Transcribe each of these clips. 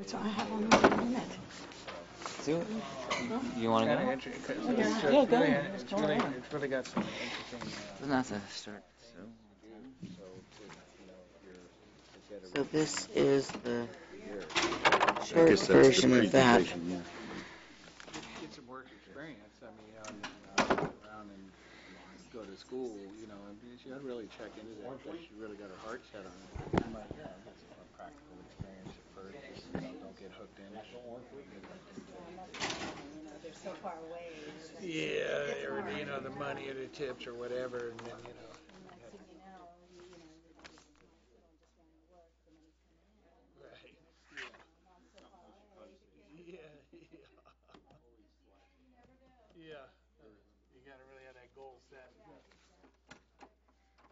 So I have only 1 minute. Do it. You want to go? Yeah, go ahead. It's really got some interesting. Doesn't have to start. So this is the short version of that. Get some work experience. I mean, around and go to school, you know, and she had to really check into that. She really got her heart set on it. But, yeah, get some practical experience at first. Just, don't get hooked in. They're so far away. Yeah, or, you know, the money or the tips or whatever, and then, you know. Right. Yeah. You got to really have that goal set.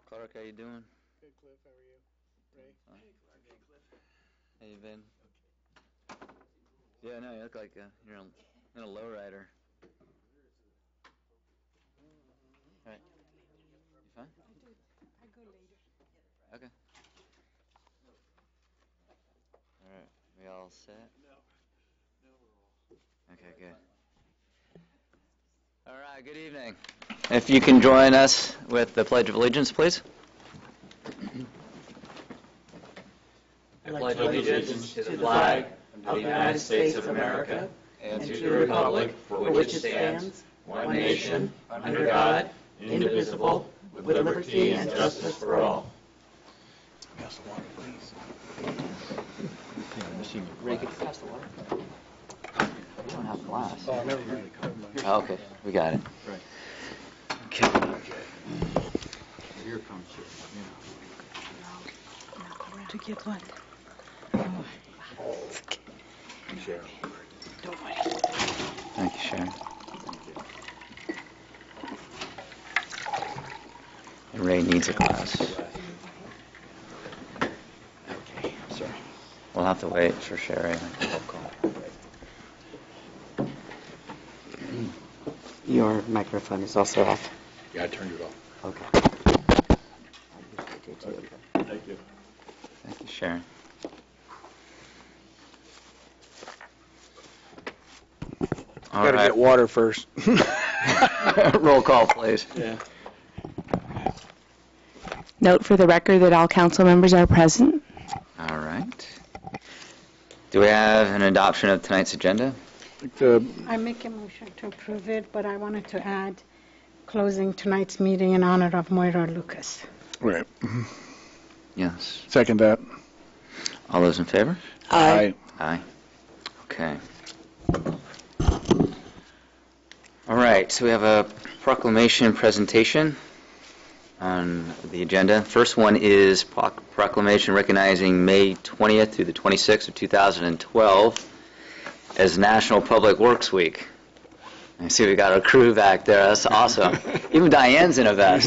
Clark, how you doing? Good, Cliff. How are you? Ray? Hey, Clark. Hey, Cliff. How you been? Yeah, no, you look like you're in a lowrider. All right. You fine? I go later. Okay. All right. We all set? Okay, good. All right, good evening. If you can join us with the Pledge of Allegiance, please. I pledge allegiance to the flag of the United States of America and to the republic for which it stands, one nation, under God, indivisible, with liberty and justice for all. Pass the water, please. Ray, could you pass the water? We don't have glass. Oh, never mind. Oh, okay, we got it. Right. Okay. Here comes it, To get what? Cheryl. Don't worry. Thank you, Sharon. And Ray needs a glass. Okay, sorry. We'll have to wait for Sherry. Roll call. Your microphone is also off. Yeah, I turned it off. Okay. Thank you. Thank you, Sharon. All Gotta right. get water first. Roll call, please. Yeah. Note for the record that all council members are present. All right. Do we have an adoption of tonight's agenda? I make a motion to approve it, but I wanted to add closing tonight's meeting in honor of Moira Lucas. Right. Yes. Second that. All those in favor? Aye. Aye. Okay. All right, so we have a proclamation presentation on the agenda. First one is proclamation recognizing May 20th through the 26th of 2012 as National Public Works Week. I see we got our crew back there. That's awesome. Even Diane's in a vest.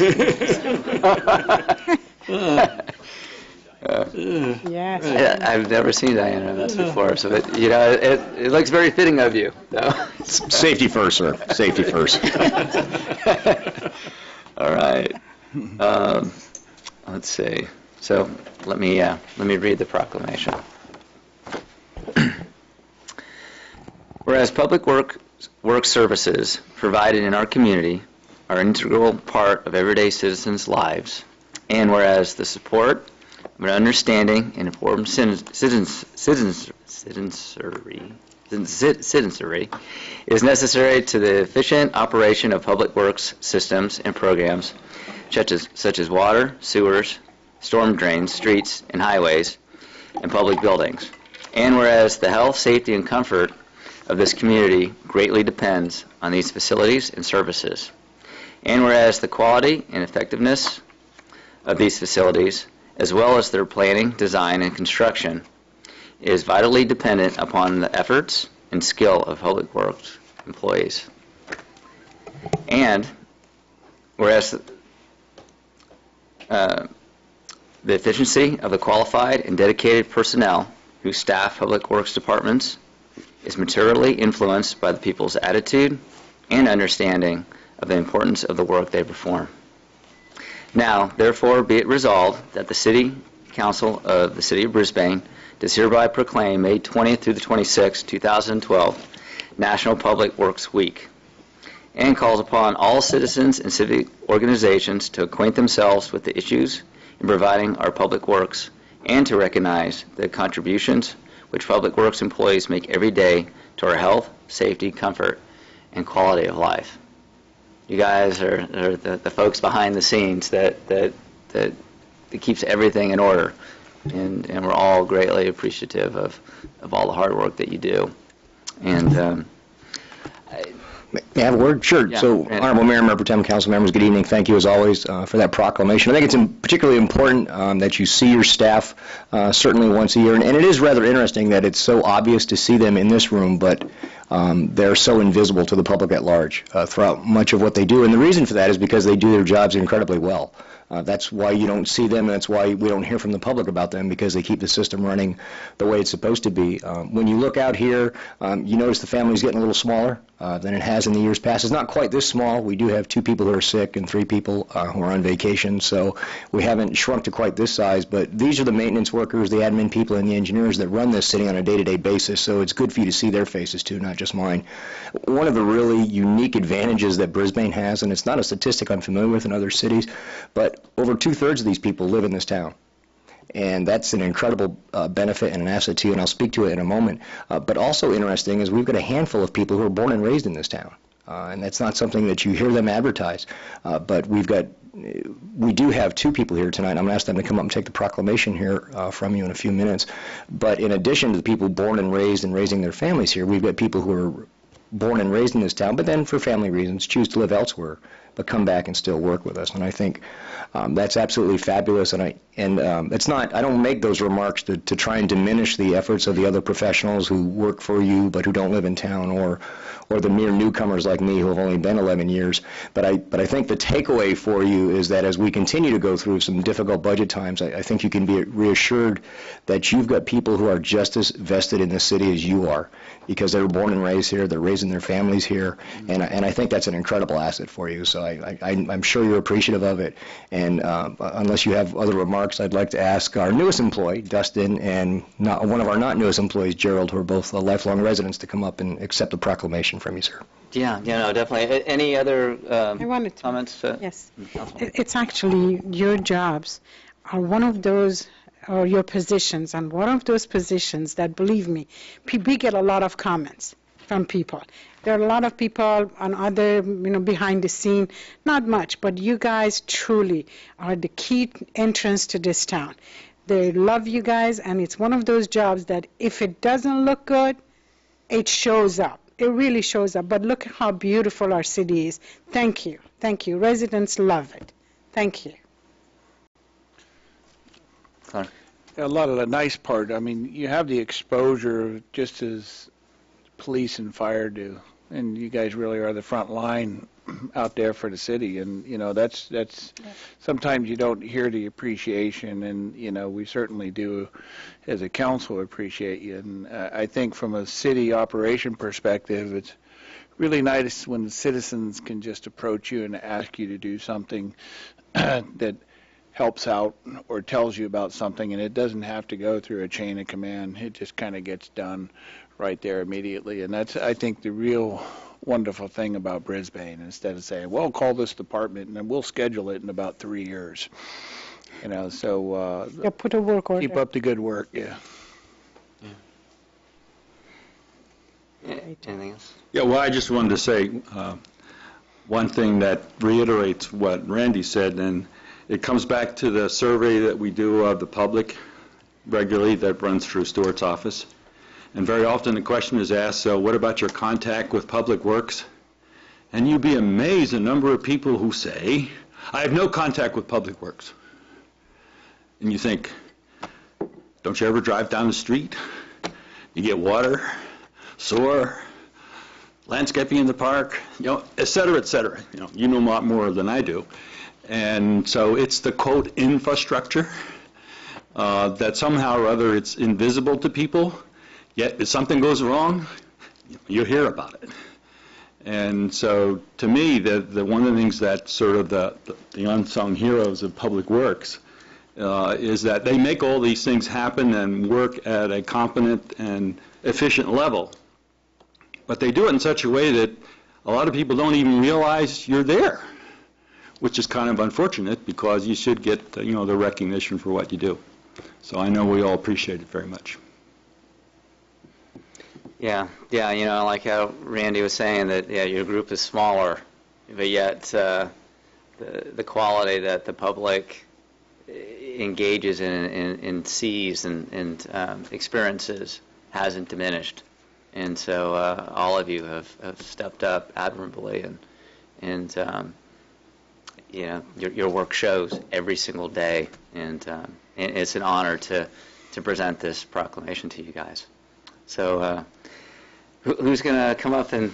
Yes. I've never seen Diane in a vest before, so it looks very fitting of you. So. Safety first, sir. Safety first. All right. Let's see. So let me read the proclamation. Whereas public work services provided in our community are an integral part of everyday citizens' lives, and whereas the support of an understanding and informed citizenry is necessary to the efficient operation of public works systems and programs such as water, sewers, storm drains, streets, and highways, and public buildings. And whereas the health, safety, and comfort of this community greatly depends on these facilities and services. And whereas the quality and effectiveness of these facilities, as well as their planning, design, and construction, is vitally dependent upon the efforts and skill of public works employees. And whereas the efficiency of the qualified and dedicated personnel who staff public works departments is materially influenced by the people's attitude and understanding of the importance of the work they perform. Now, therefore, be it resolved that the City Council of the City of Brisbane does hereby proclaim May 20th through the 26th, 2012, National Public Works Week, and calls upon all citizens and civic organizations to acquaint themselves with the issues in providing our public works and to recognize the contributions which public works employees make every day to our health, safety, comfort, and quality of life. You guys are the folks behind the scenes that keeps everything in order, and we're all greatly appreciative of all the hard work that you do. And May I have a word? Sure. Yeah, So, Randy. Honorable Mayor, Member Tem, Council members, good evening. Thank you, as always, for that proclamation. I think it's particularly important that you see your staff certainly once a year. And it is rather interesting that it's so obvious to see them in this room, but they're so invisible to the public at large throughout much of what they do. And the reason for that is because they do their jobs incredibly well. That's why you don't see them, and that's why we don't hear from the public about them, because they keep the system running the way it's supposed to be. When you look out here, you notice the family's getting a little smaller than it has in the years past. It's not quite this small. We do have 2 people who are sick and 3 people who are on vacation, so we haven't shrunk to quite this size, but these are the maintenance workers, the admin people, and the engineers that run this city on a day-to-day basis, so it's good for you to see their faces too, not just mine. One of the really unique advantages that Brisbane has, and it's not a statistic I'm familiar with in other cities, but over 2/3 of these people live in this town. And that's an incredible benefit and an asset to you, and I'll speak to it in a moment. But also interesting is we've got a handful of people who are born and raised in this town. And that's not something that you hear them advertise. But we do have 2 people here tonight. I'm going to ask them to come up and take the proclamation here from you in a few minutes. But in addition to the people born and raising their families here, we've got people who are born and raised in this town, but then for family reasons choose to live elsewhere, but come back and still work with us. And I think that's absolutely fabulous. And it's not. I don't make those remarks to try and diminish the efforts of the other professionals who work for you but who don't live in town, or the mere newcomers like me who have only been 11 years. But I think the takeaway for you is that as we continue to go through some difficult budget times, I think you can be reassured that you've got people who are just as vested in the city as you are, because they were born and raised here, they're raising their families here, and I think that's an incredible asset for you. So I'm sure you're appreciative of it. And unless you have other remarks, I'd like to ask our newest employee, Dustin, and one of our not newest employees, Gerald, who are both lifelong residents, to come up and accept the proclamation from you, sir. yeah, no, definitely. Any other I wanted to. comments? Yes. It's actually your jobs are one of those, or your positions, and one of those positions that, believe me, we get a lot of comments from people. There are a lot of people on other, behind the scene, not much, but you guys truly are the key entrance to this town. They love you guys, and it's one of those jobs that if it doesn't look good, it shows up. It really shows up. But look how beautiful our city is. Thank you. Thank you. Residents love it. Thank you. Connor? A lot of the nice part, I mean, you have the exposure just as police and fire do, and you guys really are the front line out there for the city, and that's sometimes you don't hear the appreciation, and we certainly do as a council appreciate you. And I think from a city operation perspective, it's really nice when the citizens can just approach you and ask you to do something that helps out or tells you about something, and it doesn't have to go through a chain of command. It just kind of gets done right there immediately, and that's, I think, the real wonderful thing about Brisbane. Instead of saying, well, call this department and then we'll schedule it in about 3 years. So Put a work order. keep up the good work. Yeah. Anything else? Yeah, well, I just wanted to say one thing that reiterates what Randy said, and it comes back to the survey that we do of the public regularly that runs through Stewart's office. And very often the question is asked, so what about your contact with Public Works? And you'd be amazed the number of people who say, I have no contact with Public Works. And you think, don't you ever drive down the street? You get water, sewer, landscaping in the park, et cetera, et cetera. You know a lot more than I do. And so it's the, quote, infrastructure that somehow or other it's invisible to people, yet if something goes wrong, you hear about it. And so to me, the one of the things that sort of the unsung heroes of Public Works is that they make all these things happen and work at a competent and efficient level. But they do it in such a way that a lot of people don't even realize you're there, which is kind of unfortunate because you should get, the recognition for what you do. So I know we all appreciate it very much. Yeah, like how Randy was saying that, your group is smaller, but yet the quality that the public engages in and sees and experiences hasn't diminished. And so all of you have stepped up admirably, and your work shows every single day, and it's an honor to present this proclamation to you guys. So who's going to come up and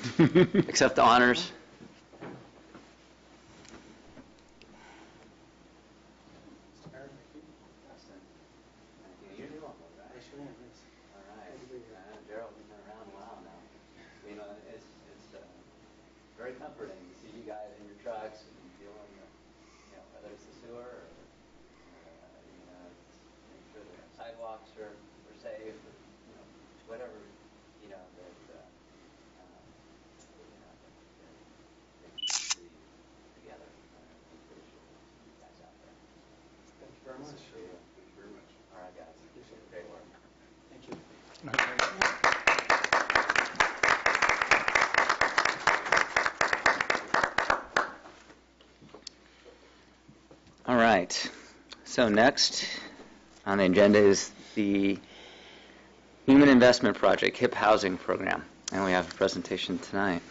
accept the honors? Very comforting to see you guys in your trucks and dealing with, whether it's the sewer or, make sure the sidewalks are safe, or, whatever, that they see together. I'm pretty sure you guys out there. Thank you very much. Thank you very much. All right, guys. Appreciate the great work. Thank you. All right. So next on the agenda is the Human Investment Project, HIP Housing Program. And we have a presentation tonight.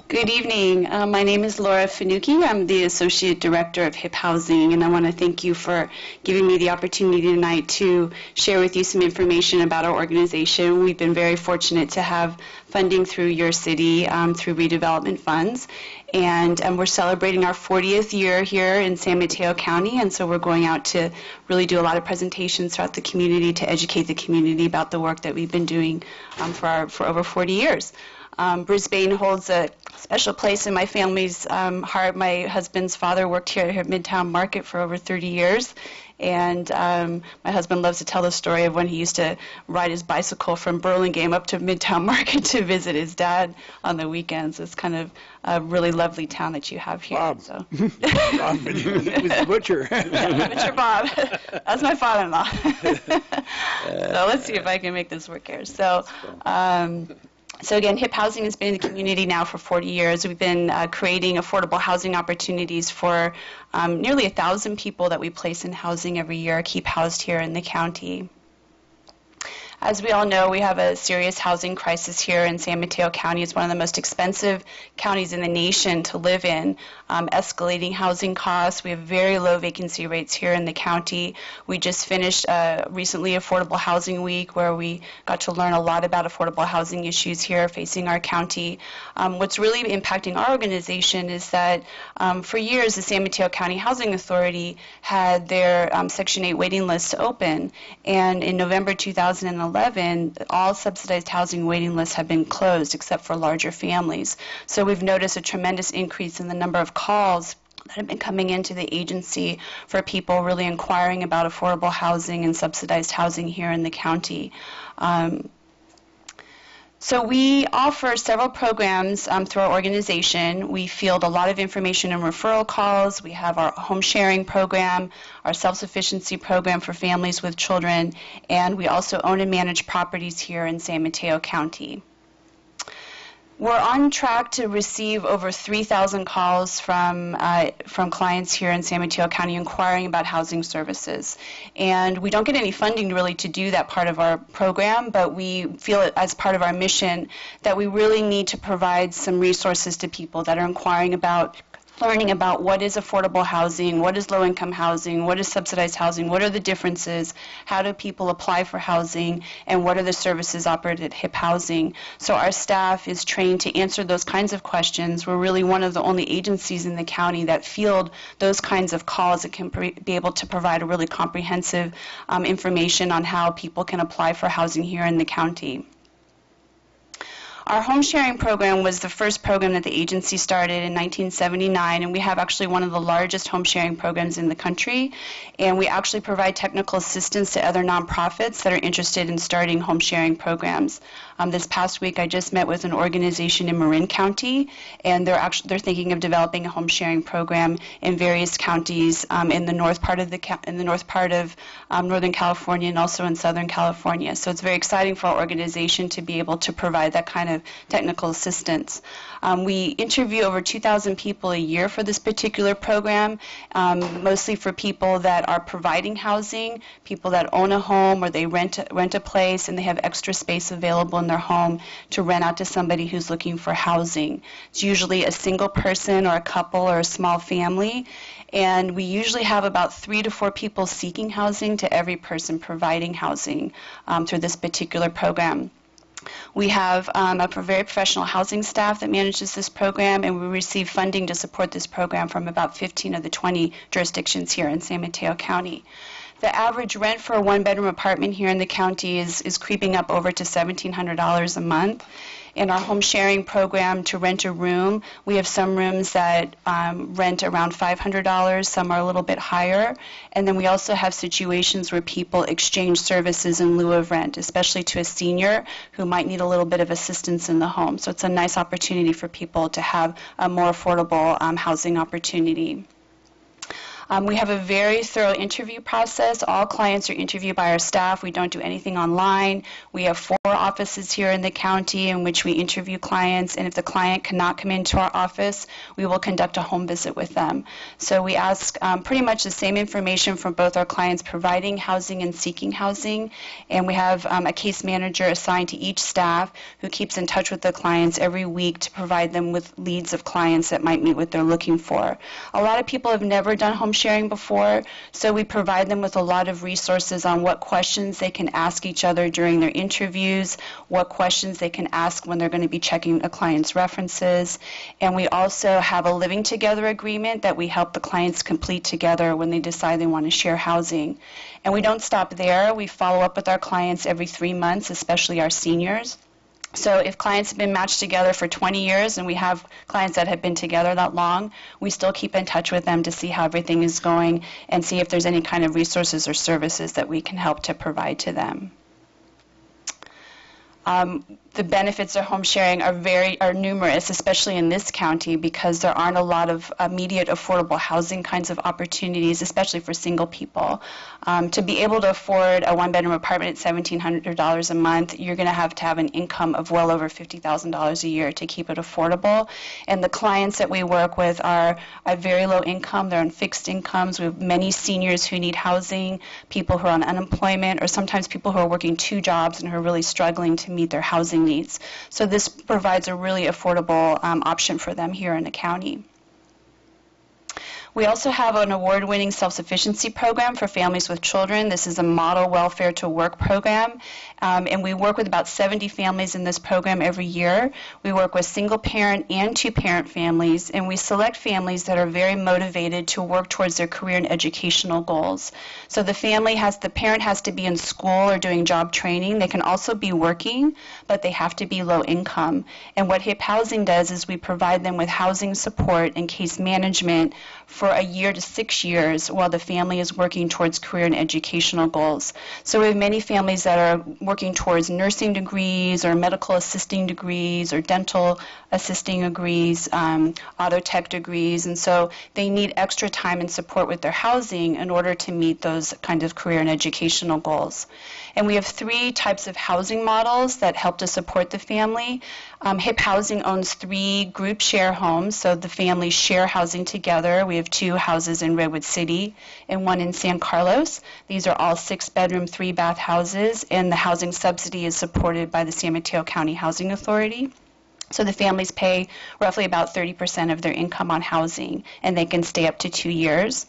Good evening. My name is Laura Finucchi. I'm the Associate Director of HIP Housing, and I want to thank you for giving me the opportunity tonight to share with you some information about our organization. We've been very fortunate to have funding through your city, through redevelopment funds, and we're celebrating our 40th year here in San Mateo County, and so we're going out to really do a lot of presentations throughout the community to educate the community about the work that we've been doing for over 40 years. Brisbane holds a special place in my family's heart. My husband's father worked here at Midtown Market for over 30 years, and my husband loves to tell the story of when he used to ride his bicycle from Burlingame up to Midtown Market to visit his dad on the weekends. It's kind of a really lovely town that you have here. Bob. So. Bob, it was the butcher. Yeah, Butcher Bob. That's my father-in-law. So let's see if I can make this work here. So again, HIP Housing has been in the community now for 40 years. We've been creating affordable housing opportunities for nearly 1,000 people that we place in housing every year, keep housed here in the county. As we all know, we have a serious housing crisis here in San Mateo County. It's one of the most expensive counties in the nation to live in. Escalating housing costs. We have very low vacancy rates here in the county. We just finished recently Affordable Housing Week, where we got to learn a lot about affordable housing issues here facing our county. What's really impacting our organization is that for years the San Mateo County Housing Authority had their Section 8 waiting list open, and in November 2011, all subsidized housing waiting lists have been closed except for larger families. So we've noticed a tremendous increase in the number of calls that have been coming into the agency for people really inquiring about affordable housing and subsidized housing here in the county. So we offer several programs through our organization. We field a lot of information and referral calls. We have our home sharing program, our self-sufficiency program for families with children, and we also own and manage properties here in San Mateo County. We're on track to receive over 3,000 calls from clients here in San Mateo County inquiring about housing services. And we don't get any funding really to do that part of our program, but we feel it as part of our mission that we really need to provide some resources to people that are inquiring about learning about what is affordable housing, what is low-income housing, what is subsidized housing, what are the differences, how do people apply for housing, and what are the services offered at HIP Housing. So our staff is trained to answer those kinds of questions. We're really one of the only agencies in the county that field those kinds of calls that can be able to provide a really comprehensive information on how people can apply for housing here in the county. Our home sharing program was the first program that the agency started in 1979, and we have actually one of the largest home sharing programs in the country. And we actually provide technical assistance to other nonprofits that are interested in starting home sharing programs. This past week, I just met with an organization in Marin County, and they're thinking of developing a home sharing program in various counties in the north part of Northern California and also in Southern California. So it's very exciting for our organization to be able to provide that kind of technical assistance. We interview over 2,000 people a year for this particular program, mostly for people that are providing housing, people that own a home or they rent a place and they have extra space available in their home to rent out to somebody who's looking for housing. It's usually a single person or a couple or a small family, and we usually have about 3 to 4 people seeking housing to every person providing housing through this particular program. We have a very professional housing staff that manages this program, and we receive funding to support this program from about 15 of the 20 jurisdictions here in San Mateo County. The average rent for a one-bedroom apartment here in the county is creeping up over to $1,700 a month. In our home sharing program, to rent a room, we have some rooms that rent around $500, some are a little bit higher, and then we also have situations where people exchange services in lieu of rent, especially to a senior who might need a little bit of assistance in the home. So it's a nice opportunity for people to have a more affordable housing opportunity. We have a very thorough interview process. All clients are interviewed by our staff. We don't do anything online. We have 4 offices here in the county in which we interview clients, and if the client cannot come into our office, we will conduct a home visit with them. So we ask pretty much the same information from both our clients providing housing and seeking housing, and we have a case manager assigned to each staff who keeps in touch with the clients every week to provide them with leads of clients that might meet what they're looking for. A lot of people have never done home sharing before, so we provide them with a lot of resources on what questions they can ask each other during their interviews, what questions they can ask when they're going to be checking a client's references, and we also have a living together agreement that we help the clients complete together when they decide they want to share housing. And we don't stop there. We follow up with our clients every 3 months, especially our seniors. So if clients have been matched together for 20 years, and we have clients that have been together that long, we still keep in touch with them to see how everything is going and see if there's any kind of resources or services that we can help to provide to them. The benefits of home sharing are numerous, especially in this county, because there aren't a lot of immediate affordable housing kinds of opportunities, especially for single people. To be able to afford a one-bedroom apartment at $1,700 a month, you're going to have an income of well over $50,000 a year to keep it affordable. And the clients that we work with are very low income. They're on fixed incomes. We have many seniors who need housing, people who are on unemployment, or sometimes people who are working 2 jobs and who are really struggling to meet their housing needs. So this provides a really affordable option for them here in the county. We also have an award-winning self-sufficiency program for families with children. This is a model welfare to work program, and we work with about 70 families in this program every year. We work with single-parent and 2-parent families, and we select families that are very motivated to work towards their career and educational goals. So the parent has to be in school or doing job training. They can also be working, but they have to be low income. And what HIP Housing does is we provide them with housing support and case management for a year to 6 years while the family is working towards career and educational goals. So we have many families that are working towards nursing degrees or medical assisting degrees or dental assisting degrees, auto tech degrees, and so they need extra time and support with their housing in order to meet those kind of career and educational goals. And we have 3 types of housing models that help to support the family. HIP Housing owns 3 group share homes, so the families share housing together. We have 2 houses in Redwood City and 1 in San Carlos. These are all 6-bedroom, 3-bath houses, and the housing subsidy is supported by the San Mateo County Housing Authority. So the families pay roughly about 30% of their income on housing, and they can stay up to 2 years.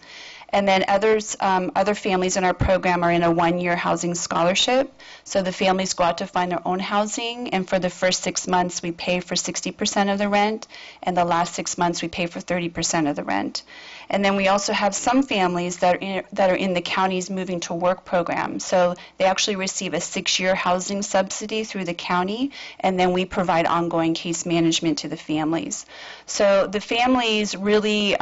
And then other families in our program are in a 1-year housing scholarship. So the families go out to find their own housing, and for the first 6 months we pay for 60% of the rent, and the last 6 months we pay for 30% of the rent. And then we also have some families that are in the county's Moving to Work program. So they actually receive a 6-year housing subsidy through the county, and then we provide ongoing case management to the families. So the families really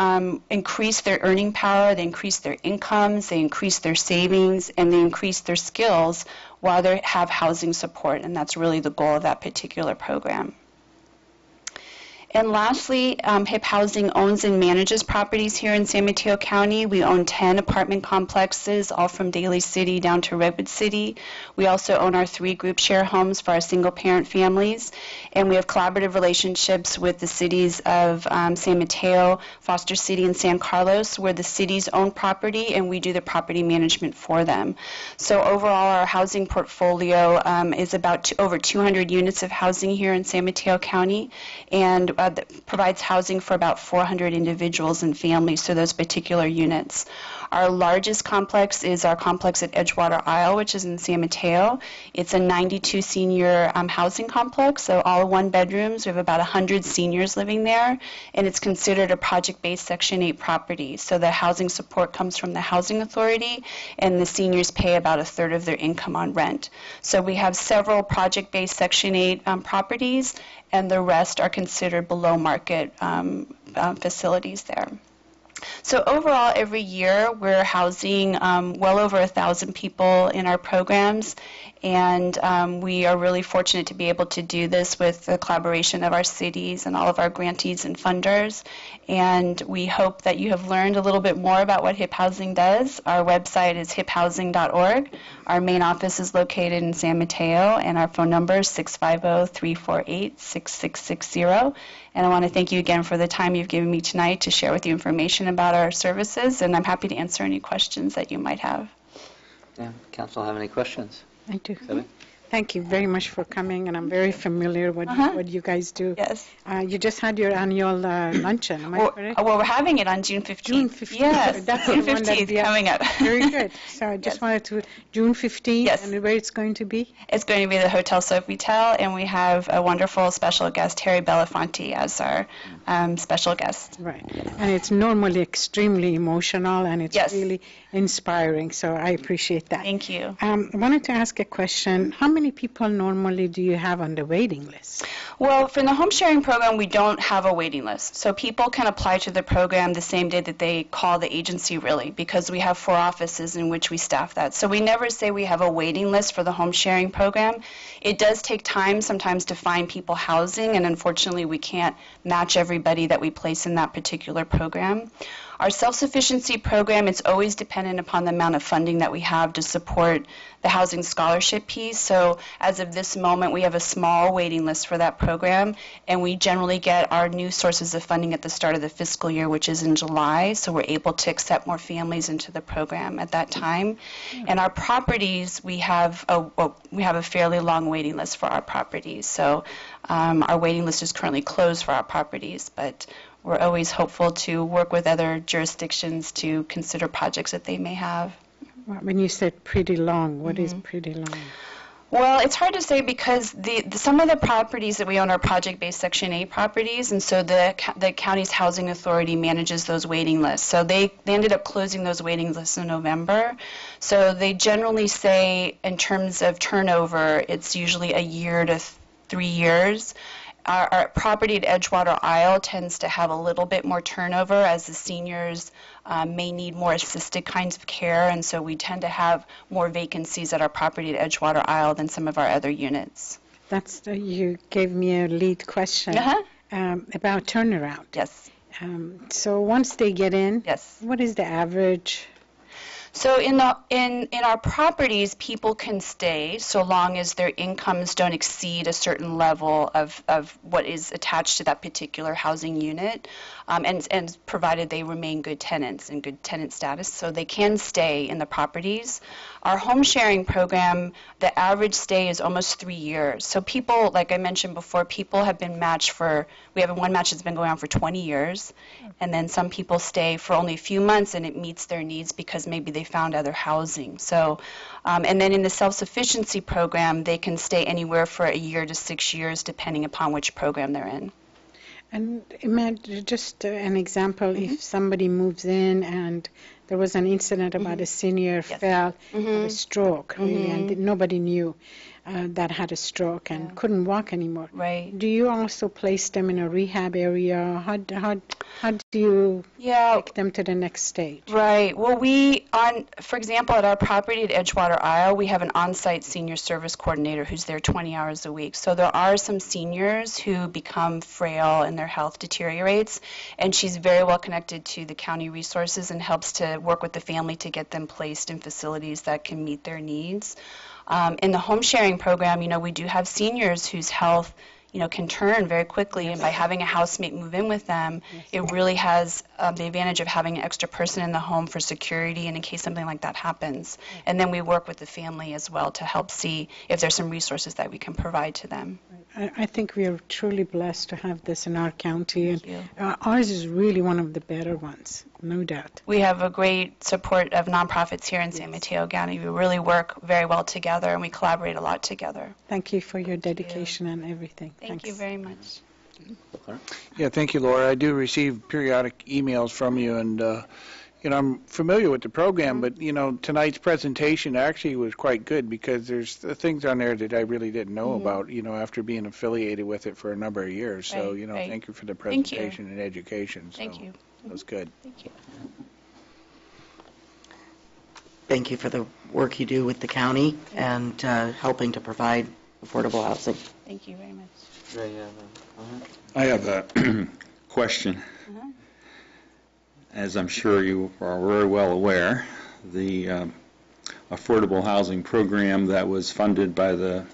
increase their earning power, they increase their incomes, they increase their savings, and they increase their skills while they have housing support, and that's really the goal of that particular program. And lastly, HIP Housing owns and manages properties here in San Mateo County. We own 10 apartment complexes, all from Daly City down to Redwood City. We also own our 3 group share homes for our single-parent families. And we have collaborative relationships with the cities of San Mateo, Foster City, and San Carlos, where the cities own property and we do the property management for them. So overall, our housing portfolio is about over 200 units of housing here in San Mateo County, and that provides housing for about 400 individuals and families, so those particular units. Our largest complex is our complex at Edgewater Isle, which is in San Mateo. It's a 92 senior housing complex, so all 1-bedrooms. We have about 100 seniors living there, and it's considered a project-based Section 8 property. So the housing support comes from the Housing Authority, and the seniors pay about 1/3 of their income on rent. So we have several project-based Section 8 properties, and the rest are considered below market facilities there. So overall, every year we're housing well over 1,000 people in our programs, and we are really fortunate to be able to do this with the collaboration of our cities and all of our grantees and funders. And we hope that you have learned a little bit more about what HIP Housing does. Our website is hiphousing.org. Our main office is located in San Mateo, and our phone number is 650-348-6660. And I want to thank you again for the time you've given me tonight to share with you information about our services, and I'm happy to answer any questions that you might have. Yeah, Council have any questions? I do. Debbie? Thank you very much for coming, and I'm very familiar with what you guys do. Yes. You just had your annual luncheon, am I correct? Well, we're having it on June 15th. June 15th. Yes, That's June the one that 15th we have. coming up. Very good. So I just wanted to, June 15th, Yes. and where it's going to be? It's going to be the Hotel Sofitel, and we have a wonderful special guest, Terry Belafonte, as our special guest. Right. And it's normally extremely emotional, and it's Yes. really inspiring, so I appreciate that. Thank you. I wanted to ask a question. How many people normally do you have on the waiting list? Well, for the home sharing program, we don't have a waiting list. So people can apply to the program the same day that they call the agency, really, because we have 4 offices in which we staff that. So we never say we have a waiting list for the home sharing program. It does take time sometimes to find people housing, and unfortunately we can't match everybody that we place in that particular program. Our self-sufficiency program, it's always dependent upon the amount of funding that we have to support the housing scholarship piece. So as of this moment, we have a small waiting list for that program, and we generally get our new sources of funding at the start of the fiscal year, which is in July, so we're able to accept more families into the program at that time. And our properties, we have a fairly long waiting list for our properties. So our waiting list is currently closed for our properties, but we're always hopeful to work with other jurisdictions to consider projects that they may have. When you said pretty long, what is pretty long? Well, it's hard to say because some of the properties that we own are project-based Section 8 properties, and so the county's housing authority manages those waiting lists. So they ended up closing those waiting lists in November. So they generally say in terms of turnover, it's usually a year to 3 years. Our property at Edgewater Isle tends to have a little bit more turnover as the seniors may need more assisted kinds of care, and so we tend to have more vacancies at our property at Edgewater Isle than some of our other units. You gave me a lead question about turnaround. Yes. So once they get in, Yes. what is the average? So in our properties, people can stay so long as their incomes don't exceed a certain level of what is attached to that particular housing unit, and provided they remain good tenants and good tenant status, so they can stay in the properties. Our home sharing program, the average stay is almost 3 years. So people, like I mentioned before, people have been matched we have one match that's been going on for 20 years, and then some people stay for only a few months and it meets their needs because maybe they found other housing. So, and then in the self-sufficiency program, they can stay anywhere for a year to 6 years depending upon which program they're in. And imagine just an example, if somebody moves in and there was an incident about a senior fell, had a stroke, really, and nobody knew that had a stroke and couldn't walk anymore. Right. Do you also place them in a rehab area? How do you take them to the next stage? Right. Well, for example, at our property at Edgewater Isle, we have an on-site senior service coordinator who's there 20 hours a week. So there are some seniors who become frail and their health deteriorates, and she's very well connected to the county resources and helps to work with the family to get them placed in facilities that can meet their needs. In the home sharing program, we do have seniors whose health can turn very quickly, and by having a housemate move in with them, it really has the advantage of having an extra person in the home for security and in case something like that happens. And then we work with the family as well to help see if there's some resources that we can provide to them. I think we are truly blessed to have this in our county, and ours is really one of the better ones, no doubt. We have a great support of nonprofits here in San Mateo County. We really work very well together, and we collaborate a lot together. Thank you for your dedication and everything. Thank you very much. Yeah, thank you, Laura. I do receive periodic emails from you, and I'm familiar with the program, but tonight's presentation actually was quite good because there's things on there that I really didn't know about, after being affiliated with it for a number of years. So, thank you for the presentation and education. Thank you. That was good. Thank you. Thank you for the work you do with the county and helping to provide affordable housing. Thank you very much. I have a question. As I'm sure you are very well aware, the affordable housing program that was funded by the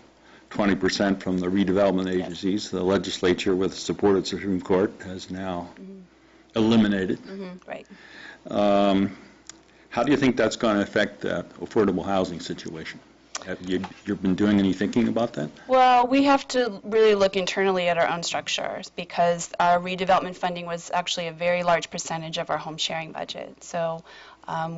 20% from the redevelopment agencies, the legislature with the support of the Supreme Court has now eliminated. Right. How do you think that's going to affect the affordable housing situation? Have you been doing any thinking about that? Well, we have to really look internally at our own structures because our redevelopment funding was actually a very large percentage of our home sharing budget. So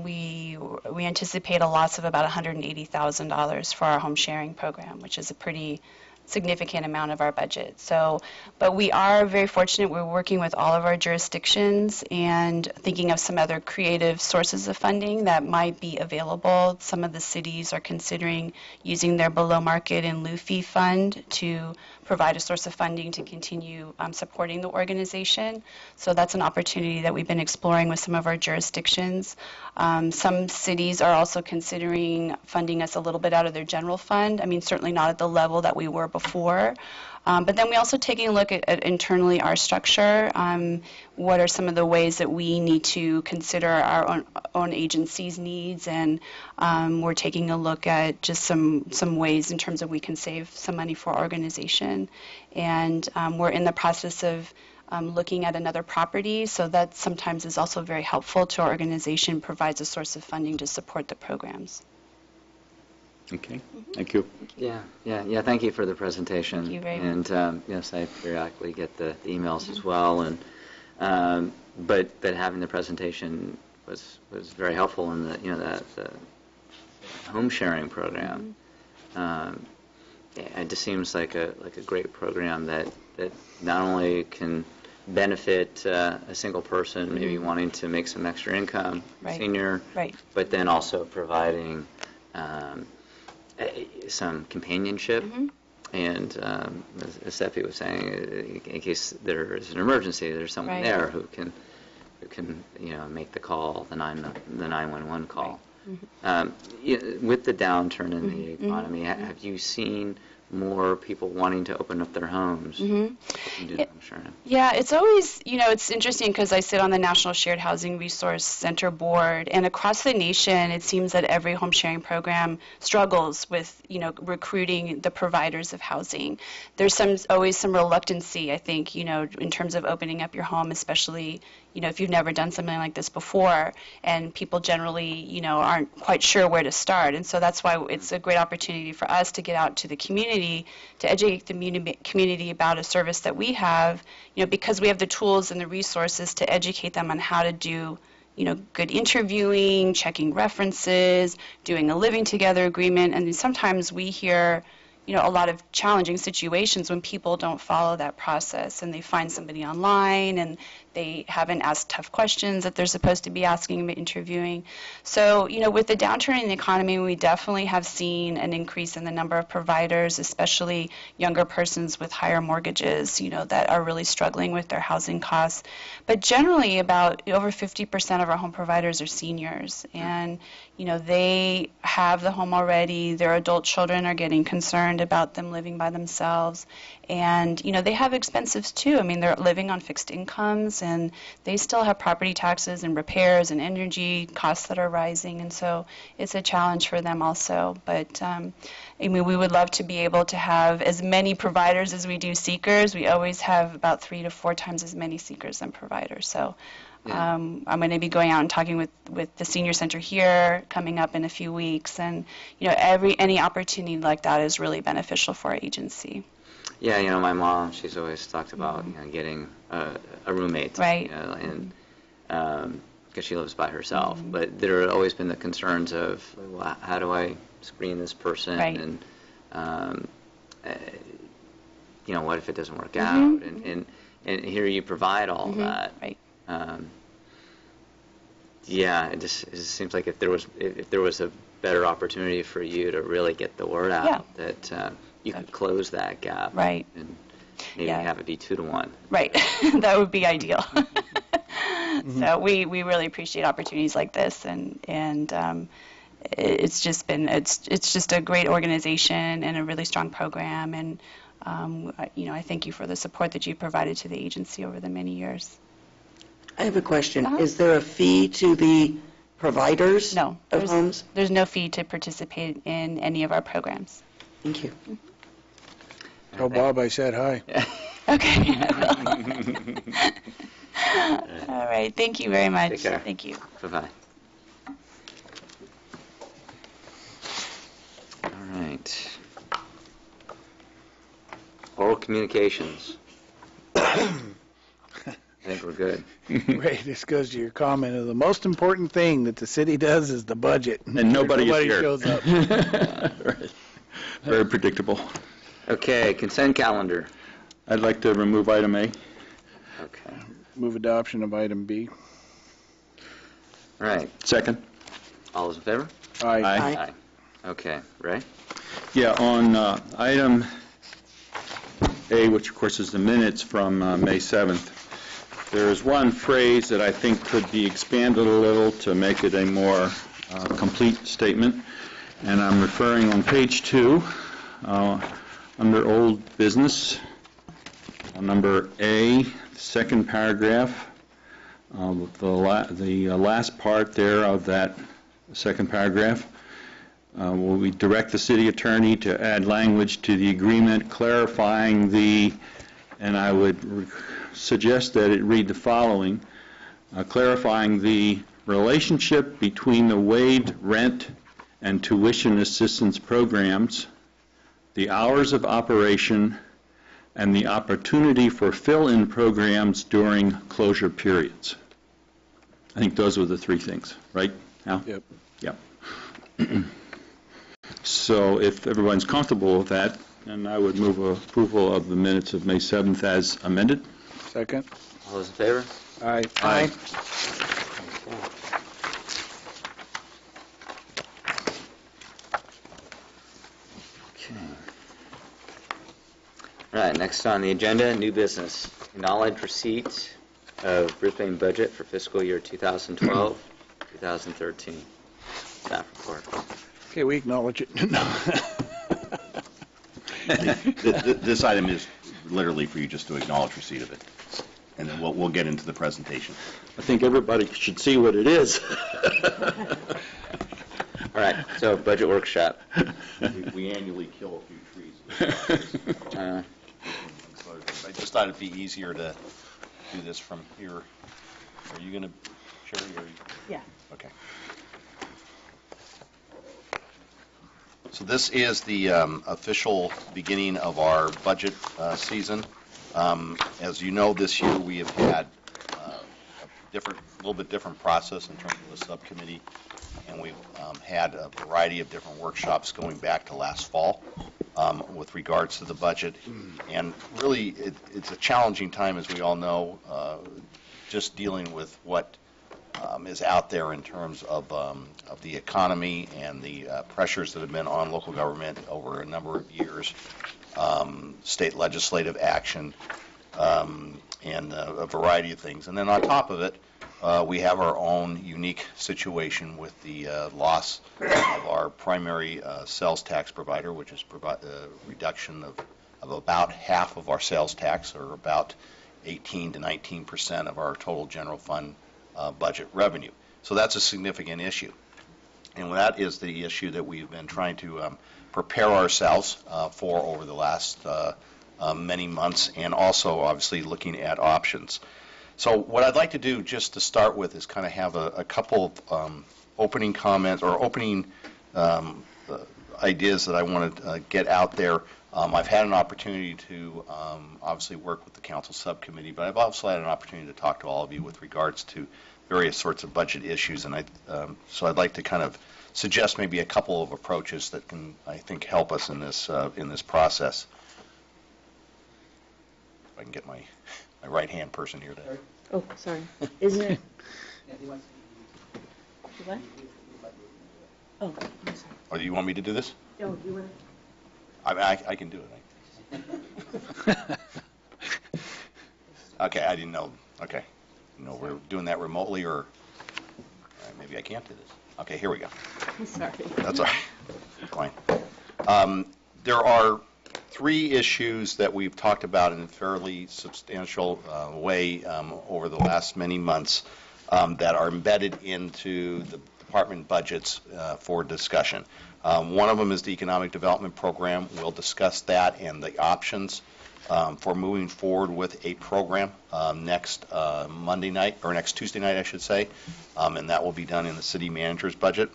we anticipate a loss of about $180,000 for our home sharing program, which is a pretty significant amount of our budget. So, but we are very fortunate. We're working with all of our jurisdictions and thinking of some other creative sources of funding that might be available. Some of the cities are considering using their below market and lieu fee fund to provide a source of funding to continue supporting the organization. So that's an opportunity that we've been exploring with some of our jurisdictions. Some cities are also considering funding us a little bit out of their general fund. I mean, certainly not at the level that we were before. But then we also taking a look at internally our structure. What are some of the ways that we need to consider our own agency's needs, and we're taking a look at just some ways in terms of we can save some money for our organization. And we're in the process of looking at another property, so that sometimes is also very helpful to our organization, provides a source of funding to support the programs. Okay, thank you. Yeah, thank you for the presentation. Thank you very much. And yes, I periodically get the emails as well, and but having the presentation was very helpful in the the home sharing program. It just seems like a great program that not only can benefit a single person maybe wanting to make some extra income, senior, but then also providing some companionship, and as Steffi was saying, in case there is an emergency, there's someone there who can make the call, the 911 call. With the downturn in the economy, have you seen more people wanting to open up their homes? Yeah, it's always, it's interesting because I sit on the National Shared Housing Resource Center board, and across the nation, it seems that every home sharing program struggles with, recruiting the providers of housing. There's always some reluctancy, I think, in terms of opening up your home, especially, if you've never done something like this before, and people generally, aren't quite sure where to start. And so that's why it's a great opportunity for us to get out to the community, to educate the community about a service that we have, because we have the tools and the resources to educate them on how to do, good interviewing, checking references, doing a living together agreement. And sometimes we hear, a lot of challenging situations when people don't follow that process and they find somebody online and they haven't asked tough questions that they're supposed to be asking and interviewing. So, with the downturn in the economy, we definitely have seen an increase in the number of providers, especially younger persons with higher mortgages, that are really struggling with their housing costs. But generally, about over 50% of our home providers are seniors, and they have the home already. Their adult children are getting concerned about them living by themselves, and they have expenses too. I mean, they're living on fixed incomes, and they still have property taxes and repairs and energy costs that are rising, and so it's a challenge for them also. But we would love to be able to have as many providers as we do seekers. We always have about 3 to 4 times as many seekers than providers. So I'm going to be going out and talking with the senior center here coming up in a few weeks, and any opportunity like that is really beneficial for our agency. Yeah, my mom, she's always talked about getting a roommate, right? And because she lives by herself, but there have always been the concerns of, well, how do I screen this person, right. And what if it doesn't work out, and here you provide all that, right? It just seems like if there was a better opportunity for you to really get the word out, that you could close that gap, right? And maybe have it be 2 to 1. Right, that would be ideal. So we really appreciate opportunities like this, and it's just a great organization and a really strong program, and I thank you for the support that you provided to the agency over the many years. I have a question. Is there a fee to the providers of homes? There's no fee to participate in any of our programs. Thank you. Tell Bob I said hi. Okay. All right. Thank you very much. Take care. Thank you. Bye-bye. All right. Oral communications. I think we're good. Right, this goes to your comment of the most important thing that the city does is the budget. And nobody is here. shows up. Right. Very predictable. Okay, consent calendar. I'd like to remove item A. Okay. Move adoption of item B. All right. Second. All those in favor? Aye. Aye. Okay. Ray? Yeah, on item A, which of course is the minutes from May 7th, there is one phrase that I think could be expanded a little to make it a more complete statement, and I'm referring on page 2, under old business, number A, second paragraph, the last part there of that second paragraph. Will we direct the city attorney to add language to the agreement clarifying and I would suggest that it read the following, clarifying the relationship between the waived rent and tuition assistance programs, the hours of operation, and the opportunity for fill-in programs during closure periods. I think those were the 3 things, right, Al? Yep. Yep. So if everyone's comfortable with that, then I would move approval of the minutes of May 7th as amended. Second. All those in favor? Aye. Aye. Okay. All right, next on the agenda, new business. Acknowledge receipt of Brisbane budget for fiscal year 2012, 2013. Staff report. Okay, we acknowledge it. This item is literally for you just to acknowledge receipt of it, and then we'll get into the presentation. I think everybody should see what it is. All right, so budget workshop. We annually kill a few trees. I just thought it'd be easier to do this from here. Are you going to, Sherry? Yeah. Okay. So this is the official beginning of our budget season. As you know, this year we have had a little bit different process in terms of the subcommittee, and we've had a variety of different workshops going back to last fall. with regards to the budget. And really, it's a challenging time, as we all know, just dealing with what is out there in terms of the economy and the pressures that have been on local government over a number of years, state legislative action, and a variety of things. And then on top of it, we have our own unique situation with the loss of our primary sales tax provider, which is a reduction of about half of our sales tax, or about 18 to 19% of our total general fund budget revenue. So that's a significant issue. And that is the issue that we've been trying to prepare ourselves for over the last many months, and also obviously looking at options. So what I'd like to do just to start with is kind of have a couple of opening comments or opening ideas that I want to get out there. I've had an opportunity to obviously work with the council subcommittee, but I've also had an opportunity to talk to all of you with regards to various sorts of budget issues, and so I'd like to kind of suggest maybe a couple of approaches that can, I think, help us in this process. If I can get my right-hand person here. Oh, sorry. Isn't it? What? Oh, I'm sorry. Or do you want me to do this? No, you want I can do it. Okay, I didn't know. Okay. No, we're doing that remotely, or maybe I can't do this. Okay, here we go. I'm sorry. That's all right. Fine. There are three issues that we've talked about in a fairly substantial way over the last many months that are embedded into the department budgets for discussion. One of them is the Economic Development Program. We'll discuss that and the options for moving forward with a program next Monday night, or next Tuesday night, I should say, and that will be done in the city manager's budget.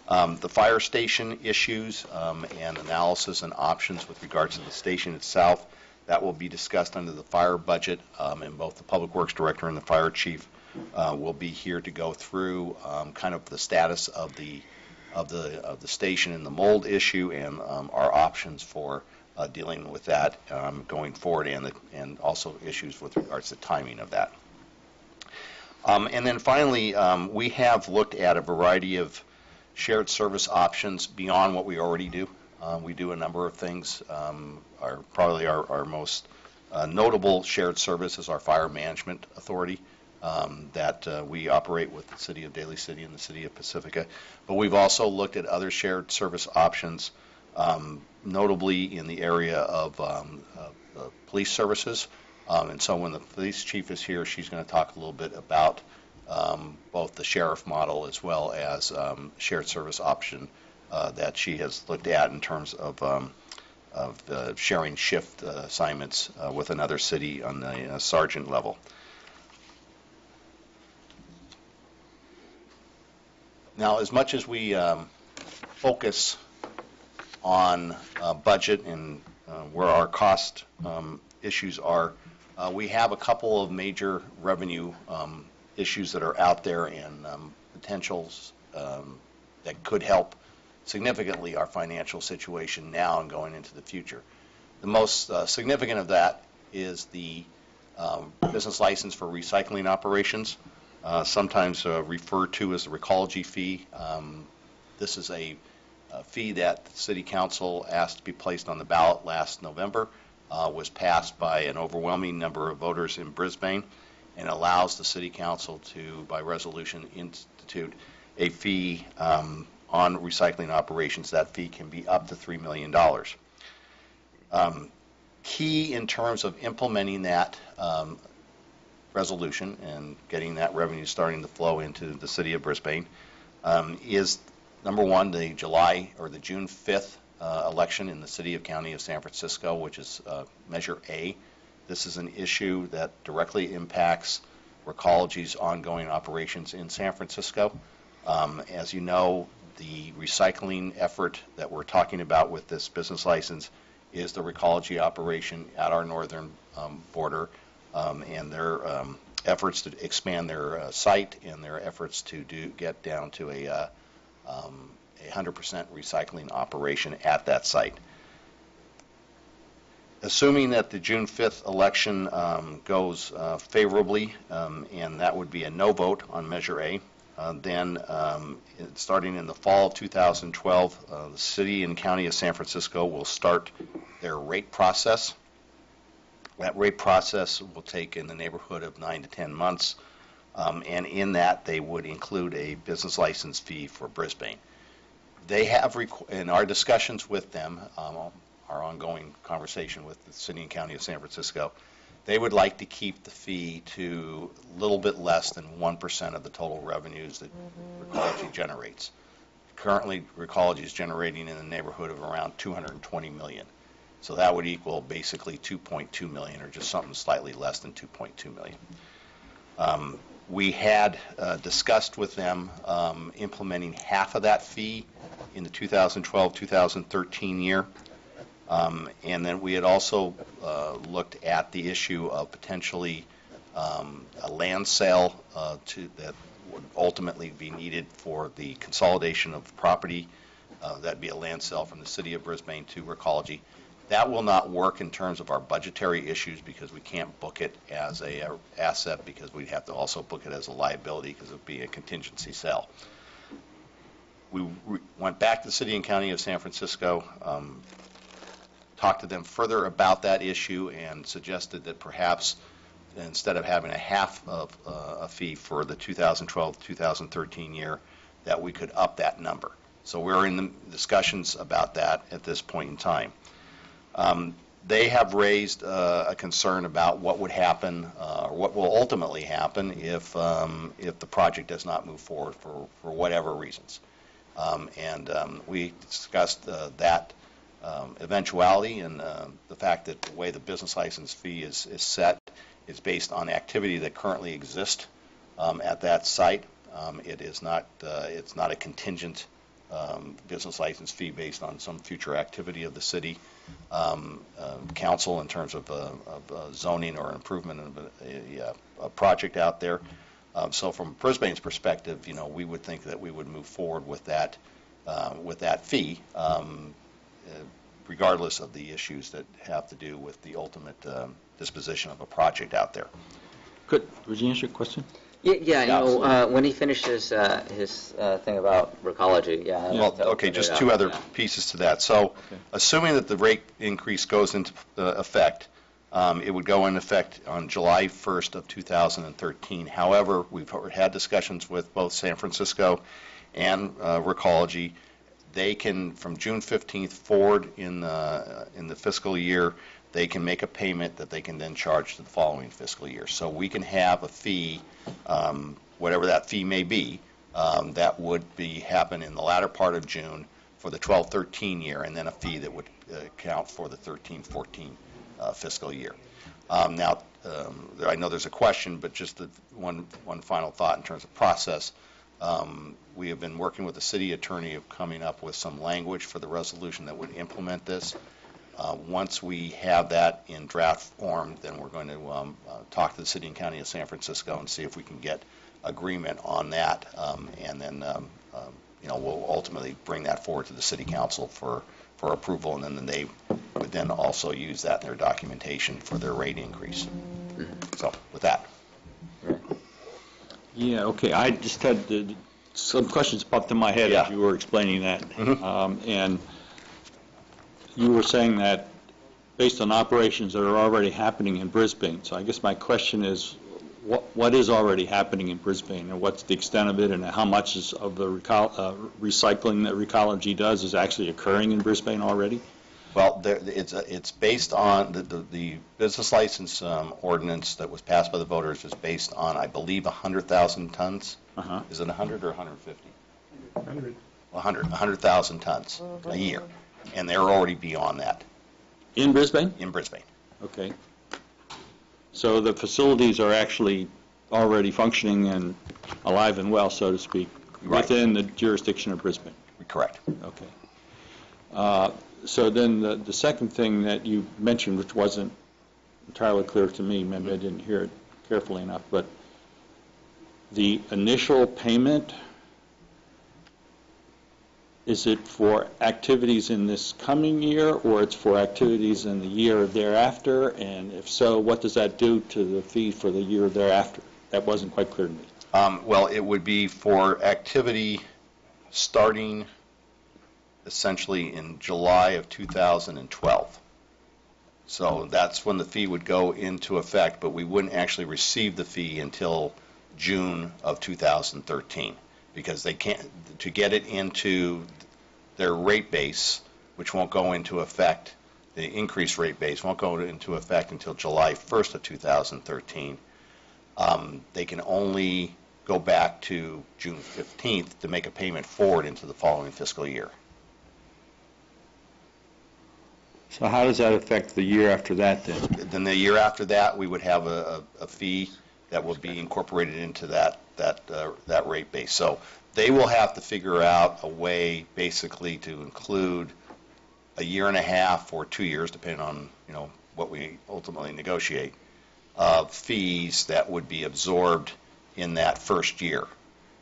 The fire station issues and analysis and options with regards to the station itself, that will be discussed under the fire budget, and both the Public Works Director and the Fire Chief will be here to go through kind of the status of the station and the mold issue, and our options for dealing with that going forward, and also issues with regards to timing of that. And then finally, we have looked at a variety of shared service options beyond what we already do. We do a number of things. Probably our most notable shared service is our Fire Management Authority that we operate with the City of Daly City and the City of Pacifica. But we've also looked at other shared service options, notably in the area of police services. And so when the police chief is here, she's going to talk a little bit about both the sheriff model as well as shared service option that she has looked at in terms of sharing shift assignments with another city on the sergeant level. Now, as much as we focus on budget and where our cost issues are, we have a couple of major revenue issues that are out there, and potentials that could help significantly our financial situation now and going into the future. The most significant of that is the business license for recycling operations, sometimes referred to as the recology fee. This is a fee that the City Council asked to be placed on the ballot last November, was passed by an overwhelming number of voters in Brisbane, and allows the City Council to, by resolution, institute a fee on recycling operations. That fee can be up to $3 million. Key in terms of implementing that resolution and getting that revenue starting to flow into the City of Brisbane is, number one, the June 5th election in the City of County of San Francisco, which is Measure A. This is an issue that directly impacts Recology's ongoing operations in San Francisco. As you know, the recycling effort that we're talking about with this business license is the Recology operation at our northern border, and their efforts to expand their site and their efforts to get down to a 100% recycling operation at that site. Assuming that the June 5th election goes favorably, and that would be a no vote on Measure A, then starting in the fall of 2012, the City and County of San Francisco will start their rate process. That rate process will take in the neighborhood of 9 to 10 months, and in that they would include a business license fee for Brisbane. They have, in our discussions with them, our ongoing conversation with the City and County of San Francisco, they would like to keep the fee to a little bit less than 1% of the total revenues that Recology generates. Currently, Recology is generating in the neighborhood of around $220 million. So that would equal basically $2.2 million, or just something slightly less than $2.2 million. We had discussed with them implementing half of that fee in the 2012-2013 year. And then we had also looked at the issue of potentially a land sale that would ultimately be needed for the consolidation of property. That'd be a land sale from the City of Brisbane to Recology. That will not work in terms of our budgetary issues because we can't book it as a asset, because we'd have to also book it as a liability because it would be a contingency sale. We went back to the City and County of San Francisco, talked to them further about that issue, and suggested that perhaps instead of having a half of a fee for the 2012-2013 year, that we could up that number. So we're in the discussions about that at this point in time. They have raised a concern about what would happen, or what will ultimately happen if the project does not move forward for whatever reasons. We discussed that eventuality, and the fact that the way the business license fee is set is based on activity that currently exists at that site. It's not a contingent business license fee based on some future activity of the city council in terms of zoning or improvement of a project out there. So from Brisbane's perspective, we would think that we would move forward with that fee, regardless of the issues that have to do with the ultimate disposition of a project out there. Good. Would you answer your question? Yeah, when he finished his thing about Recology, Well, okay, just two other pieces to that. So, assuming that the rate increase goes into effect, it would go into effect on July 1st of 2013. However, we've had discussions with both San Francisco and Recology. They can, from June 15th forward in the fiscal year, they can make a payment that they can then charge to the following fiscal year. So we can have a fee, whatever that fee may be, that would happen in the latter part of June for the 12-13 year, and then a fee that would count for the 13-14 fiscal year. Now, I know there's a question, but just one final thought in terms of process. We have been working with the city attorney of coming up with some language for the resolution that would implement this. Once we have that in draft form, then we're going to talk to the City and County of San Francisco and see if we can get agreement on that, and then we'll ultimately bring that forward to the City Council for approval, and then they would then also use that in their documentation for their rate increase. So with that. Yeah, okay. I just had some questions popped in my head as you were explaining that. And you were saying that based on operations that are already happening in Brisbane. So I guess my question is, what is already happening in Brisbane, and what's the extent of it, and how much of the recycling that Recology does is actually occurring in Brisbane already? Well, it's based on the business license ordinance that was passed by the voters is based on, I believe, 100,000 tons. Is it 100 or 150? 100. 100,000 tons a year, and they're already beyond that. In Brisbane? In Brisbane. Okay. So the facilities are actually already functioning and alive and well, so to speak, within the jurisdiction of Brisbane? Correct. Okay. So then the second thing that you mentioned, which wasn't entirely clear to me, maybe I didn't hear it carefully enough, but the initial payment is it for activities in this coming year, or it's for activities in the year thereafter? And if so, what does that do to the fee for the year thereafter? That wasn't quite clear to me. Well, it would be for activity starting essentially in July of 2012. So that's when the fee would go into effect, but we wouldn't actually receive the fee until June of 2013, because they can't, to get it into their rate base, which won't go into effect, the increased rate base won't go into effect until July 1st of 2013. They can only go back to June 15th to make a payment forward into the following fiscal year. So how does that affect the year after that then? Then the year after that, we would have a fee that will be incorporated into that rate base. So they will have to figure out a way basically to include a year and a half or 2 years, depending on what we ultimately negotiate, of fees that would be absorbed in that first year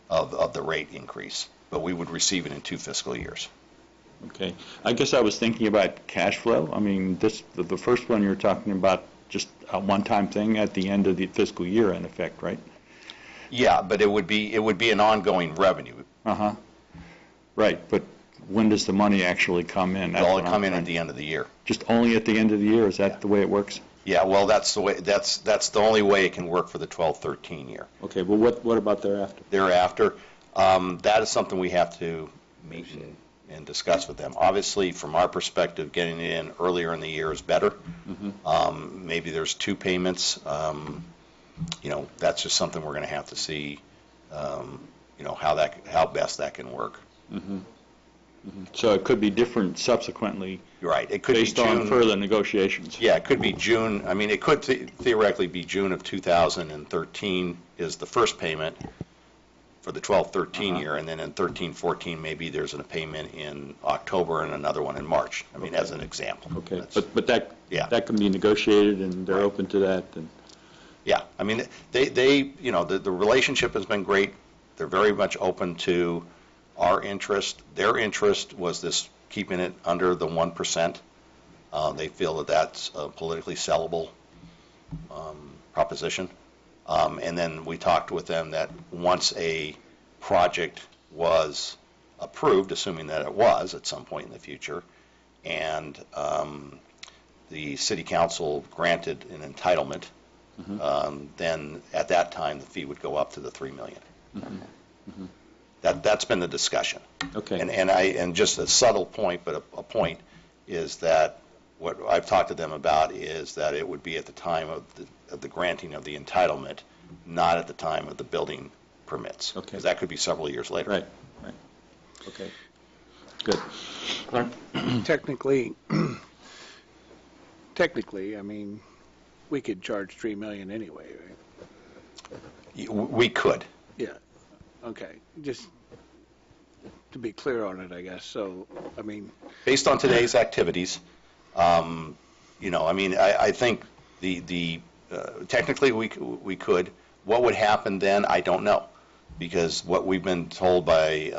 of the rate increase. But we would receive it in 2 fiscal years. Okay. I guess I was thinking about cash flow. I mean, the first one you're talking about just a one-time thing at the end of the fiscal year, in effect, right? Yeah, but it would be an ongoing revenue. Uh-huh. Right, but when does the money actually come in? It'll only come in at the end of the year. Just only at the end of the year? Is that the way it works? Yeah, well, that's the way. That's the only way it can work for the 12-13 year. Okay, well, what about thereafter? Thereafter, that is something we have to meet and discuss with them. Obviously, from our perspective, getting it in earlier in the year is better. Mm-hmm. Maybe there's 2 payments. That's just something we're going to have to see. How best that can work. Mm-hmm. Mm-hmm. So it could be different subsequently. Right. It could based be June, on further negotiations. Yeah, it could be June. I mean, it could theoretically be June of 2013 is the first payment for the 12-13 year, and then in 13-14 maybe there's a payment in October and another one in March. I mean, as an example. Okay, but that can be negotiated, and they're open to that. And yeah, I mean, the relationship has been great. They're very much open to our interest. Their interest was this keeping it under the 1%. They feel that that's a politically sellable proposition. And then we talked with them that once a project was approved, assuming that it was at some point in the future, and the city council granted an entitlement, mm-hmm. Then at that time the fee would go up to the $3 million. Mm-hmm. Mm-hmm. That's been the discussion. Okay. And just a subtle point, but a point is that what I've talked to them about is that it would be at the time of the granting of the entitlement, not at the time of the building permits. Okay. Because that could be several years later. Right. Right. Okay. Good. Clark? Technically, I mean, we could charge $3 million anyway, right? We could. Yeah. Okay. Just to be clear on it, I guess. So, I mean, based on today's activities, I mean, I think technically we could. What would happen then, I don't know, because what we've been told by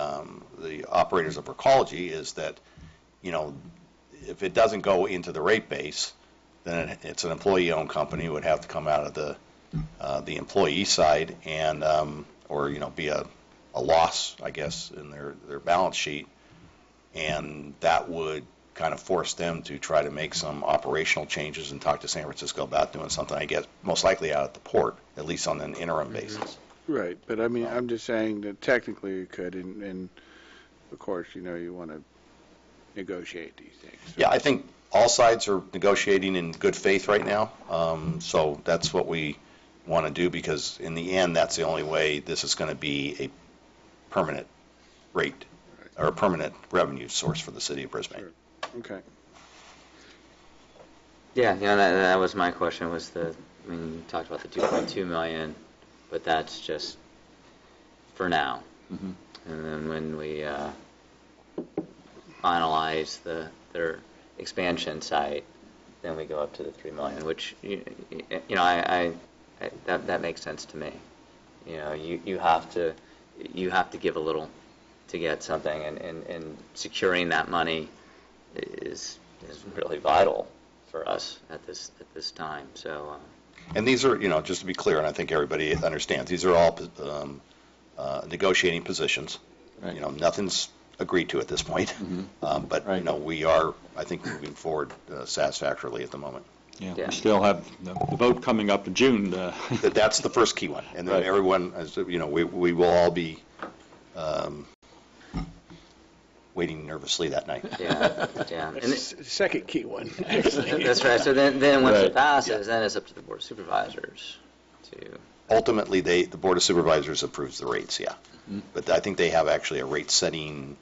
the operators of Recology is that, if it doesn't go into the rate base, then it's an employee-owned company. It would have to come out of the employee side and or be a loss, I guess, in their balance sheet, and that would kind of force them to try to make some operational changes and talk to San Francisco about doing something, I guess, most likely out at the port, at least on an interim basis. Right, but I mean, I'm just saying that technically you could, and of course, you want to negotiate these things. So. Yeah, I think all sides are negotiating in good faith right now, so that's what we want to do, because in the end, that's the only way this is going to be a permanent rate or a permanent revenue source for the city of Brisbane. Sure. Okay. Yeah, that was my question. You talked about the 2.2 million, but that's just for now. Mm-hmm. And then when we finalize their expansion site, then we go up to the 3 million, which that makes sense to me. You have to give a little to get something, and securing that money is really vital for us at this time. So. And these are, just to be clear, and I think everybody understands, these are all negotiating positions. Right. Nothing's agreed to at this point. But, Right. We are, I think, moving forward satisfactorily at the moment. Yeah. We still have the vote coming up in June. That's the first key one. And then Right. everyone, we will all be waiting nervously that night. Yeah. And Second key one, actually. that's right. So then once Right. it passes, then it's up to the Board of Supervisors to. Ultimately, the Board of Supervisors approves the rates, yeah. But I think they have actually a rate setting,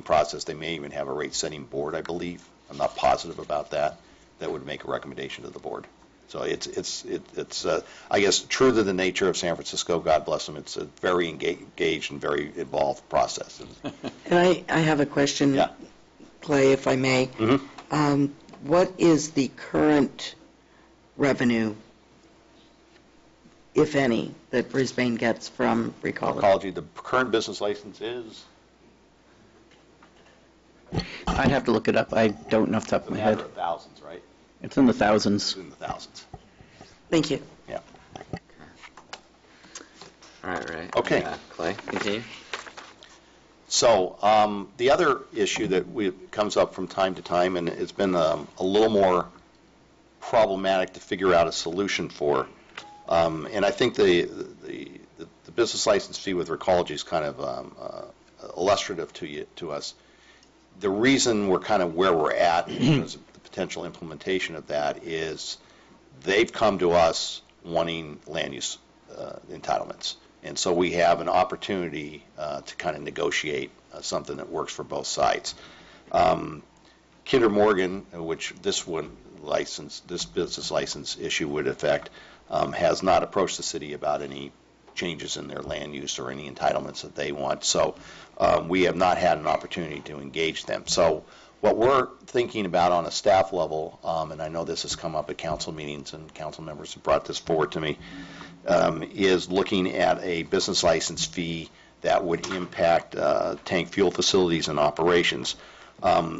process. They may even have a rate setting board, I believe. I'm not positive about that. That would make a recommendation to the board. So it's I guess, true to the nature of San Francisco, God bless them, it's a very engaged and very involved process. And I have a question, Yeah. Clay, if I may. What is the current revenue, if any, that Brisbane gets from Recology? Ecology, the current business license is I'd have to look it up. I don't know off the top of a my matter head. of thousands, right? It's in the thousands. It's in the thousands. Thank you. Yeah. All right. Okay. Clay, continue. So the other issue that comes up from time to time, and it's been a little more problematic to figure out a solution for, and I think the business license fee with Recology is kind of illustrative to us. The reason we're kind of where we're at in terms of the potential implementation of that is they've come to us wanting land use entitlements. And so we have an opportunity to kind of negotiate something that works for both sides. Kinder Morgan, which this business license issue would affect, has not approached the city about any changes in their land use or any entitlements that they want. So we have not had an opportunity to engage them. So what we're thinking about on a staff level, and I know this has come up at council meetings and council members have brought this forward to me, is looking at a business license fee that would impact tank fuel facilities and operations.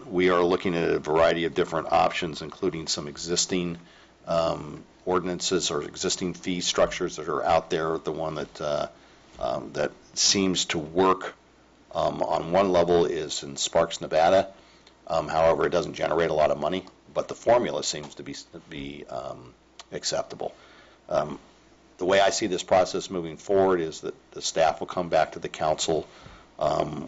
We are looking at a variety of different options, including some existing ordinances or existing fee structures that are out there. The one that seems to work on one level is in Sparks, Nevada. However, it doesn't generate a lot of money, but the formula seems to be acceptable. The way I see this process moving forward is that the staff will come back to the council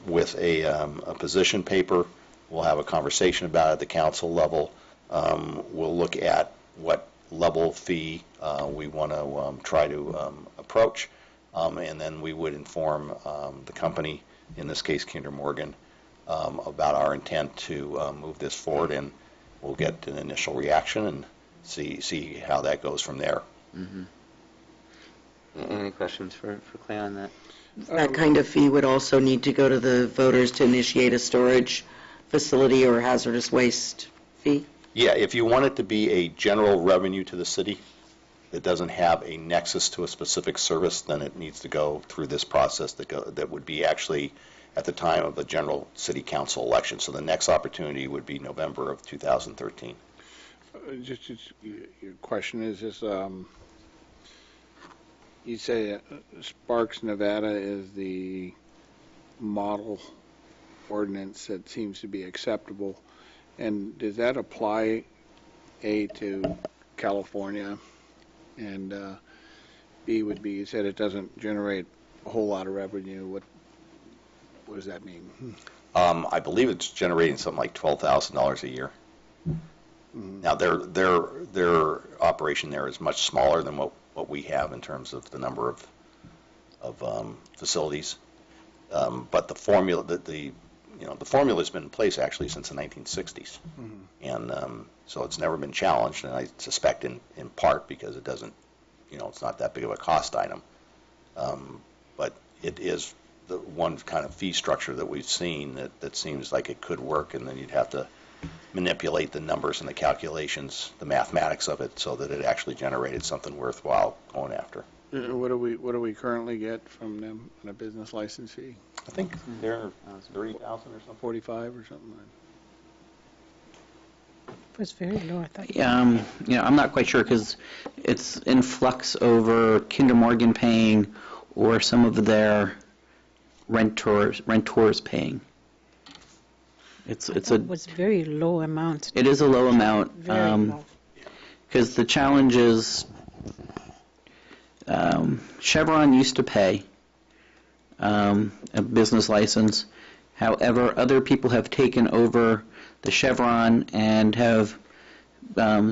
with a position paper. We'll have a conversation about it at the council level. We'll look at what level fee we want to try to approach, and then we would inform the company, in this case Kinder Morgan, about our intent to move this forward, and we'll get an initial reaction and see how that goes from there. Mm-hmm. Any questions for Clay on that? That kind of fee would also need to go to the voters to initiate a storage facility or hazardous waste fee? Yeah, if you want it to be a general revenue to the city that doesn't have a nexus to a specific service, then it needs to go through this process that would be actually at the time of the general city council election. So the next opportunity would be November of 2013. Just your question is this, you say Sparks, Nevada is the model ordinance that seems to be acceptable, and does that apply, A, to California, and B would be, you said it doesn't generate a whole lot of revenue. What does that mean? I believe it's generating something like $12,000 a year. Mm-hmm. Now, their operation there is much smaller than what we have in terms of the number of facilities. But the formula the formula has been in place actually since the 1960s, mm-hmm. and so it's never been challenged. And I suspect in part because it doesn't, it's not that big of a cost item. But it is the one kind of fee structure that we've seen that seems like it could work, and then you'd have to manipulate the numbers and the calculations, the mathematics of it, so that it actually generated something worthwhile going after. What do we currently get from them on a business license fee? I think they're 30,000 or something. 45 or something. It was very low, I thought. I'm not quite sure because it's in flux over Kinder Morgan paying or some of their rentors paying. It was very low amount. is a low amount. Very low. Because the challenge is Chevron used to pay a business license. However, other people have taken over the Chevron and have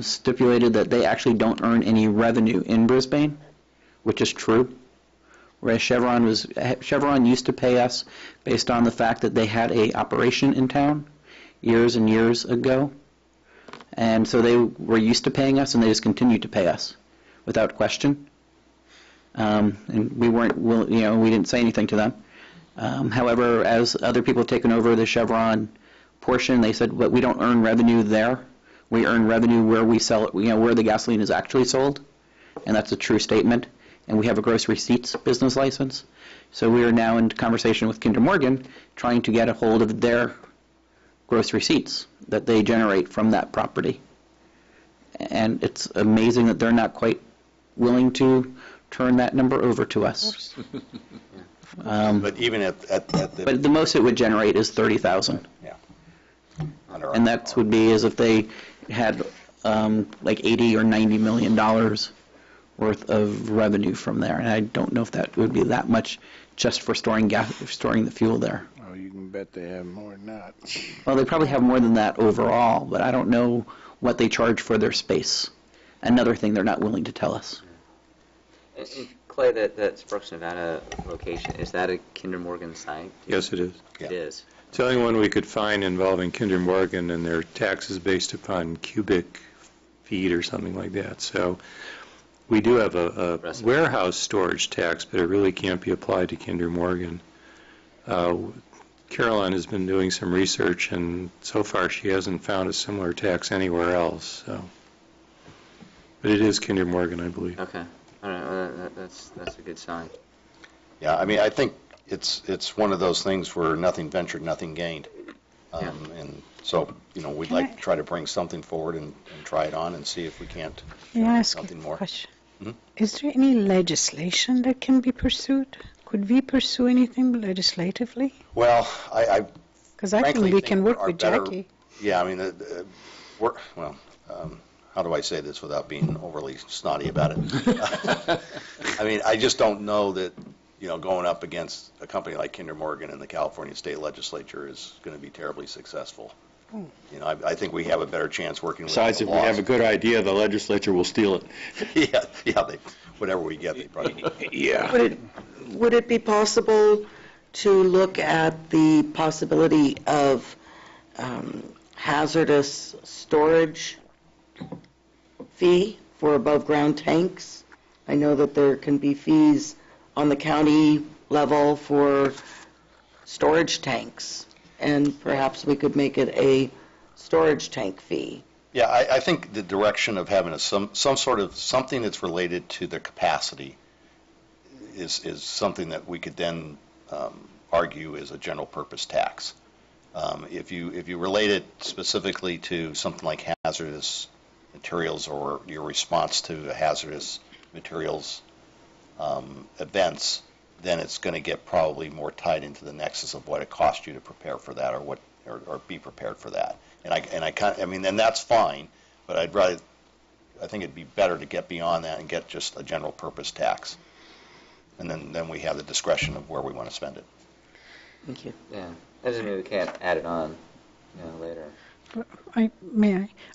stipulated that they actually don't earn any revenue in Brisbane, which is true. Whereas Chevron used to pay us based on the fact that they had a operation in town years and years ago. And so they were used to paying us, and they just continued to pay us without question. And we weren't, we didn't say anything to them. However, as other people have taken over the Chevron portion, they said, "But we don't earn revenue there. We earn revenue where we sell it, where the gasoline is actually sold," and that's a true statement. And we have a gross receipts business license, so we are now in conversation with Kinder Morgan, trying to get a hold of their gross receipts that they generate from that property. And it's amazing that they're not quite willing to turn that number over to us. But even at the... But the most it would generate is $30,000. Yeah. And that would be as if they had like $80 or $90 million worth of revenue from there. And I don't know if that would be that much just for storing the fuel there. Oh, you can bet they have more than that. Well, they probably have more than that overall, but I don't know what they charge for their space. Another thing they're not willing to tell us. And Clay, that Brooks, Nevada location, is that a Kinder Morgan site? Yes, it is. It is. It's the only one we could find involving Kinder Morgan, and their tax is based upon cubic feet or something like that. So we do have a warehouse storage tax, but it really can't be applied to Kinder Morgan. Caroline has been doing some research, and so far she hasn't found a similar tax anywhere else. So, but it is Kinder Morgan, I believe. Okay. All right. That's a good sign. Yeah, I mean, I think it's one of those things where nothing ventured, nothing gained. And so, we'd like to try to bring something forward and try it on and see if we can't May I ask something you a more. question? Mhm. Is there any legislation that can be pursued? Could we pursue anything legislatively? Well, Because I think frankly we can work our with better- Jackie. Yeah, I mean, how do I say this without being overly snotty about it? I mean, I just don't know that, going up against a company like Kinder Morgan in the California State Legislature is going to be terribly successful. I think we have a better chance working with Besides, the if we laws. have a good idea, the legislature will steal it. Yeah, whatever we get, they probably. Yeah. Would it be possible to look at the possibility of hazardous storage fee for above-ground tanks? I know that there can be fees on the county level for storage tanks, and perhaps we could make it a storage tank fee. Yeah, I think the direction of having some sort of something that's related to the capacity is something that we could then argue is a general purpose tax. If you relate it specifically to something like hazardous materials or your response to hazardous materials events, then it's going to get probably more tied into the nexus of what it costs you to prepare for that or be prepared for that. And that's fine, but I think it'd be better to get beyond that and get just a general purpose tax. And then we have the discretion of where we want to spend it. Thank you. Yeah. That doesn't mean we can't add it on, later. I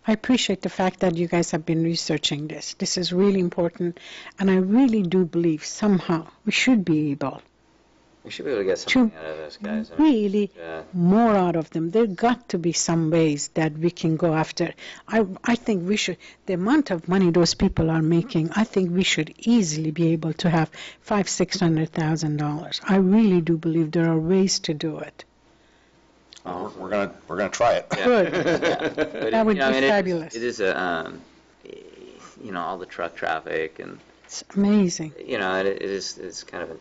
appreciate the fact that you guys have been researching this. This is really important, and I really do believe somehow we should be able We should be able to get something out of those guys. really more out of them. There got to be some ways that we can go after. I think we should, the amount of money those people are making, I think we should easily be able to have $500,000-$600,000. I really do believe there are ways to do it. We're gonna try it. Good. But That would be fabulous. It is all the truck traffic and It's amazing. it's kind of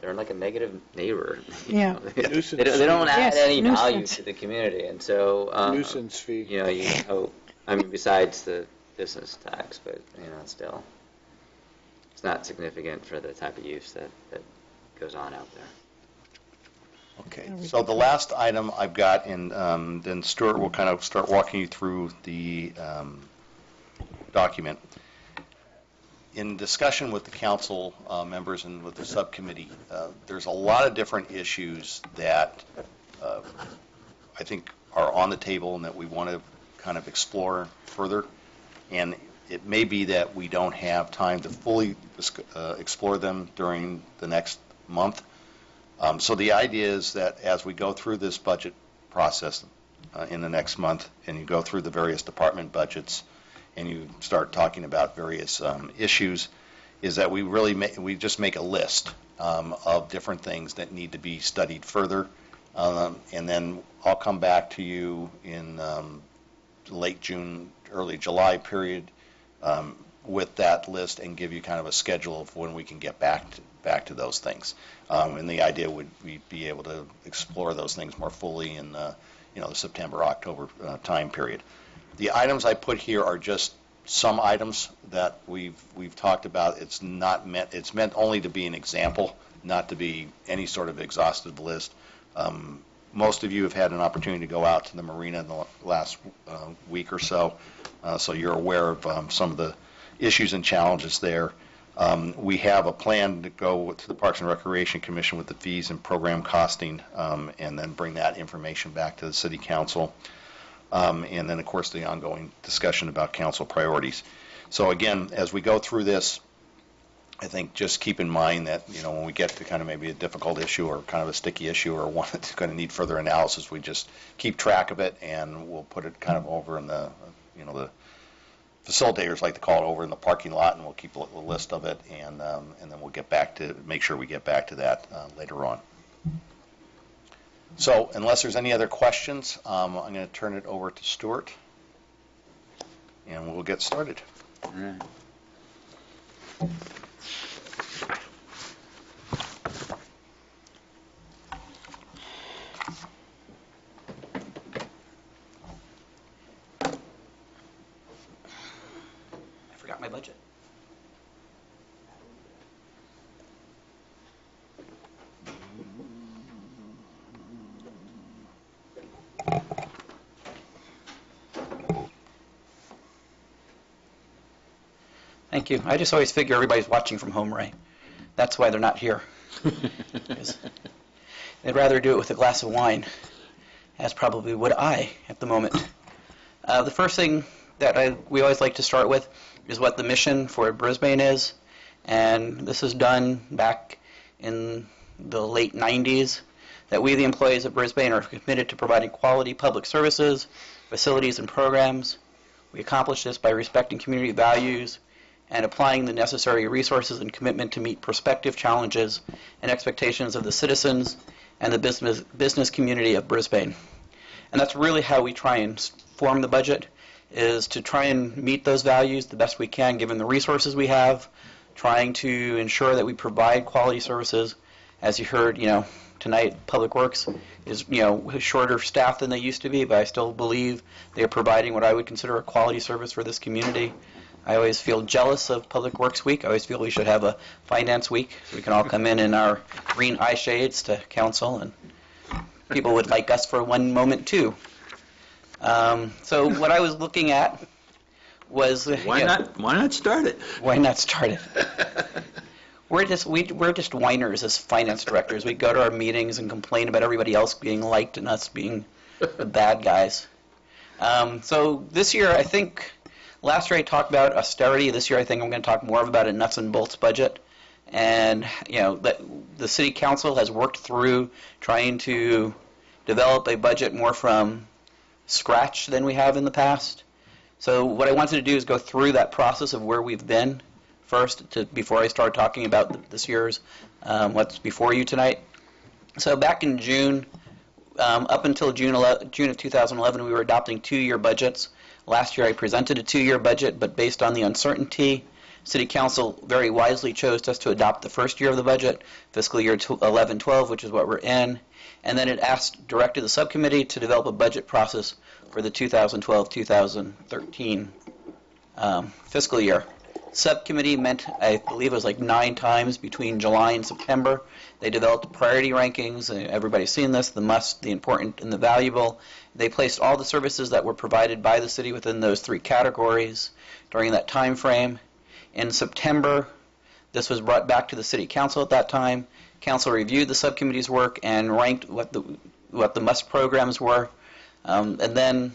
they're like a negative neighbor. Yeah. Nuisance. They don't add Yes, any value nuisance. to the community, and so Nuisance fee. you know, you hope. I mean, besides the business tax, but still, it's not significant for the type of use that goes on out there. Okay, so the last item I've got, and then Stuart will kind of start walking you through the document. In discussion with the council members and with the subcommittee, there's a lot of different issues that I think are on the table and that we want to kind of explore further. And it may be that we don't have time to fully explore them during the next month. So the idea is that as we go through this budget process in the next month, and you go through the various department budgets, and you start talking about various issues, is that we just make a list of different things that need to be studied further, and then I'll come back to you in late June, early July period with that list and give you kind of a schedule of when we can get back to those things. And the idea would be able to explore those things more fully in the September, October time period. The items I put here are just some items that we've talked about. It's meant only to be an example, not to be any sort of exhaustive list. Most of you have had an opportunity to go out to the marina in the last week or so, so you're aware of some of the issues and challenges there. We have a plan to go to the Parks and Recreation Commission with the fees and program costing, and then bring that information back to the City Council. And then, of course, the ongoing discussion about council priorities. So again, as we go through this, I think just keep in mind that, when we get to kind of maybe a difficult issue or kind of a sticky issue or one that's going to need further analysis, we just keep track of it, and we'll put it kind of over in the, the facilitators like to call it, over in the parking lot, and we'll keep a list of it, and then we'll make sure we get back to that later on. So unless there's any other questions, I'm going to turn it over to Stuart, and we'll get started. All right. I forgot my budget. Thank you. I just always figure everybody's watching from home, Ray. That's why they're not here. They'd rather do it with a glass of wine, as probably would I at the moment. The first thing that we always like to start with is what the mission for Brisbane is. And this is done back in the late 90s, that we, the employees of Brisbane, are committed to providing quality public services, facilities, and programs. We accomplish this by respecting community values and applying the necessary resources and commitment to meet prospective challenges and expectations of the citizens and the business community of Brisbane. And that's really how we try and form the budget, is to try and meet those values the best we can given the resources we have, trying to ensure that we provide quality services. As you heard, tonight Public Works is, shorter staffed than they used to be, but I still believe they are providing what I would consider a quality service for this community. I always feel jealous of Public Works Week. I always feel we should have a Finance Week so we can all come in our green eye shades to council, and people would like us for one moment too. So what I was looking at was Why not start it? Why not start it? We're just whiners as finance directors. We go to our meetings and complain about everybody else being liked and us being the bad guys. So this year, I think, last year I talked about austerity. This year I think I'm going to talk more about a nuts and bolts budget. And, the City Council has worked through trying to develop a budget more from scratch than we have in the past. So what I wanted to do is go through that process of where we've been first before I start talking about this year's what's before you tonight. So back in June, up until June of 2011, we were adopting 2-year budgets. Last year I presented a 2-year budget, but based on the uncertainty City Council very wisely chose just to adopt the first year of the budget, fiscal year 11-12, which is what we're in, and then it directed the subcommittee to develop a budget process for the 2012-2013 fiscal year. Subcommittee met, I believe it was like 9 times between July and September. They developed priority rankings. Everybody's seen this, the must, the important, and the valuable. They placed all the services that were provided by the city within those 3 categories during that time frame. In September, this was brought back to the City Council at that time. Council reviewed the subcommittee's work and ranked what the must programs were. And then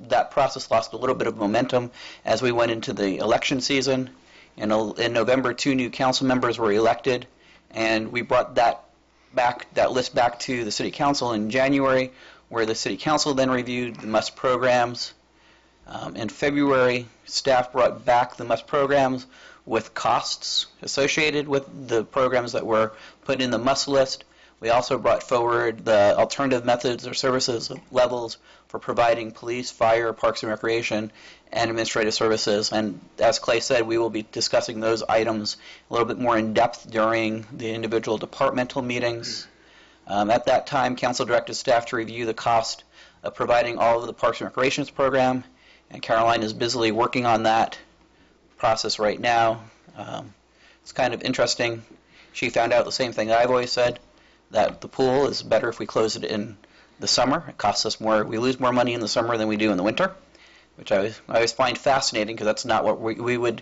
that process lost a little bit of momentum as we went into the election season. In November, 2 new council members were elected, and we brought that list back to the City Council in January, where the City Council then reviewed the must programs. In February, staff brought back the must programs with costs associated with the programs that were put in the must list. We also brought forward the alternative methods or services levels for providing police, fire, parks and recreation, and administrative services. And as Clay said, we will be discussing those items a little bit more in depth during the individual departmental meetings. At that time, Council directed staff to review the cost of providing all of the parks and recreations program, and Caroline is busily working on that process right now. It's kind of interesting. She found out the same thing I've always said, that the pool is better if we close it in the summer. It costs us more. We lose more money in the summer than we do in the winter, which I always find fascinating because that's not what we would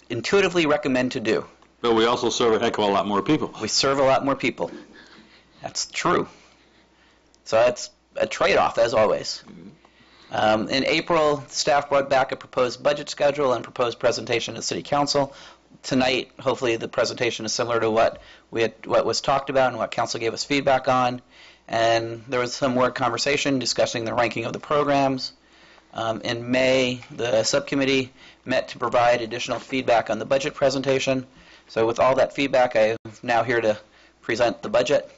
intuitively recommend to do. But we also serve a heck of a lot more people. We serve a lot more people. That's true. So that's a trade-off, as always. In April, staff brought back a proposed budget schedule and proposed presentation to City Council. Tonight, hopefully, the presentation is similar to what was talked about and what Council gave us feedback on. And there was some more conversation discussing the ranking of the programs. In May, the subcommittee met to provide additional feedback on the budget presentation. So with all that feedback, I am now here to present the budget.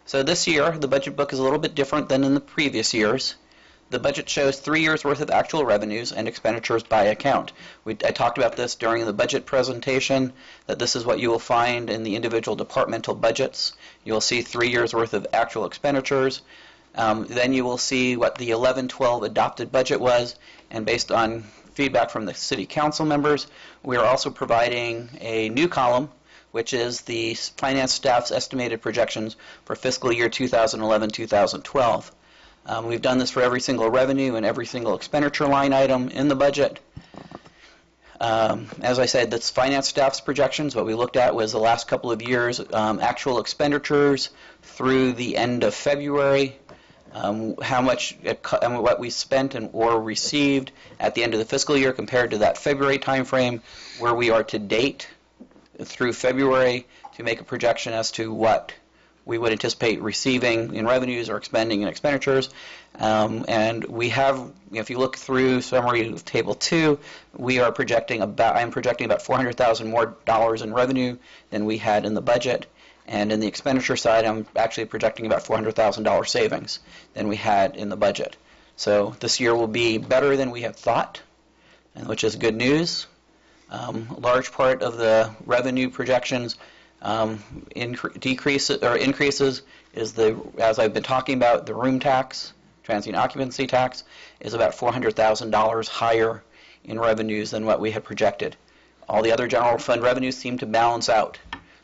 So this year, the budget book is a little bit different than in the previous years. The budget shows 3 years' worth of actual revenues and expenditures by account. I talked about this during the budget presentation, that this is what you will find in the individual departmental budgets. You will see 3 years' worth of actual expenditures. Then you will see what the 11-12 adopted budget was, and based on feedback from the City Council members, we are also providing a new column, which is the finance staff's estimated projections for fiscal year 2011-2012. We've done this for every single revenue and every single expenditure line item in the budget. As I said, that's finance staff's projections. What we looked at was the last couple of years' actual expenditures through the end of February, how much, what we spent or received at the end of the fiscal year compared to that February time frame, where we are to date through February, to make a projection as to what we would anticipate receiving in revenues or expending in expenditures. And we have, if you look through summary of Table 2, we are projecting I'm projecting about $400,000 more in revenue than we had in the budget. And in the expenditure side, I'm actually projecting about $400,000 savings than we had in the budget. So this year will be better than we had thought, which is good news. A large part of the revenue projections increases is as I've been talking about, the room tax, transient occupancy tax, is about $400,000 higher in revenues than what we had projected. All the other general fund revenues seem to balance out.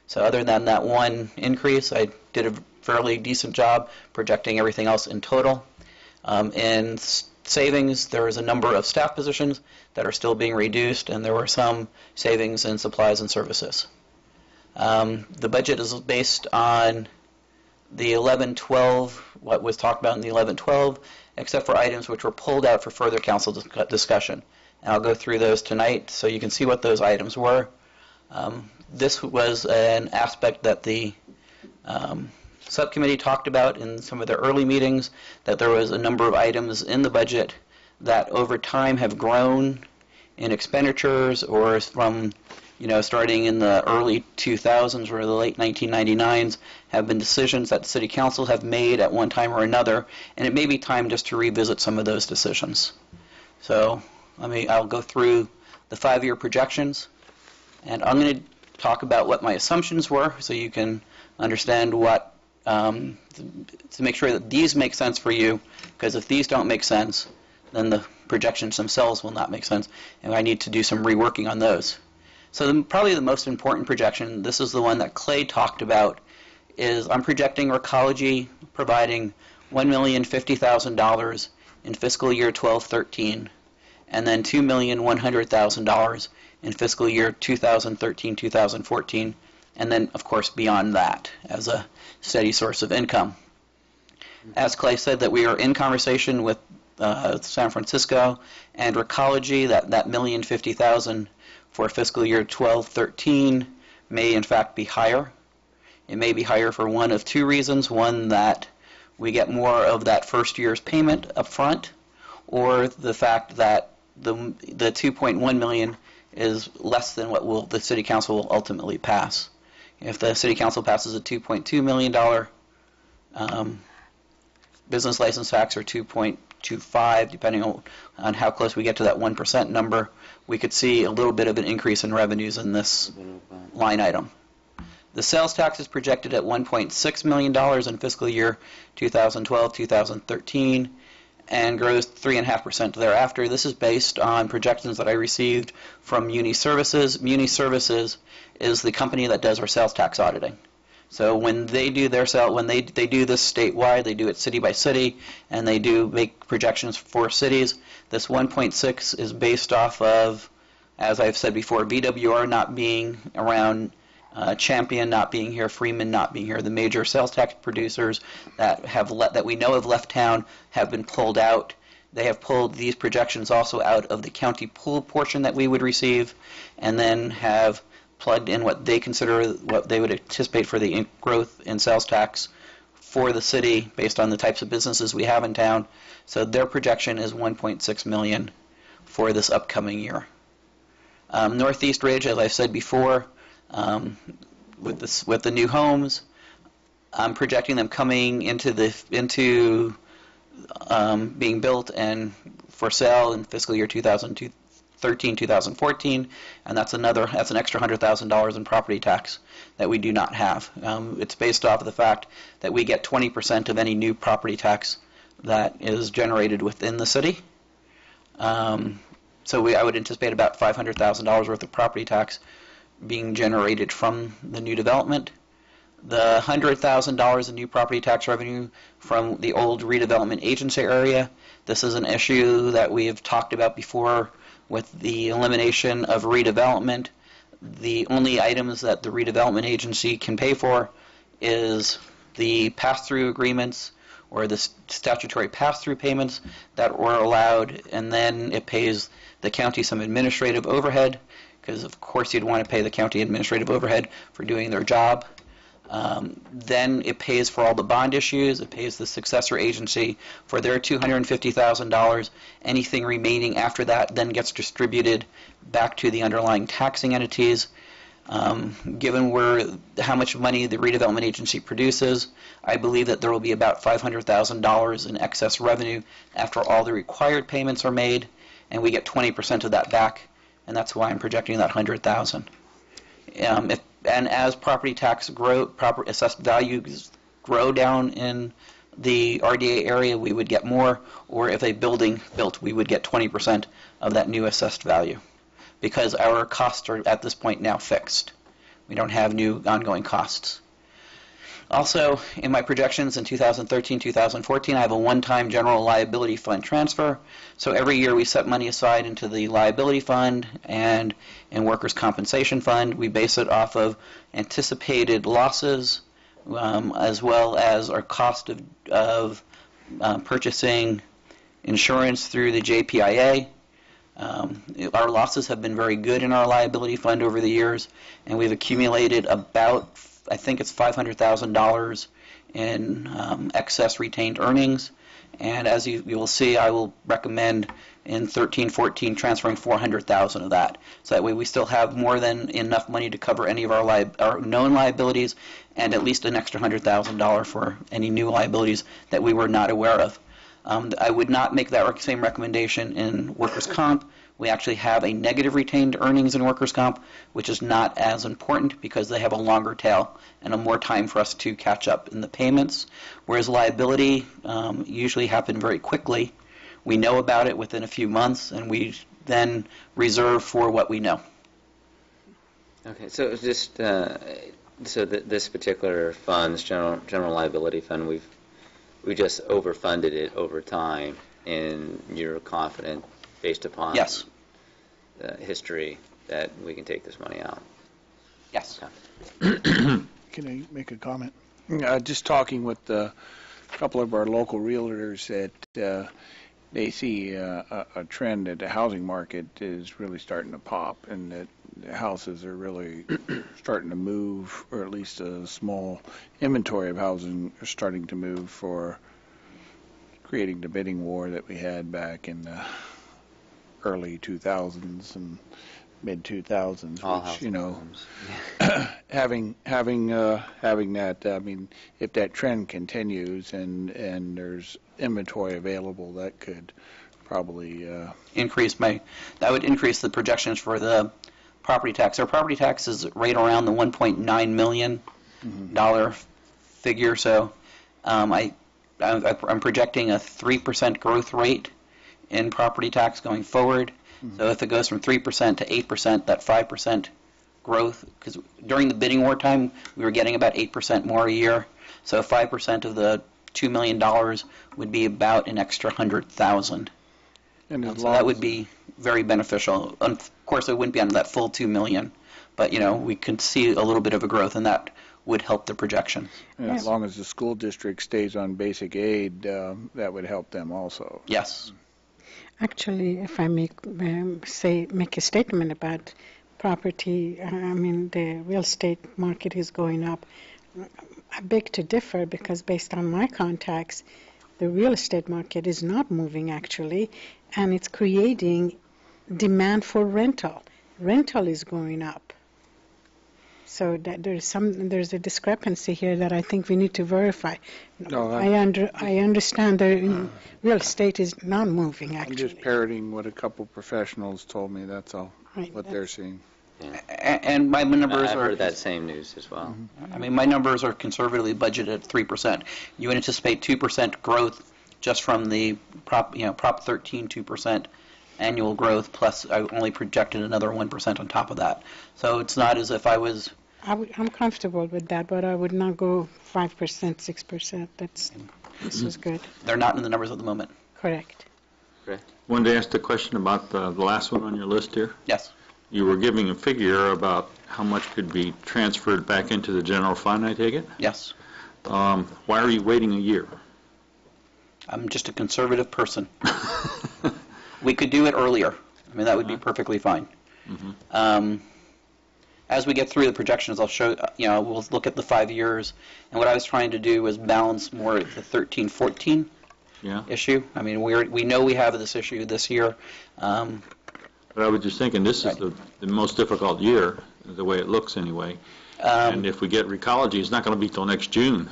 So other than that one increase, I did a fairly decent job projecting everything else in total. In savings, there is a number of staff positions that are still being reduced, and there were some savings in supplies and services. The budget is based on the 11-12, what was talked about in the 11-12, except for items which were pulled out for further council discussion. And I'll go through those tonight so you can see what those items were. This was an aspect that the subcommittee talked about in some of their early meetings, that there was a number of items in the budget that over time have grown in expenditures, or from starting in the early 2000s or the late 1999s, have been decisions that the City Council have made at one time or another, and it may be time just to revisit some of those decisions. So I'll go through the 5-year projections. And I'm going to talk about what my assumptions were so you can understand what, to make sure that these make sense for you, because if these don't make sense, then the projections themselves will not make sense, and I need to do some reworking on those. So probably the most important projection, this is the one that Clay talked about, is I'm projecting Recology providing $1,050,000 in fiscal year 12-13, and then $2,100,000 in fiscal year 2013-2014, and then, of course, beyond that as a steady source of income. As Clay said, that we are in conversation with San Francisco and Recology, that $1,050,000 for fiscal year 12-13 may in fact be higher. It may be higher for one of two reasons. One, that we get more of that first year's payment up front, or the fact that the $2.1 million is less than what the City Council will ultimately pass. If the City Council passes a $2.2 million business license tax, or 2.25, depending on how close we get to that 1% number, we could see a little bit of an increase in revenues in this line item. The sales tax is projected at $1.6 million in fiscal year 2012-2013 and grows 3.5% thereafter. This is based on projections that I received from Muni Services. Muni Services is the company that does our sales tax auditing. So when they do their when they do this statewide, they do it city by city, and they do make projections for cities. This 1.6 is based off of, as I've said before, VWR not being around, Champion not being here, Freeman not being here. The major sales tax producers that that we know have left town have been pulled out. They have pulled these projections also out of the county pool portion that we would receive, and then have plugged in what they consider what they would anticipate for the growth in sales tax for the city based on the types of businesses we have in town. So their projection is $1.6 million for this upcoming year. Northeast Ridge, as I've said before, with the new homes, I'm projecting them coming into being built and for sale in fiscal year 2013-2014, and that's an extra $100,000 in property tax that we do not have. It's based off of the fact that we get 20% of any new property tax that is generated within the city. So I would anticipate about $500,000 worth of property tax being generated from the new development. The $100,000 in new property tax revenue from the old redevelopment agency area, this is an issue that we have talked about before with the elimination of redevelopment. The only items that the redevelopment agency can pay for is the pass-through agreements or the statutory pass-through payments that were allowed, and then it pays the county some administrative overhead, because of course you'd want to pay the county administrative overhead for doing their job. Then it pays for all the bond issues. It pays the successor agency for their $250,000. Anything remaining after that then gets distributed back to the underlying taxing entities. Given how much money the redevelopment agency produces, I believe that there will be about $500,000 in excess revenue after all the required payments are made, and we get 20% of that back, and that's why I'm projecting that $100,000. And as property tax proper assessed values grow down in the RDA area, we would get more, or if a building built, we would get 20% of that new assessed value, because our costs are at this point now fixed. We don't have new ongoing costs. Also, in my projections in 2013-2014, I have a one-time general liability fund transfer. So every year we set money aside into the liability fund and in workers' compensation fund. We base it off of anticipated losses as well as our cost of purchasing insurance through the JPIA. Our losses have been very good in our liability fund over the years, and we've accumulated about, I think it's $500,000 in excess retained earnings. And as you will see, I will recommend in 13-14 transferring $400,000 of that. So that way we still have more than enough money to cover any of our known liabilities, and at least an extra $100,000 for any new liabilities that we were not aware of. I would not make that same recommendation in workers' comp. We actually have a negative retained earnings in workers' comp, which is not as important because they have a longer tail and a more time for us to catch up in the payments, whereas liability usually happen very quickly. We know about it within a few months, and we then reserve for what we know. Okay, so just this particular fund, this general liability fund, we just overfunded it over time, and you're confident based upon Yes. the history that we can take this money out. Yes. Can I make a comment? Just talking with a couple of our local realtors that they see a trend that the housing market is really starting to pop, and that houses are really starting to move, or at least a small inventory of housing are starting to move for creating the bidding war that we had back in the early 2000s and mid 2000s, All which, housing you know, firms. having that, I mean, if that trend continues and there's inventory available, that could probably That would increase the projections for the property tax. Our property tax is right around the $1.9 million figure, so I'm projecting a 3% growth rate in property tax going forward. So if it goes from 3% to 8%, that 5% growth, because during the bidding war time, we were getting about 8% more a year. So 5% of the $2 million would be about an extra $100,000. And as So long that as- would be very beneficial. Of course, it wouldn't be on that full $2 million, but you know, we could see a little bit of a growth, and that would help the projection. And as long as the school district stays on basic aid, that would help them also. Yes. Actually, if I make a statement about property, I mean, the real estate market is going up. I beg to differ because based on my contacts, the real estate market is not moving actually, and it's creating demand for rental. Rental is going up. So that there's a discrepancy here that I think we need to verify. No, I understand the real estate is not moving I'm actually. just parroting what a couple professionals told me, that's all, Right, what they're seeing. And my numbers I've are, heard that same news as well. I mean, my numbers are conservatively budgeted at 3%. You anticipate 2% growth just from the Prop 13 2% annual growth, plus I only projected another 1% on top of that. So it's not as if I was I'm comfortable with that, but I would not go 5%, 6%. This is good. They're not in the numbers at the moment. Correct. Wanted to ask the question about the last one on your list here. Yes. You were giving a figure about how much could be transferred back into the general fund, I take it? Yes. Why are you waiting a year? I'm just a conservative person. We could do it earlier. I mean, that would be perfectly fine. As we get through the projections, I'll show, we'll look at the 5 years. And what I was trying to do was balance more the 13-14 issue. I mean, we know we have this issue this year. But I was just thinking, this is the most difficult year, the way it looks anyway. And if we get recology, it's not going to be till next June.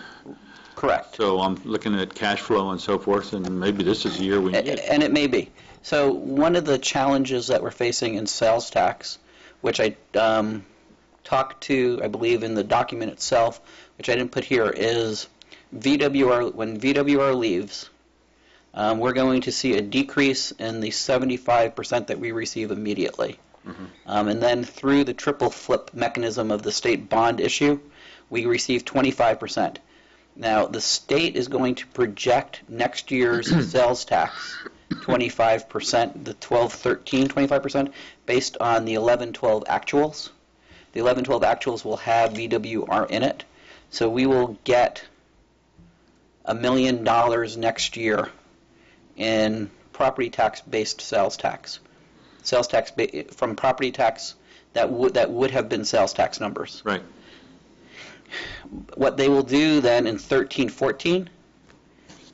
Correct. So I'm looking at cash flow and so forth, and maybe this is the year we need it. And it may be. So one of the challenges that we're facing in sales tax, which I talked to, I believe, in the document itself, which I didn't put here, is VWR. When VWR leaves, we're going to see a decrease in the 75% that we receive immediately. And then through the triple flip mechanism of the state bond issue, we receive 25%. Now, the state is going to project next year's sales tax 25%, the 12-13, 25%, based on the 11-12 actuals. The 11-12 actuals will have VWR in it. So we will get $1 million next year in property tax-based sales tax. Sales tax from property tax that would have been sales tax numbers. Right. What they will do then in 13-14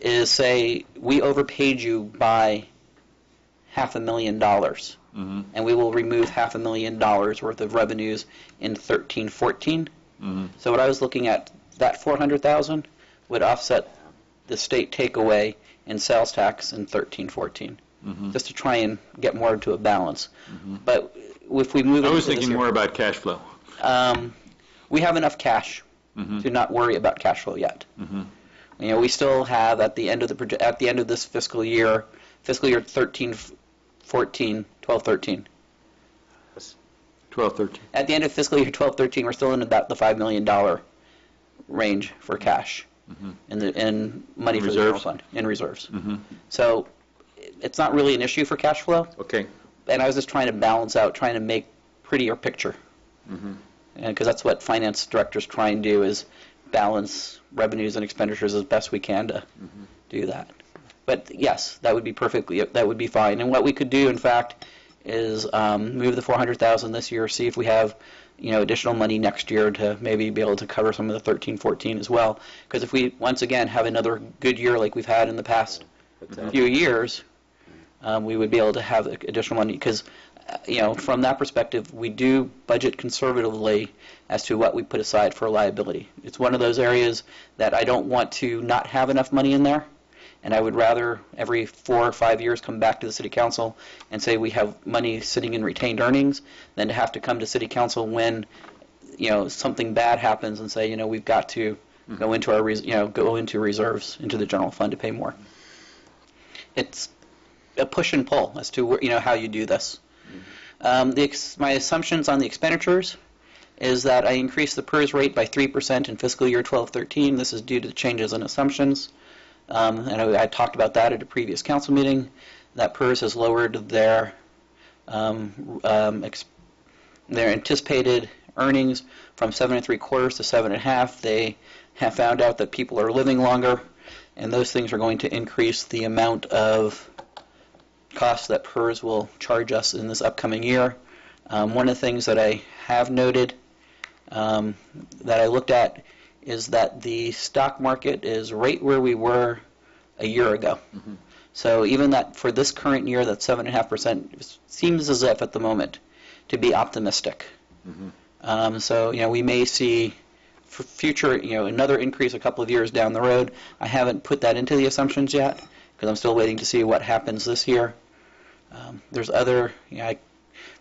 is say, we overpaid you by $500,000, and we will remove $500,000 worth of revenues in 13-14. So what I was looking at, that $400,000 would offset the state takeaway in sales tax in 13-14. just to try and get more into a balance. But if we move I into was this thinking year, more about cash flow. we have enough cash to not worry about cash flow yet. You know, we still have at the end of this fiscal year 13, 14, 12, 13. 12, 13. At the end of fiscal year 12, 13, we're still in about the $5 million range for cash in money for the general Reserves? fund, in reserves. So it's not really an issue for cash flow. Okay. And I was just trying to balance out, trying to make prettier picture. Because that's what finance directors try and do, is balance revenues and expenditures as best we can to do that. But yes, that would be fine. And what we could do, in fact, is move the $400,000 this year, see if we have, you know, additional money next year to maybe be able to cover some of the 13, 14 as well. Because if we once again have another good year like we've had in the past few years, we would be able to have additional money. Because you know, from that perspective, we do budget conservatively as to what we put aside for liability. It's one of those areas that I don't want to not have enough money in there, and I would rather every 4 or 5 years come back to the City Council and say we have money sitting in retained earnings than to have to come to City Council when, you know, something bad happens and say, you know, we've got to go into our, go into reserves, into the general fund to pay more. It's a push and pull as to, you know, how you do this. My assumptions on the expenditures is that I increased the PERS rate by 3% in fiscal year 12-13. This is due to changes in assumptions. And I talked about that at a previous council meeting. That PERS has lowered their anticipated earnings from 7 3/4 to 7.5. They have found out that people are living longer, and those things are going to increase the amount of costs that PERS will charge us in this upcoming year. One of the things that I have noted that I looked at is that the stock market is right where we were a year ago. So even that for this current year, that 7.5% seems as if at the moment to be optimistic. So you know, we may see for future, you know, another increase a couple of years down the road. I haven't put that into the assumptions yet because I'm still waiting to see what happens this year. There's other, you know,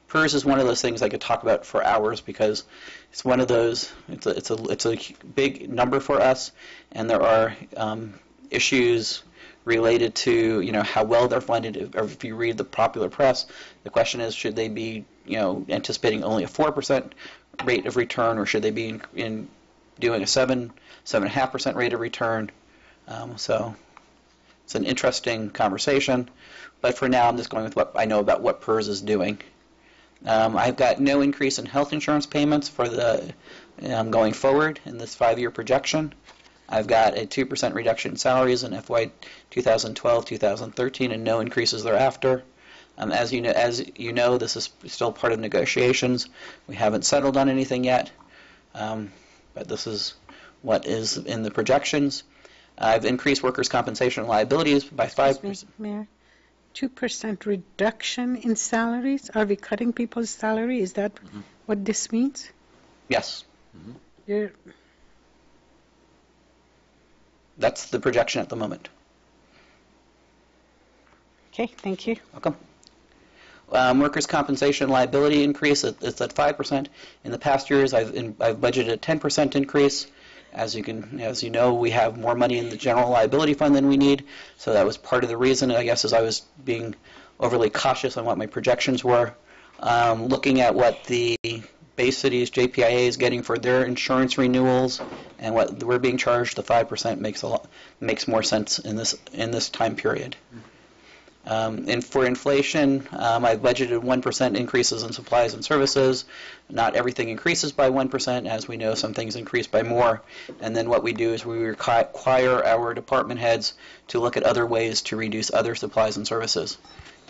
PERS is one of those things I could talk about for hours because it's one of those. It's a big number for us, and there are issues related to, you know, how well they're funded. Or if you read the popular press, the question is, should they be, you know, anticipating only a 4% rate of return, or should they be in doing a 7.5% rate of return? So it's an interesting conversation. But for now, I'm just going with what I know about what PERS is doing. I've got no increase in health insurance payments for the going forward in this 5-year projection. I've got a 2% reduction in salaries in FY 2012-2013 and no increases thereafter. As you know, this is still part of negotiations. We haven't settled on anything yet, but this is what is in the projections. I've increased workers' compensation and liabilities by 5%. Mayor, 2% reduction in salaries? Are we cutting people's salary? Is that what this means? Yes. You're That's the projection at the moment. Okay, thank you. Welcome. Workers' compensation liability increase, it's at 5%. In the past years, I've budgeted a 10% increase. As you know, we have more money in the general liability fund than we need, so that was part of the reason, I guess, as I was being overly cautious on what my projections were. Looking at what the Bay Cities JPIA is getting for their insurance renewals and what we're being charged, the 5% makes more sense in this time period. And for inflation, I've budgeted 1% increases in supplies and services. Not everything increases by 1%. As we know, some things increase by more. And then what we do is we require our department heads to look at other ways to reduce other supplies and services.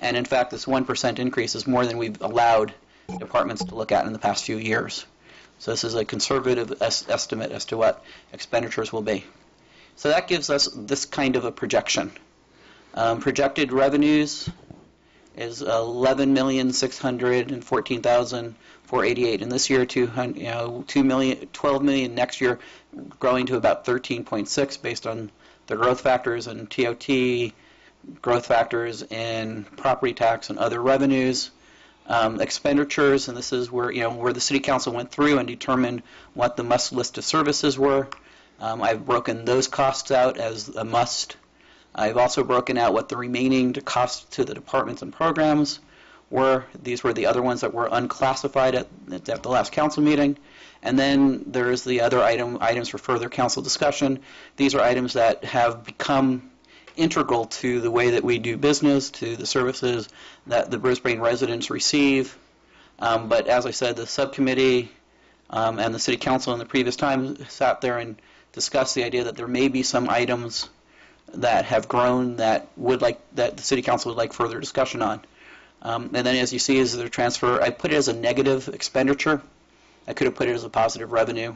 And in fact, this 1% increase is more than we've allowed departments to look at in the past few years. So this is a conservative estimate as to what expenditures will be. So that gives us this kind of a projection. Projected revenues is $11,614,488, and this year, $12 million next year, growing to about 13.6 based on the growth factors and TOT growth factors in property tax and other revenues, expenditures, and this is where, where the City Council went through and determined what the must list of services were. I've broken those costs out as a must. I've also broken out what the remaining costs to the departments and programs were. These were the other ones that were unclassified at the last council meeting. And then there's the other items for further council discussion. These are items that have become integral to the way that we do business, to the services that the Brisbane residents receive. But as I said, the subcommittee and the City Council in the previous time sat there and discussed the idea that there may be some items that have grown that the City Council would like further discussion on. And then as you see, is the transfer, I put it as a negative expenditure. I could have put it as a positive revenue.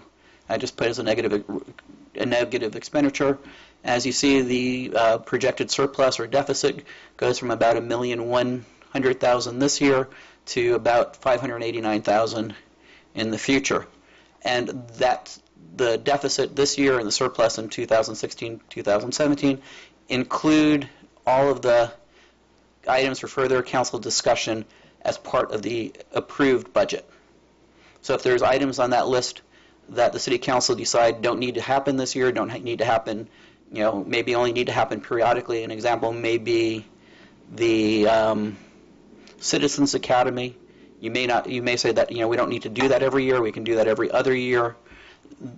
I just put it as a negative expenditure. As you see, the projected surplus or deficit goes from about $1,100,000 this year to about $589,000 in the future. And that's the deficit this year and the surplus in 2016-2017 include all of the items for further council discussion as part of the approved budget. So if there's items on that list that the City Council decide don't need to happen this year, don't need to happen, maybe only need to happen periodically. An example may be the Citizens Academy. You may say that we don't need to do that every year. We can do that every other year.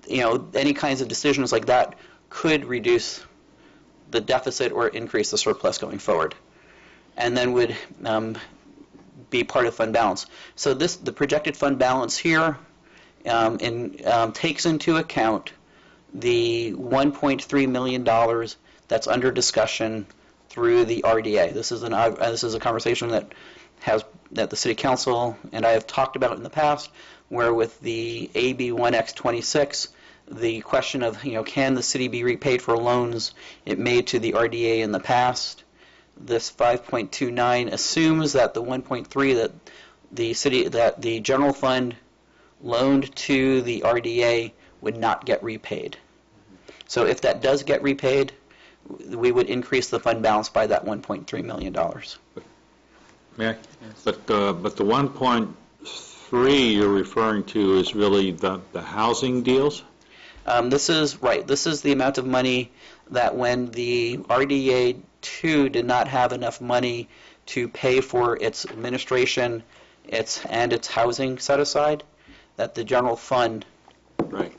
Any kinds of decisions like that could reduce the deficit or increase the surplus going forward, and then would be part of fund balance. So the projected fund balance here takes into account the $1.3 million that's under discussion through the RDA. This is a conversation that the City Council and I have talked about in the past, where with the AB 1X26, the question of can the city be repaid for loans it made to the RDA in the past. This 5.29 assumes that the 1.3 that the general fund loaned to the RDA would not get repaid. So if that does get repaid, we would increase the fund balance by that $1.3 million. May I? But the 1.3 you're referring to is really the housing deals? This is right. This is the amount of money that when the RDA 2 did not have enough money to pay for its administration, and its housing set aside, that the general fund. Right.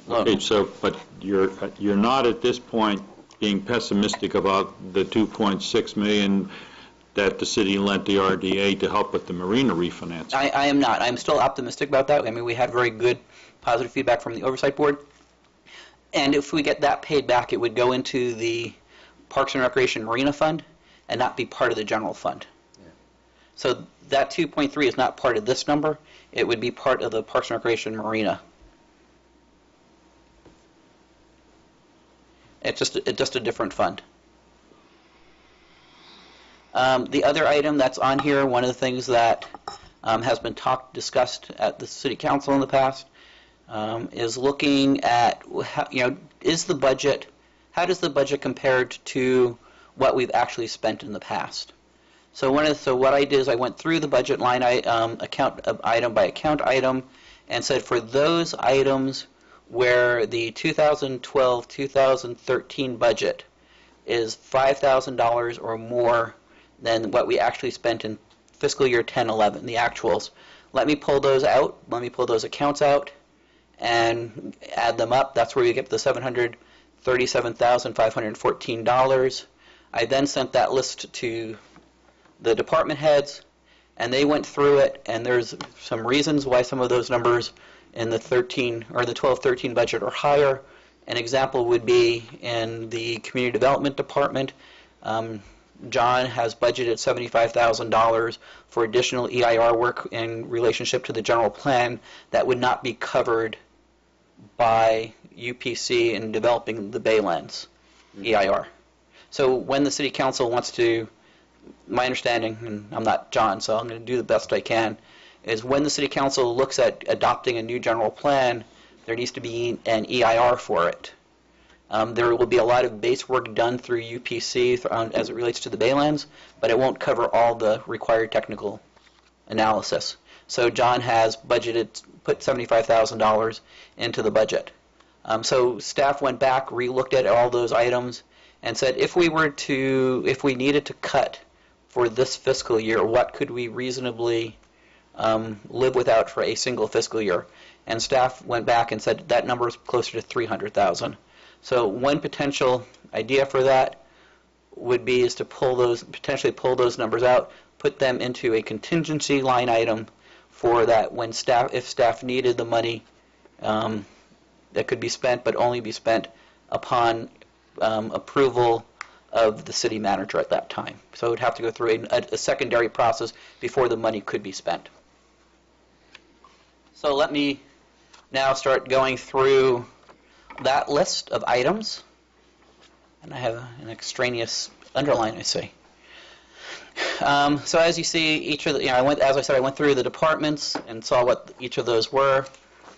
Okay. So, but you're not at this point being pessimistic about the $2.6 million that the city lent the RDA to help with the marina refinance. I am not. I'm still optimistic about that. I mean, we had very good positive feedback from the Oversight Board. And if we get that paid back, it would go into the Parks and Recreation Marina Fund and not be part of the general fund. Yeah. So that 2.3 is not part of this number. It would be part of the Parks and Recreation Marina. It's just a different fund. The other item that's on here, one of the things that has been discussed at the City Council in the past, is looking at how, is the budget, how does the budget compare to what we've actually spent in the past? So what I did is I went through the budget line account item by account item and said for those items where the 2012-2013 budget is $5,000 or more than what we actually spent in fiscal year 10-11, the actuals. Let me pull those out. Let me pull those accounts out and add them up. That's where you get the $737,514. I then sent that list to the department heads, and they went through it, and there's some reasons why some of those numbers in the 12-13 budget are higher. An example would be in the community development department. John has budgeted $75,000 for additional EIR work in relationship to the general plan that would not be covered by UPC in developing the Baylands EIR. So when the City Council wants to, my understanding, and I'm not John, so I'm going to do the best I can, is when the City Council looks at adopting a new general plan, there needs to be an EIR for it. There will be a lot of base work done through UPC as it relates to the Baylands, but it won't cover all the required technical analysis. So John has budgeted, put $75,000 into the budget. So staff went back, re-looked at all those items, and said if we needed to cut for this fiscal year, what could we reasonably live without for a single fiscal year? And staff went back and said that number is closer to $300,000. So one potential idea for that would be is to potentially pull those numbers out, put them into a contingency line item for that when if staff needed the money that could be spent, but only be spent upon approval of the city manager at that time. So it would have to go through a secondary process before the money could be spent. So let me now start going through that list of items. And I have an extraneous underline, I see. So as you see, each of the, I went through the departments and saw what each of those were.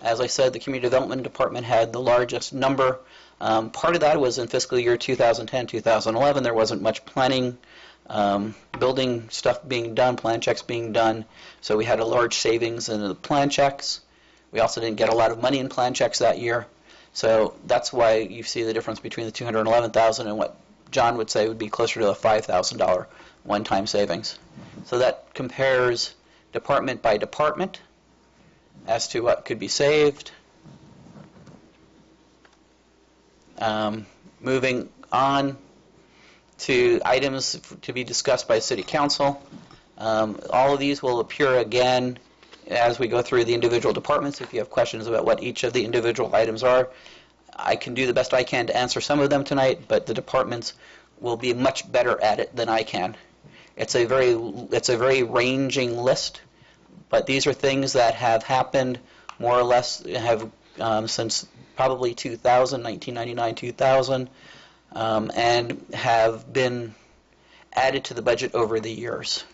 As I said, the Community Development Department had the largest number. Part of that was in fiscal year 2010, 2011. There wasn't much planning, building stuff being done, plan checks being done. So we had a large savings in the plan checks. We also didn't get a lot of money in plan checks that year. So that's why you see the difference between the $211,000 and what John would say would be closer to a $5,000 one-time savings. So that compares department by department as to what could be saved. Moving on to items to be discussed by City Council. All of these will appear again as we go through the individual departments. If you have questions about what each of the individual items are, I can do the best I can to answer some of them tonight, but the departments will be much better at it than I can. It's a very ranging list, but these are things that have happened more or less since probably 2000, 1999, 2000, and have been added to the budget over the years.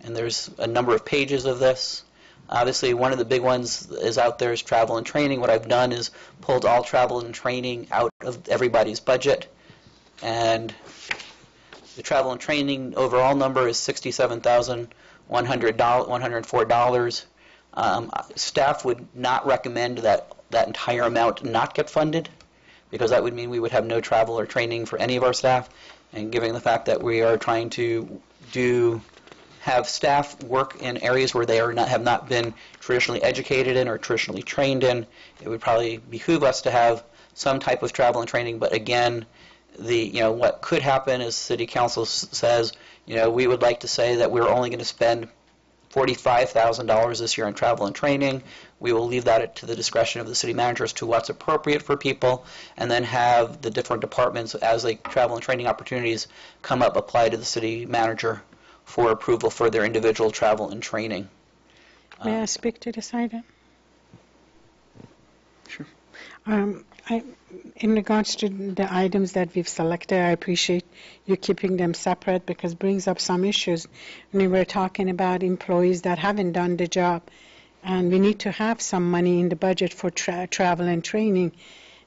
And there's a number of pages of this. Obviously, one of the big ones is out there is travel and training. What I've done is pulled all travel and training out of everybody's budget. And the travel and training overall number is $67,104. Staff would not recommend that entire amount not get funded, because that would mean we would have no travel or training for any of our staff. And given the fact that we are trying to have staff work in areas where they have not been traditionally educated in or traditionally trained in, it would probably behoove us to have some type of travel and training. But again, what could happen is City Council says, we would like to say that we're only going to spend $45,000 this year on travel and training. We will leave that to the discretion of the city manager as to what's appropriate for people, and then have the different departments, as travel and training opportunities come up, apply to the city manager for approval for their individual travel and training. May I speak to this item? Sure. In regards to the items that we've selected, I appreciate you keeping them separate, because it brings up some issues when we were talking about employees that haven't done the job. And we need to have some money in the budget for travel and training.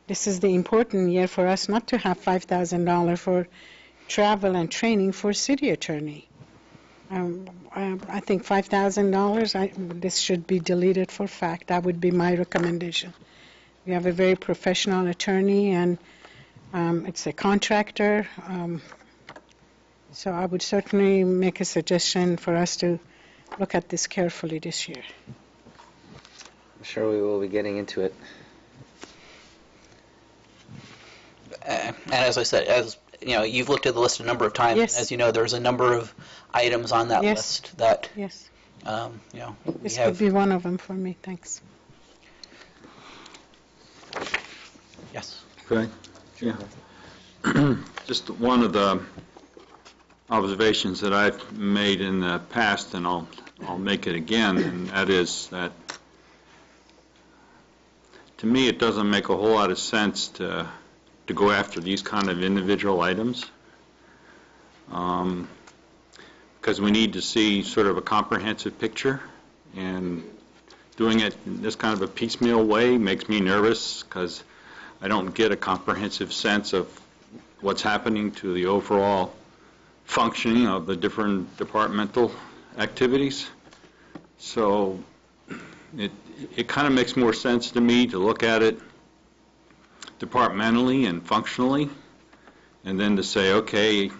This is the important year for us not to have $5,000 for travel and training for city attorney. I think $5,000, this should be deleted for fact. That would be my recommendation. We have a very professional attorney, and it's a contractor. So I would certainly make a suggestion for us to look at this carefully this year. I'm sure we will be getting into it. And as I said, you've looked at the list a number of times. Yes. As you know, there's a number of items on that Yes. list that, Yes, we this have. would be one of them for me. Thanks. Yes. Okay. Yeah. Just one of the observations that I've made in the past, and I'll make it again, and that is that to me it doesn't make a whole lot of sense to go after these kind of individual items, because we need to see sort of a comprehensive picture, and doing it in this kind of a piecemeal way makes me nervous, because I don't get a comprehensive sense of what's happening to the overall functioning of the different departmental activities. So it kind of makes more sense to me to look at it departmentally and functionally, and then to say, okay,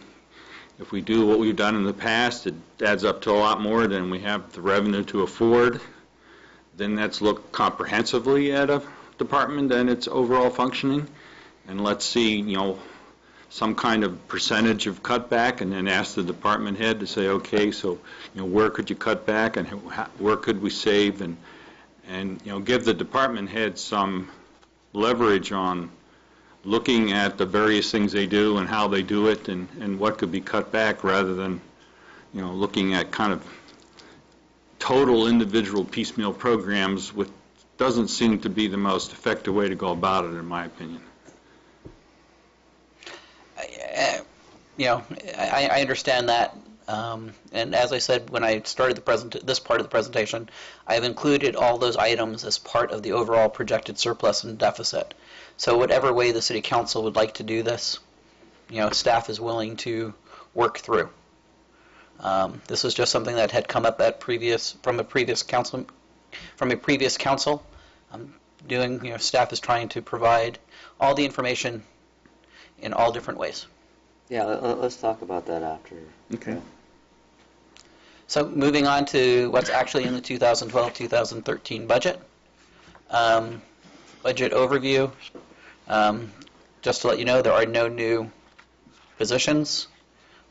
if we do what we've done in the past, it adds up to a lot more than we have the revenue to afford. Then let's look comprehensively at a department and its overall functioning, and let's see, you know, some kind of percentage of cutback, and then ask the department head to say, okay, so, you know, where could you cut back, and where could we save, and you know, give the department head some leverage on looking at the various things they do and how they do it, and what could be cut back, rather than, you know, looking at kind of total individual piecemeal programs, which doesn't seem to be the most effective way to go about it, in my opinion. You know, I understand that, and as I said when I started this part of the presentation, I've included all those items as part of the overall projected surplus and deficit. So whatever way the City Council would like to do this, you know, staff is willing to work through. This was just something that had come up from a previous council. You know, staff is trying to provide all the information in all different ways. Yeah, let's talk about that after. Okay. So moving on to what's actually in the 2012-2013 budget. Budget overview. Just to let you know, there are no new positions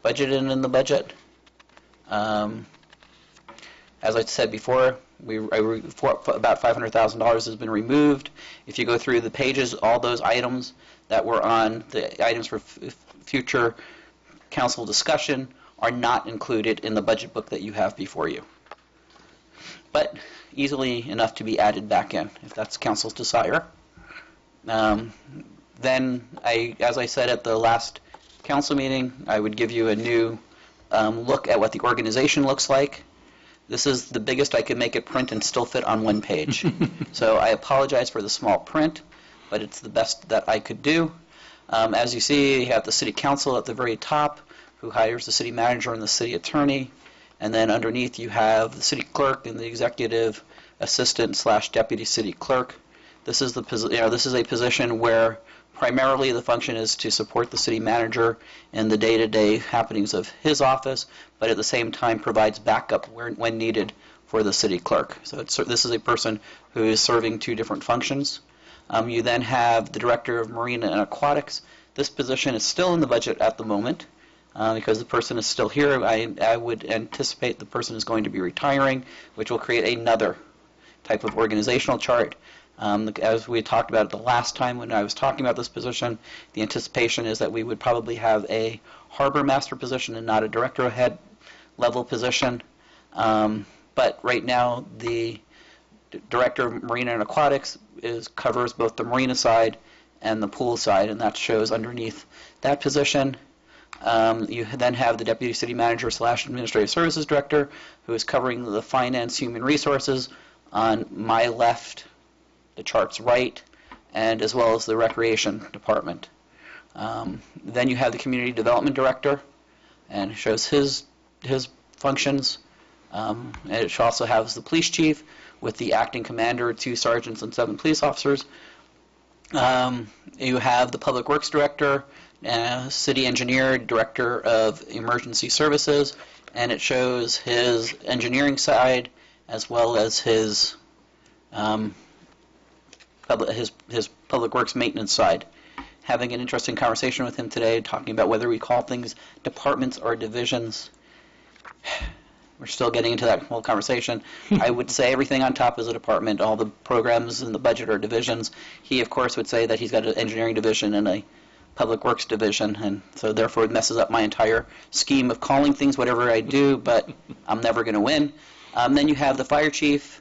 budgeted in the budget. As I said before, about $500,000 has been removed. If you go through the pages, all those items that were on the items for future council discussion are not included in the budget book that you have before you, but easily enough to be added back in if that's council's desire. Then, as I said at the last council meeting, I would give you a new look at what the organization looks like. This is the biggest I could make it print and still fit on one page. So I apologize for the small print, but it's the best that I could do. As you see, you have the city council at the very top, who hires the city manager and the city attorney, and then underneath you have the city clerk and the executive assistant / deputy city clerk. This is this is a position where primarily the function is to support the city manager in the day-to-day happenings of his office, but at the same time provides backup when needed for the city clerk. So this is a person who is serving two different functions. You then have the Director of Marine and Aquatics. This position is still in the budget at the moment because the person is still here. I would anticipate the person is going to be retiring, which will create another type of organizational chart. As we talked about it the last time when I was talking about this position, the anticipation is that we would probably have a harbor master position and not a director head level position. But right now, the Director of Marine and Aquatics covers both the marina side and the pool side, and that shows underneath that position. You then have the Deputy City Manager / Administrative Services Director, who is covering the finance, human resources on my left, the chart's right, and as well as the Recreation Department. Then you have the Community Development Director, and it shows his functions. And it also has the Police Chief with the Acting Commander, 2 sergeants, and 7 police officers. You have the Public Works Director, City Engineer, Director of Emergency Services, and it shows his engineering side as well as his Public Works maintenance side. Having an interesting conversation with him today, talking about whether we call things departments or divisions. We're still getting into that whole conversation. I would say everything on top is a department. All the programs in the budget are divisions. He, of course, would say that he's got an engineering division and a public works division, and so therefore it messes up my entire scheme of calling things whatever I do, but I'm never going to win. Then you have the fire chief,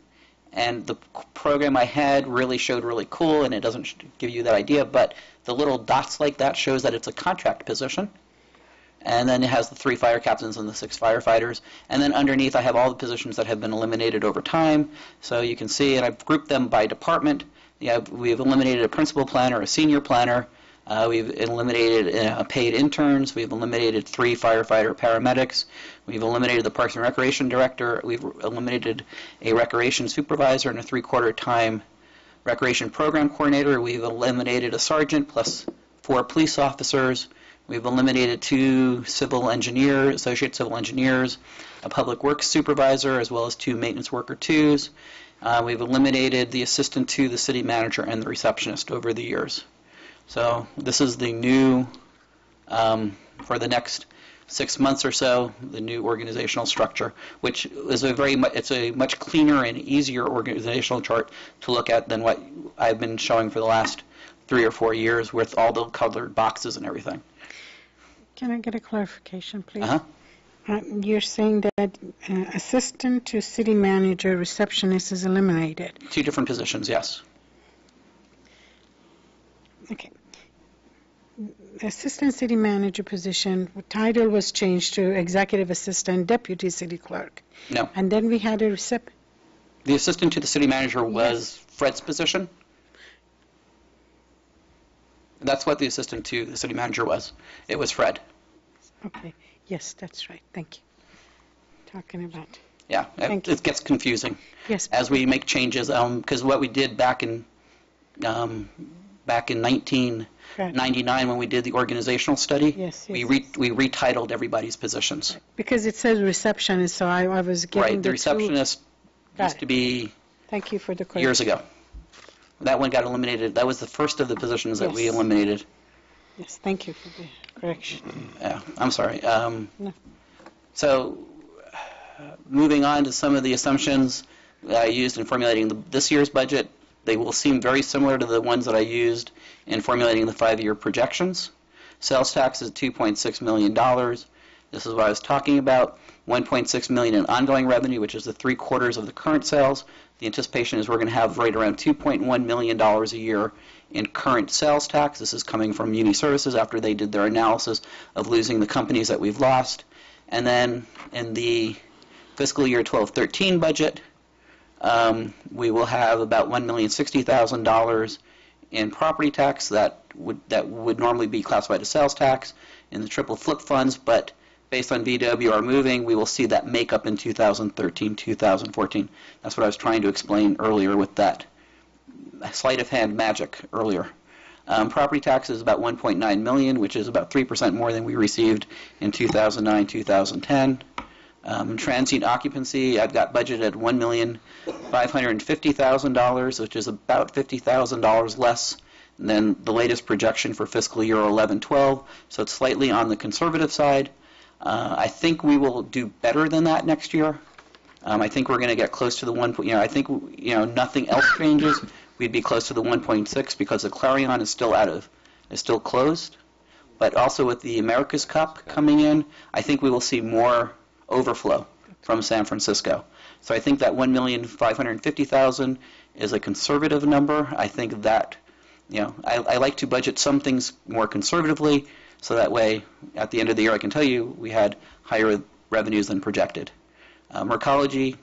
and the program I had really showed really cool, and it doesn't give you that idea, but the little dots like that shows that it's a contract position. And then it has the 3 fire captains and the 6 firefighters. And then underneath I have all the positions that have been eliminated over time. So you can see, and I've grouped them by department. We've eliminated a principal planner, a senior planner. We've eliminated paid interns. We've eliminated 3 firefighter paramedics. We've eliminated the Parks and Recreation director. We've eliminated a recreation supervisor and a 3/4 time recreation program coordinator. We've eliminated a sergeant plus 4 police officers. We've eliminated 2 civil engineers, associate civil engineers, a public works supervisor, as well as 2 maintenance worker 2s. We've eliminated the assistant to the city manager and the receptionist over the years. So this is the new, for the next 6 months or so, the new organizational structure, which is it's a much cleaner and easier organizational chart to look at than what I've been showing for the last 3 or 4 years with all the colored boxes and everything. Can I get a clarification, please? Uh-huh. You're saying that assistant to city manager, receptionist is eliminated. 2 different positions, yes. Okay. Assistant city manager position, title was changed to executive assistant, deputy city clerk. No. And then we had a The assistant to the city manager was Fred's position. That's what the assistant to the city manager was. It was Fred. Okay. Yes, that's right. Thank you. Talking about. Yeah, it gets confusing. Yes. As we make changes, because what we did back in 1999 when we did the organizational study, we retitled everybody's positions. Because it says receptionist, so I was getting right. The receptionist used to be. Thank you for the correction. Years ago. That one got eliminated. That was the first of the positions that we eliminated. Yes, thank you for the correction. Yeah, I'm sorry. No. So, moving on to some of the assumptions that I used in formulating this year's budget, they will seem very similar to the ones that I used in formulating the 5-year projections. Sales tax is $2.6 million. This is what I was talking about. $1.6 million in ongoing revenue, which is the 3/4 of the current sales. The anticipation is we're going to have right around $2.1 million a year in current sales tax. This is coming from Muni Services after they did their analysis of losing the companies that we've lost. And then in the fiscal year 12-13 budget, we will have about $1,060,000 in property tax that would normally be classified as sales tax in the triple flip funds, but based on VWR moving, we will see that make up in 2013, 2014. That's what I was trying to explain earlier with that sleight of hand magic earlier. Property tax is about $1.9 million, which is about 3% more than we received in 2009, 2010. Transient occupancy, I've got budgeted $1,550,000, which is about $50,000 less than the latest projection for fiscal year 11-12, so it's slightly on the conservative side. I think we will do better than that next year. I think we're going to get close to the 1. I think nothing else changes. We'd be close to the 1.6 because the Clarion is still closed. But also with the America's Cup coming in, I think we will see more overflow from San Francisco. So I think that $1,550,000 is a conservative number. I think that I like to budget some things more conservatively. So that way, at the end of the year, I can tell you we had higher revenues than projected. Mercology.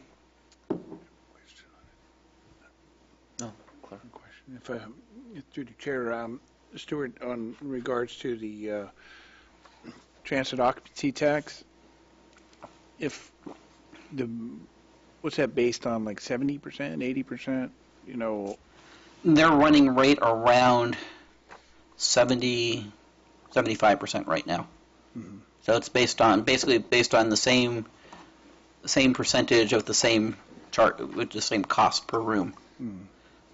Through the chair, Stuart, on regards to the transit occupancy tax, what's that based on? Like 70%, 80%? They're running right around 75% right now. Mm-hmm. So it's basically based on the same percentage of the same chart with the same cost per room. Mm.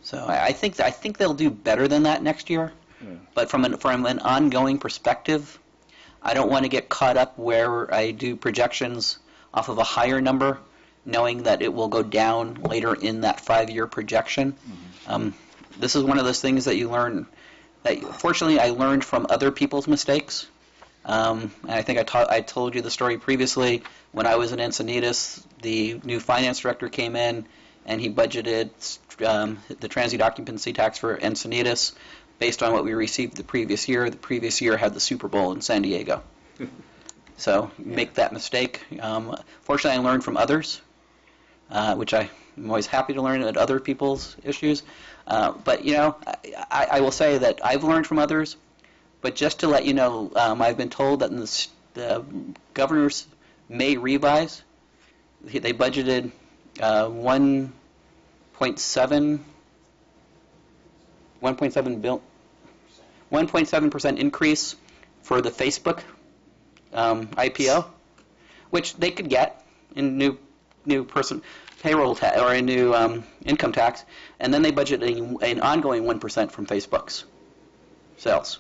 So I think they'll do better than that next year. Yeah. But from an ongoing perspective, I don't want to get caught up where I do projections off of a higher number, knowing that it will go down later in that 5-year projection. Mm-hmm. This is one of those things that you learn. That fortunately I learned from other people's mistakes. And I think I told you the story previously. When I was in Encinitas, the new finance director came in and he budgeted the transient occupancy tax for Encinitas based on what we received the previous year. The previous year had the Super Bowl in San Diego. So make that mistake. Fortunately, I learned from others, which I I'm always happy to learn at other people's issues. But, you know, I will say that I've learned from others. But just to let you know, I've been told that the governors may revise. They budgeted 1.7% increase for the Facebook IPO, which they could get in new person payroll or a new income tax, and then they budget an ongoing 1% from Facebook's sales.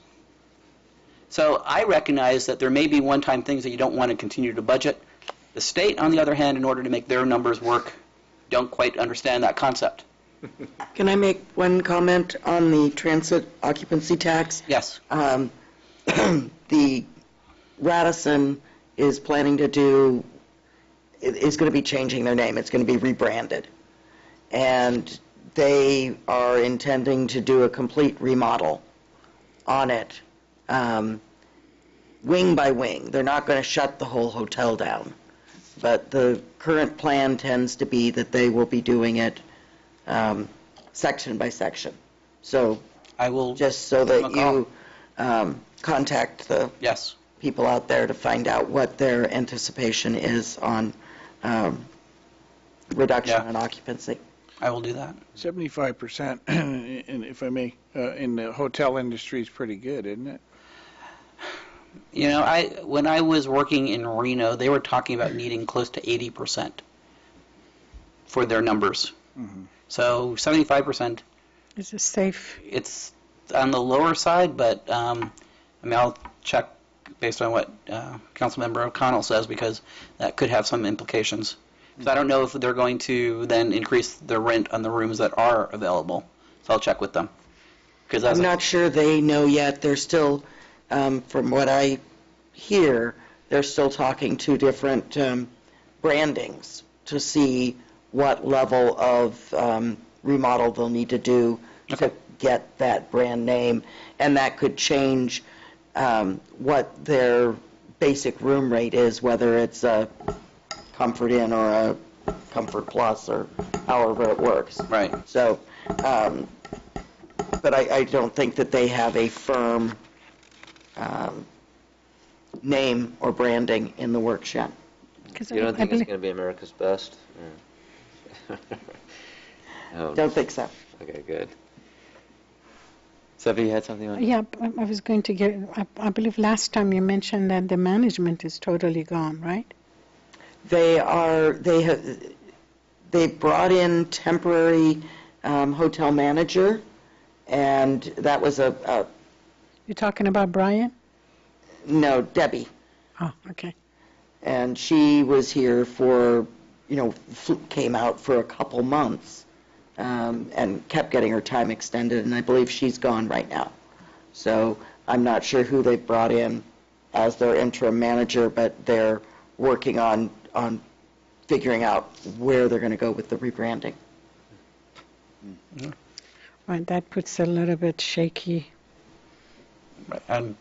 So I recognize that there may be one-time things that you don't want to continue to budget. The state, on the other hand, in order to make their numbers work, don't quite understand that concept. Can I make one comment on the transit occupancy tax? Yes. The Radisson is planning to do, is going to be changing their name. It's going to be rebranded. And they are intending to do a complete remodel on it, wing by wing. They're not going to shut the whole hotel down. But the current plan tends to be that they will be doing it section by section. So I will just so that you contact the people out there to find out what their anticipation is on reduction in occupancy. I will do that. 75%, and if I may, in the hotel industry is pretty good, isn't it? You know, when I was working in Reno, they were talking about needing close to 80% for their numbers. Mm-hmm. So 75%. Is it safe? It's on the lower side, but I mean, I'll check based on what Councilmember O'Connell says, because that could have some implications. So I don't know if they're going to then increase the rent on the rooms that are available. So I'll check with them. I'm not sure they know yet. They're still, from what I hear, they're still talking to different brandings to see what level of remodel they'll need to do to get that brand name. And that could change what their basic room rate is, whether it's a Comfort Inn or a Comfort Plus or however it works. Right. So, but I don't think that they have a firm name or branding in the works yet. You don't think it's going to be America's Best? No. Don't think so. Okay, good. Sophie, you had something on? Yeah, I was going to get, I believe last time you mentioned that the management is totally gone, right? They brought in temporary hotel manager, and that was You're talking about Brian? No, Debbie. Oh, okay. And she was here for, came out for a couple months, and kept getting her time extended, and I believe she's gone right now. So I'm not sure who they brought in as their interim manager, but they're working on figuring out where they're going to go with the rebranding. Right, that puts a little bit shaky. And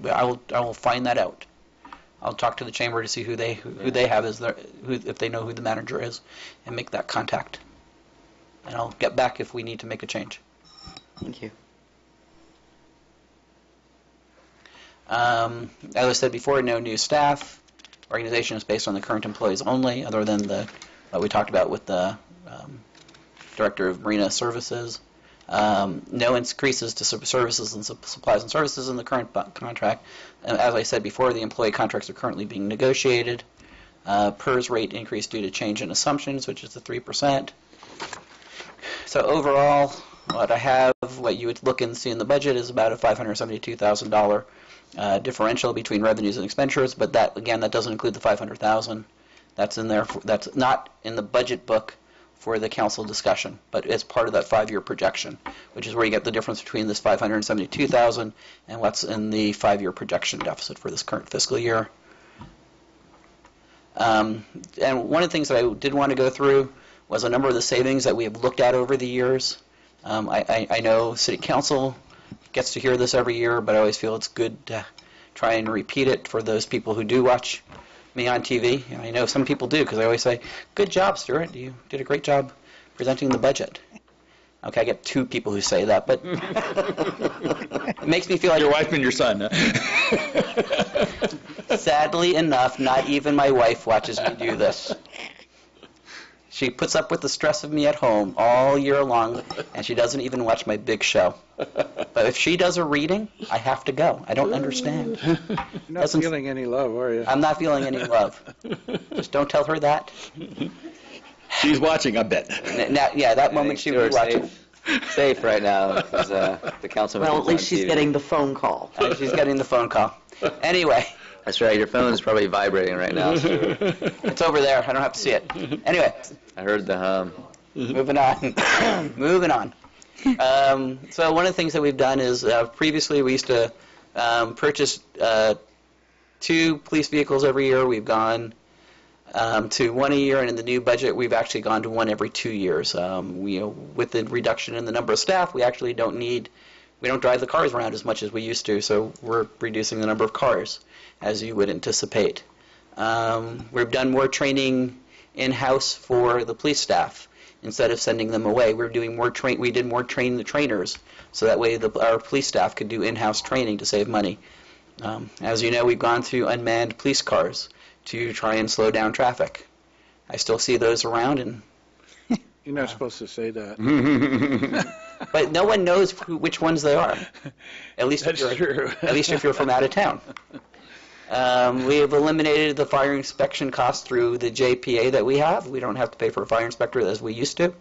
I will find that out. I'll talk to the chamber to see who they have as their, if they know who the manager is, and make that contact. And I'll get back if we need to make a change. Thank you. As I said before, no new staff. Organization is based on the current employees only, other than what we talked about with the Director of Marina Services. No increases to services and supplies and services in the current contract. As I said before, the employee contracts are currently being negotiated. PERS rate increase due to change in assumptions, which is the 3%. So overall, what you would look and see in the budget is about a $572,000 differential between revenues and expenditures, but that doesn't include the $500,000. That's in there. That's not in the budget book for the council discussion, but it's part of that 5-year projection, which is where you get the difference between this $572,000 and what's in the 5-year projection deficit for this current fiscal year. And one of the things that I did want to go through was a number of the savings that we have looked at over the years. I know City Council gets to hear this every year, but I always feel it's good to try and repeat it for those people who do watch me on TV. And I know some people do, because I always say, good job, Stuart, you did a great job presenting the budget. Okay, I get 2 people who say that, but it makes me feel like... Your wife and your son, huh? Sadly enough, not even my wife watches me do this. She puts up with the stress of me at home all year long, and she doesn't even watch my big show. But if she does a reading, I have to go. I don't understand. You're not Doesn't- feeling any love, are you? I'm not feeling any love. Just don't tell her that. She's watching, I bet. Now, yeah, that moment she would watch it. Safe right now, because the councilman. Well, at least she's getting the phone call. She's getting the phone call. Anyway, That's right, your phone is probably vibrating right now. So it's over there. I don't have to see it. Anyway, I heard the hum. moving on. Moving on. So one of the things that we've done is previously we used to purchase 2 police vehicles every year. We've gone to 1 a year, and in the new budget, we've actually gone to 1 every 2 years. With the reduction in the number of staff, we actually don't drive the cars around as much as we used to, so we're reducing the number of cars, as you would anticipate. We've done more training in-house for the police staff instead of sending them away. We did more train the trainers, so that way our police staff could do in-house training to save money. As you know, we've gone through unmanned police cars to try and slow down traffic. I still see those around, and You're not supposed to say that. but no one knows which ones they are. At least That's true. At least if you're from out of town. We have eliminated the fire inspection cost through the JPA that we have. We don't have to pay for a fire inspector as we used to.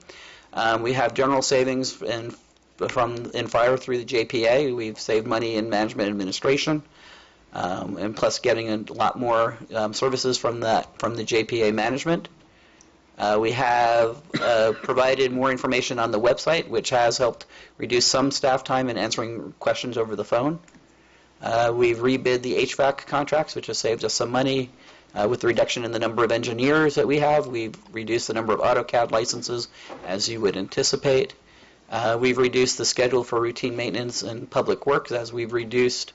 We have general savings in fire through the JPA. We've saved money in management administration, and plus getting a lot more services from the JPA management. We have provided more information on the website, which has helped reduce some staff time in answering questions over the phone. We've rebid the HVAC contracts, which has saved us some money. With the reduction in the number of engineers that we have, we've reduced the number of AutoCAD licenses, as you would anticipate. We've reduced the schedule for routine maintenance and public works. As we've reduced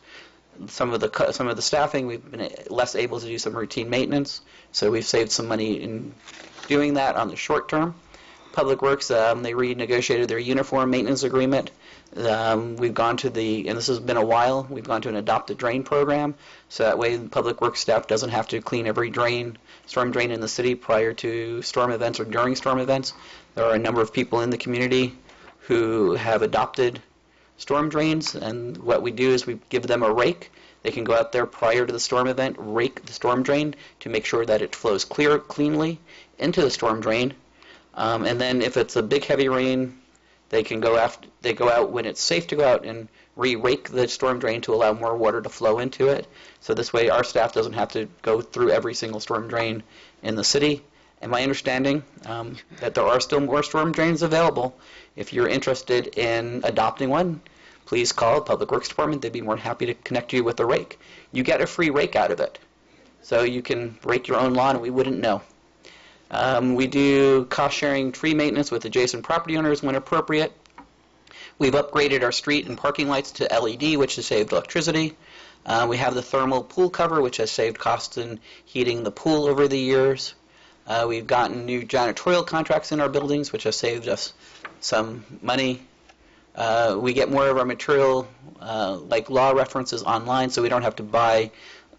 some of the staffing, we've been less able to do some routine maintenance, so we've saved some money in doing that on the short term. Public Works, they renegotiated their uniform maintenance agreement. We've gone to and this has been a while, we've gone to an adopt a drain program, so that way the Public Works staff doesn't have to clean every storm drain in the city prior to storm events or during storm events. There are a number of people in the community who have adopted storm drains, and what we do is we give them a rake. They can go out there prior to the storm event, rake the storm drain to make sure that it flows cleanly into the storm drain. And then if it's a big heavy rain, they go out when it's safe to go out and re-rake the storm drain to allow more water to flow into it. So this way our staff doesn't have to go through every single storm drain in the city. And my understanding that there are still more storm drains available. If you're interested in adopting one, please call the Public Works Department. They'd be more than happy to connect you with a rake. You get a free rake out of it. So you can rake your own lawn and we wouldn't know. We do cost-sharing tree maintenance with adjacent property owners when appropriate. We've upgraded our street and parking lights to LED, which has saved electricity. We have the thermal pool cover, which has saved costs in heating the pool over the years. We've gotten new janitorial contracts in our buildings, which has saved us some money. We get more of our material, like law references online, so we don't have to buy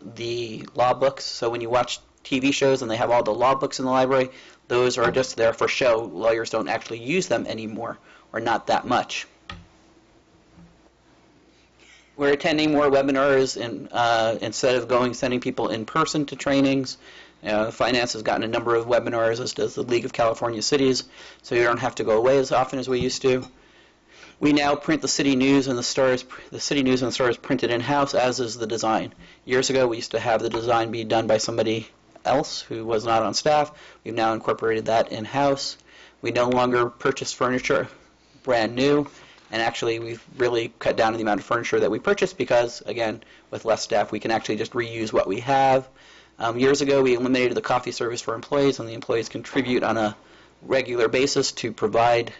the law books. So when you watch TV shows and they have all the law books in the library, those are just there for show. Lawyers don't actually use them anymore, or not that much. We're attending more webinars instead of sending people in person to trainings. Finance has gotten a number of webinars, as does the League of California Cities, so you don't have to go away as often as we used to. We now print the City News and the Stars. The City News and the Stars printed in-house, as is the design. Years ago, we used to have the design be done by somebody else who was not on staff. We've now incorporated that in-house. We no longer purchase furniture brand new, and actually we've really cut down on the amount of furniture that we purchase because, again, with less staff, we can actually just reuse what we have. Years ago, we eliminated the coffee service for employees, and the employees contribute on a regular basis to provide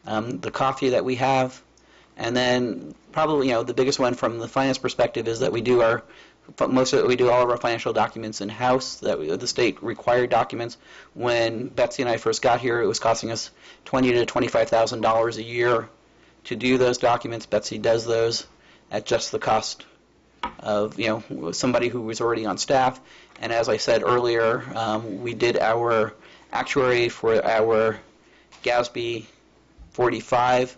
the coffee that we have. And then probably, the biggest one from the finance perspective is that we do our most of it, we do all of our financial documents in-house, the state required documents. When Betsy and I first got here, it was costing us $20,000 to $25,000 a year to do those documents. Betsy does those at just the cost of somebody who was already on staff. And as I said earlier, we did our actuary for our GASB 45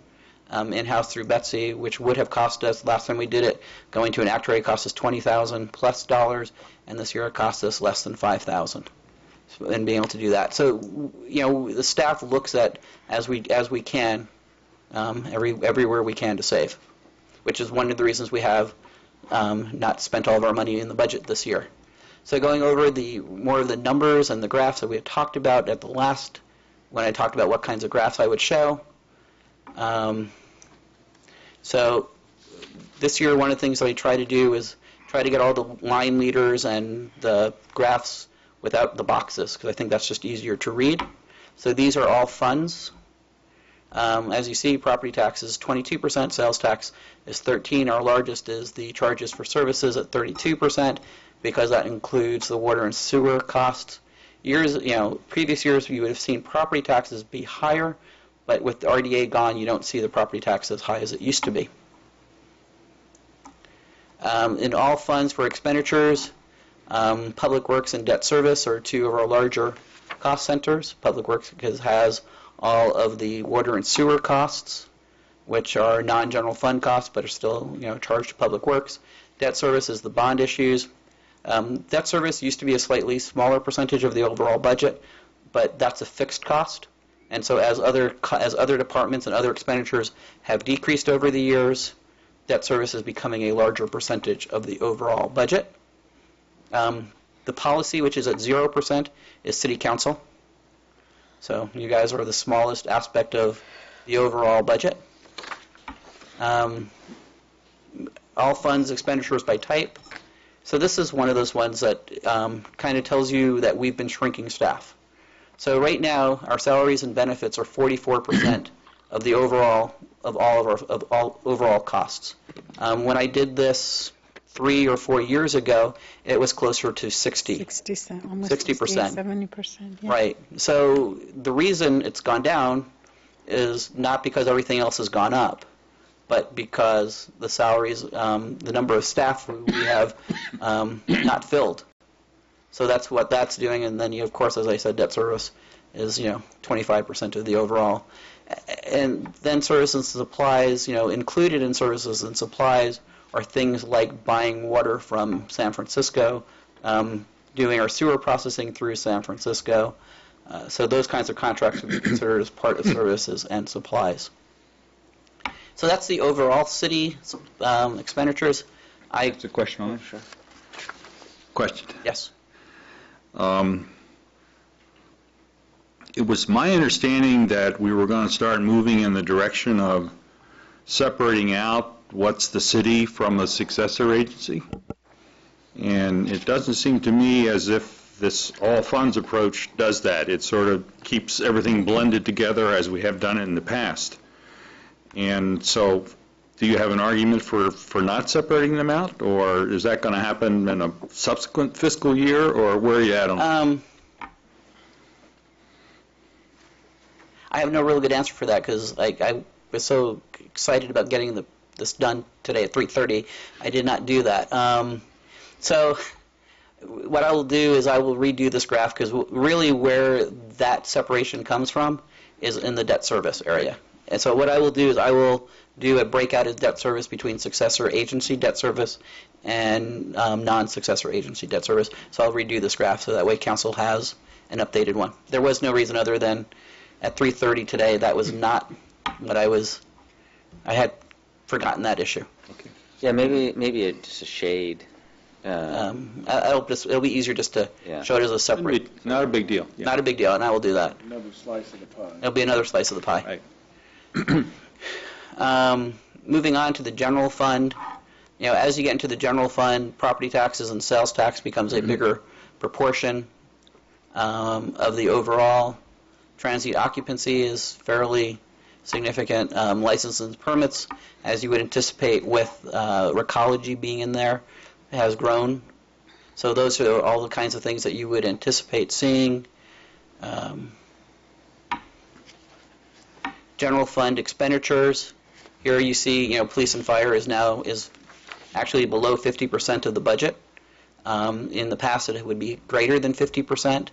in-house through Betsy, which would have cost us, last time we did it, going to an actuary cost us $20,000 plus dollars, and this year it cost us less than $5,000 in being able to do that. So, the staff looks at as we can, everywhere we can to save, which is one of the reasons we have not spent all of our money in the budget this year. So going over more of the numbers and the graphs that we had talked about at the last, when I talked about what kinds of graphs I would show. So this year, one of the things that I try to do is try to get all the line leaders and the graphs without the boxes, because I think that's just easier to read. So these are all funds. As you see, property tax is 22%, sales tax is 13%. Our largest is the charges for services at 32%, because that includes the water and sewer costs. Previous years you would have seen property taxes be higher, but with the RDA gone, you don't see the property tax as high as it used to be. In all funds for expenditures, Public Works and Debt Service are two of our larger cost centers. Public Works has all of the water and sewer costs, which are non-general fund costs, but are still charged to Public Works. Debt Service is the bond issues. Debt Service used to be a slightly smaller percentage of the overall budget, but that's a fixed cost. And so as other departments and other expenditures have decreased over the years, debt service is becoming a larger percentage of the overall budget. The policy, which is at 0%, is City Council. So you guys are the smallest aspect of the overall budget. All funds expenditures by type. So this is one of those ones that kind of tells you that we've been shrinking staff. So right now, our salaries and benefits are 44% of the overall overall costs. When I did this 3 or 4 years ago, it was closer to 60%, almost 60%, 70%. Yeah. Right. So the reason it's gone down is not because everything else has gone up, but because the salaries, the number of staff we have not filled. So that's what that's doing, and then of course, as I said, debt service is 25% of the overall, and then services and supplies. Included in services and supplies are things like buying water from San Francisco, doing our sewer processing through San Francisco. So those kinds of contracts would be considered as part of services and supplies. So that's the overall city expenditures. That's a question on it. Sure. Question. Yes. It was my understanding that we were going to start moving in the direction of separating out what's the city from a successor agency. And it doesn't seem to me as if this all funds approach does that. It sort of keeps everything blended together as we have done it in the past. And so do you have an argument for not separating them out, or is that going to happen in a subsequent fiscal year, or where are you at on that? I have no real good answer for that, because I was so excited about getting this done today at 3:30. I did not do that. So what I will do is I will redo this graph, because really where that separation comes from is in the debt service area. And so what I will do is I will do a breakout of debt service between successor agency debt service and non-successor agency debt service. So I'll redo this graph so that way council has an updated one. There was no reason other than at 3:30 today that was not what I had forgotten that issue. Okay. Yeah, maybe just a shade. It'll be easier just to show it as a separate. Not a big deal. Yeah. Not a big deal, and I will do that. Another slice of the pie. It'll be another slice of the pie. Right. Moving on to the general fund, as you get into the general fund, property taxes and sales tax becomes a bigger proportion of the overall. Transient occupancy is fairly significant. Licenses and permits, as you would anticipate with Recology being in there, has grown. So those are all the kinds of things that you would anticipate seeing. General fund expenditures. Here you see, police and fire is actually below 50% of the budget. In the past, it would be greater than 50%,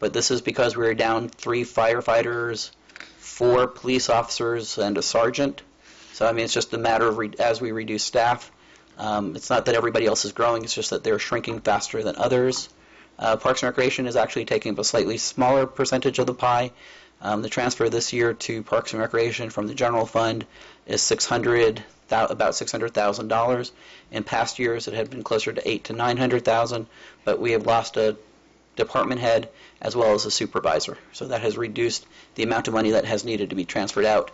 but this is because we're down 3 firefighters, 4 police officers, and a sergeant. So, it's just a matter of as we reduce staff. It's not that everybody else is growing, it's just that they're shrinking faster than others. Parks and Recreation is actually taking up a slightly smaller percentage of the pie. The transfer this year to Parks and Recreation from the general fund is about $600,000. In past years, it had been closer to $800,000 to $900,000, but we have lost a department head as well as a supervisor. So that has reduced the amount of money that has needed to be transferred out.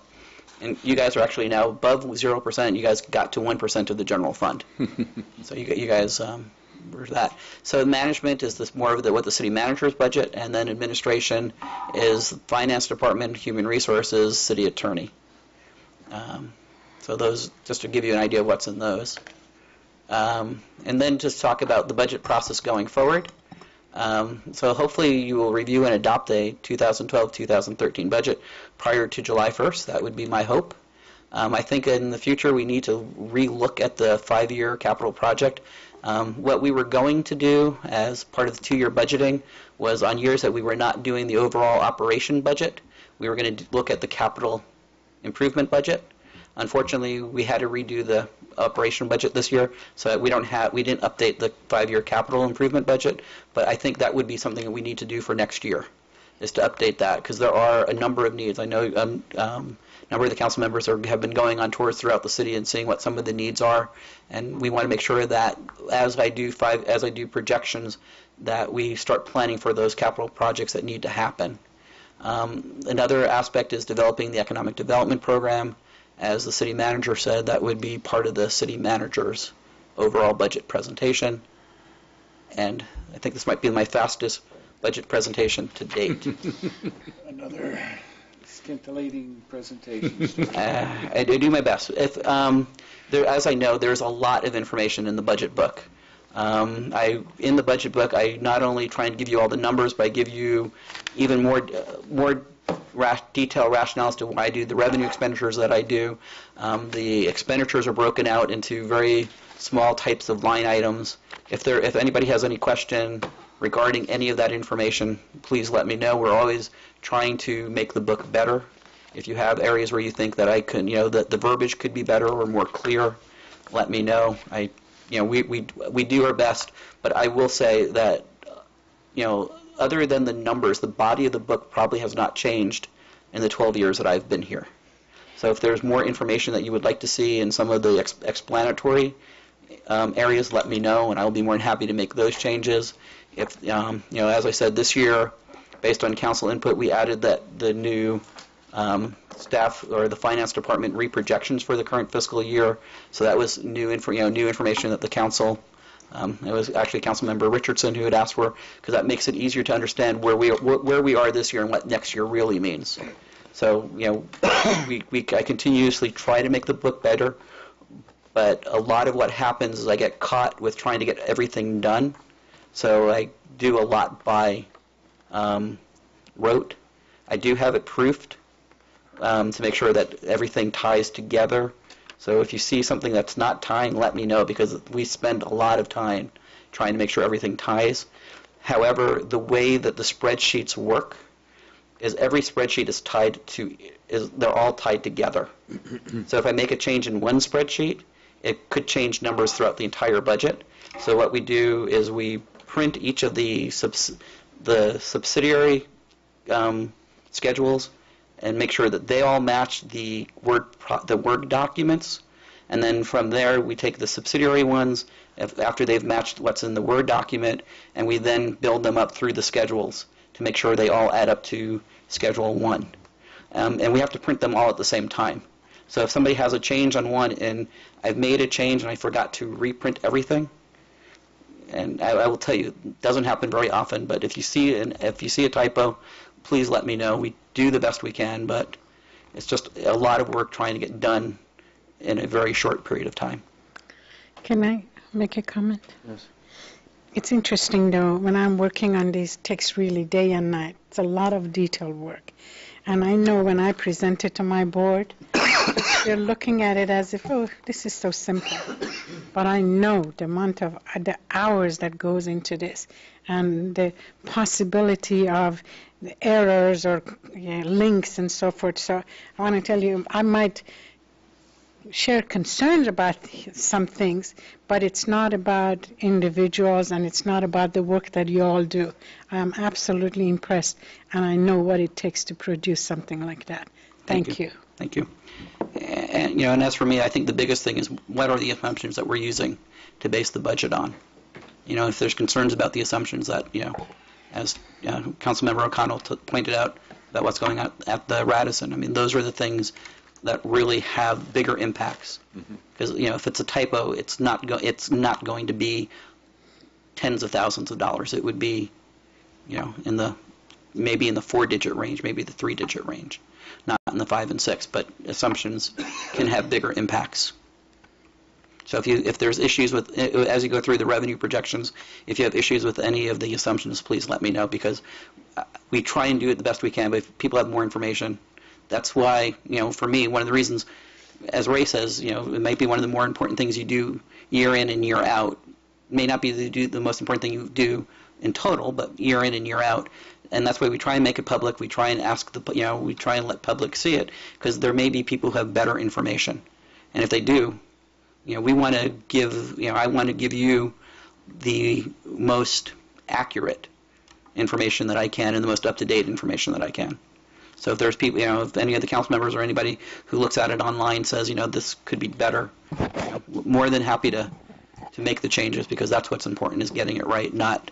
And you guys are actually now above 0%. You guys got to 1% of the general fund. So you guys were that. So management is more of what the city manager's budget, and then administration is finance department, human resources, city attorney. So those, just to give you an idea of what's in those. And then just talk about the budget process going forward. So hopefully you will review and adopt a 2012-2013 budget prior to July 1st. That would be my hope. I think in the future we need to re-look at the 5-year capital project. What we were going to do as part of the 2-year budgeting was on years that we were not doing the overall operation budget, we were going to look at the capital improvement budget. Unfortunately, we had to redo the operation budget this year, so we didn't update the 5-year capital improvement budget, but I think that would be something that we need to do for next year, is to update that, because there are a number of needs. I know a number of the council members have been going on tours throughout the city and seeing what some of the needs are, and we want to make sure that as I do projections, that we start planning for those capital projects that need to happen. Another aspect is developing the economic development program. As the city manager said, that would be part of the city manager's overall budget presentation. And I think this might be my fastest budget presentation to date. Another scintillating presentation. I do my best. As I know, there's a lot of information in the budget book. In the budget book, I not only try and give you all the numbers, but I give you even more detailed rationale as to why I do the revenue expenditures that I do. The expenditures are broken out into very small types of line items. If anybody has any question regarding any of that information, please let me know. We're always trying to make the book better. If you have areas where you think that I can, that the verbiage could be better or more clear, let me know. We do our best, but I will say that, other than the numbers, the body of the book probably has not changed in the 12 years that I've been here. So if there's more information that you would like to see in some of the explanatory areas, let me know, and I'll be more than happy to make those changes. If as I said, this year, based on council input, we added the new staff or the finance department reprojections for the current fiscal year. So that was new information that the council. It was actually Councilmember Richardson who had asked for, because that makes it easier to understand where we are this year and what next year really means. So I continuously try to make the book better, but a lot of what happens is I get caught with trying to get everything done. So I do a lot by rote. I do have it proofed to make sure that everything ties together. So if you see something that's not tying, let me know, because we spend a lot of time trying to make sure everything ties. However, the way that the spreadsheets work is every spreadsheet they're all tied together. So if I make a change in one spreadsheet, it could change numbers throughout the entire budget. So what we do is we print each of the subsidiary schedules and make sure that they all match the Word documents, and then from there we take the subsidiary ones after they've matched what's in the Word document, and we then build them up through the schedules to make sure they all add up to Schedule 1. And we have to print them all at the same time. So if somebody has a change on one and I've made a change and I forgot to reprint everything, and I will tell you, it doesn't happen very often, but if you see a typo, please let me know. We do the best we can, but it's just a lot of work trying to get done in a very short period of time. Can I make a comment? Yes. It's interesting though, when I'm working on these, it takes really day and night. It's a lot of detailed work. And I know when I present it to my board, they're looking at it as if, oh, this is so simple. But I know the amount of the hours that goes into this and the possibility of the errors or links and so forth. So I want to tell you, I might share concerns about some things, but it's not about individuals and it's not about the work that you all do. I'm absolutely impressed, and I know what it takes to produce something like that. Thank you. Thank you. And, and as for me, I think the biggest thing is what are the assumptions that we're using to base the budget on? If there's concerns about the assumptions that, as Councilmember O'Connell pointed out about what's going on at the Radisson, I mean, those are the things that really have bigger impacts. Because, if it's a typo, it's not going to be tens of thousands of dollars. It would be, maybe in the 4-digit range, maybe the 3-digit range, not in the 5 and 6. But assumptions can have bigger impacts. So if there's issues with, as you go through the revenue projections, if you have issues with any of the assumptions, please let me know, because we try and do it the best we can. But if people have more information, that's why, for me, one of the reasons, as Ray says, it might be one of the more important things you do year in and year out. May not be the most important thing you do in total, but year in and year out. And that's why we try and make it public. We try and we try and let public see it, because there may be people who have better information. And if they do, we want to give, I want to give you the most accurate information that I can and the most up-to-date information that I can. So if there's people, if any of the council members or anybody who looks at it online says, this could be better, more than happy to make the changes, because that's what's important, is getting it right, not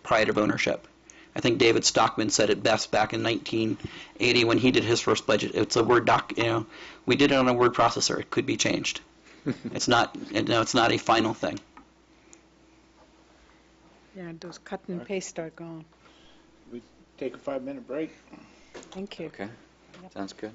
pride of ownership. I think David Stockman said it best back in 1980 when he did his first budget. It's a Word doc, we did it on a word processor. It could be changed. It's not, it's not a final thing. Yeah, those cut and paste are gone. We take a 5-minute break. Thank you. Okay, sounds good.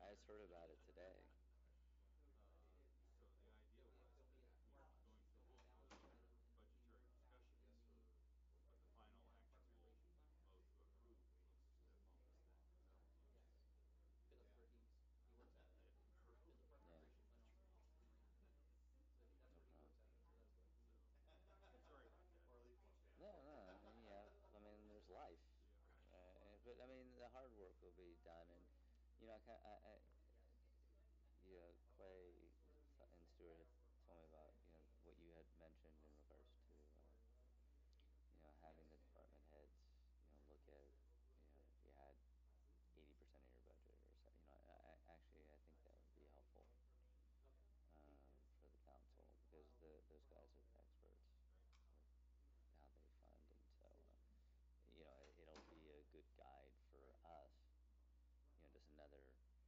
I just heard about it today. No, yeah, I mean, there's life. But, I mean, the hard work will be done, and, Clay and Stuart had told me about, what you had mentioned in regards to, having the department heads, look at, if you had 80% of your budget or so, actually, I think that would be helpful for the council, because those guys are the experts with how they fund, and so, it'll be a good guide for us, just another way of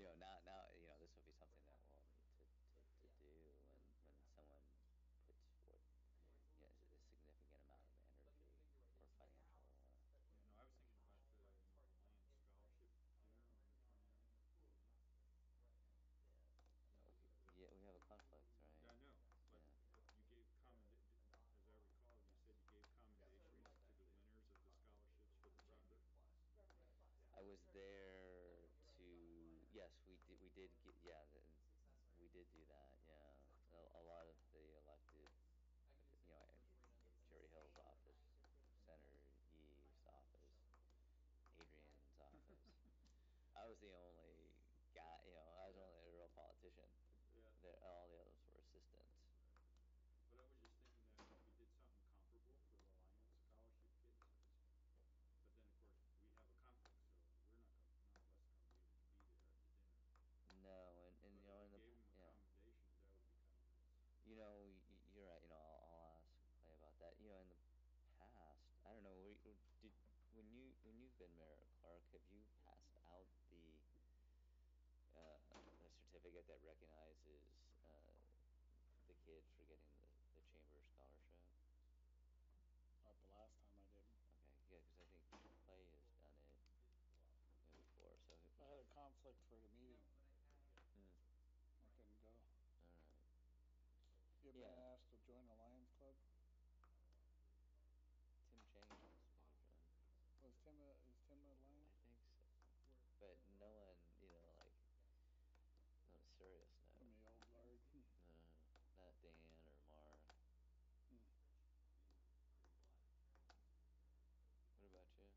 now, this would be something that we'll need to do when someone puts a significant amount of energy or financial. I was thinking about the Lions Scholarship dinner on the 29th. Yeah, we have a conflict, right? Yeah, I know, but you gave as I recall, you said you gave commendations to the winners of the scholarships for the chamber. I was there to, yes, we did get, we did do that, yeah. A lot of the elected, Jerry Hill's office, Senator Yee's office, Adrian's office. I was the only guy, I was the only real politician. Yeah. All the others were assistants. But I was just thinking that if we did something comparable for the Lions Scholarship kids, but then of course we have a conflict, so none of us going to be able to be there at the dinner. No, and but if we gave them accommodations, that would be kind of nice. You're right. I'll ask Clay about that. In the past, I don't know. When you've been Mayor Clark, have you passed out the certificate that recognizes the kids for getting the chamber scholarship? Not the last time I did. Okay, yeah, because I think Clay has done it before. So I had a conflict for the meeting. I couldn't go. All right. You have been asked to join the Lions Club? Tim Chang asked me to join. Is Tim a Lion? I think so. But no one, on a serious note. From the old guard? Not Dan or Mark. What about you?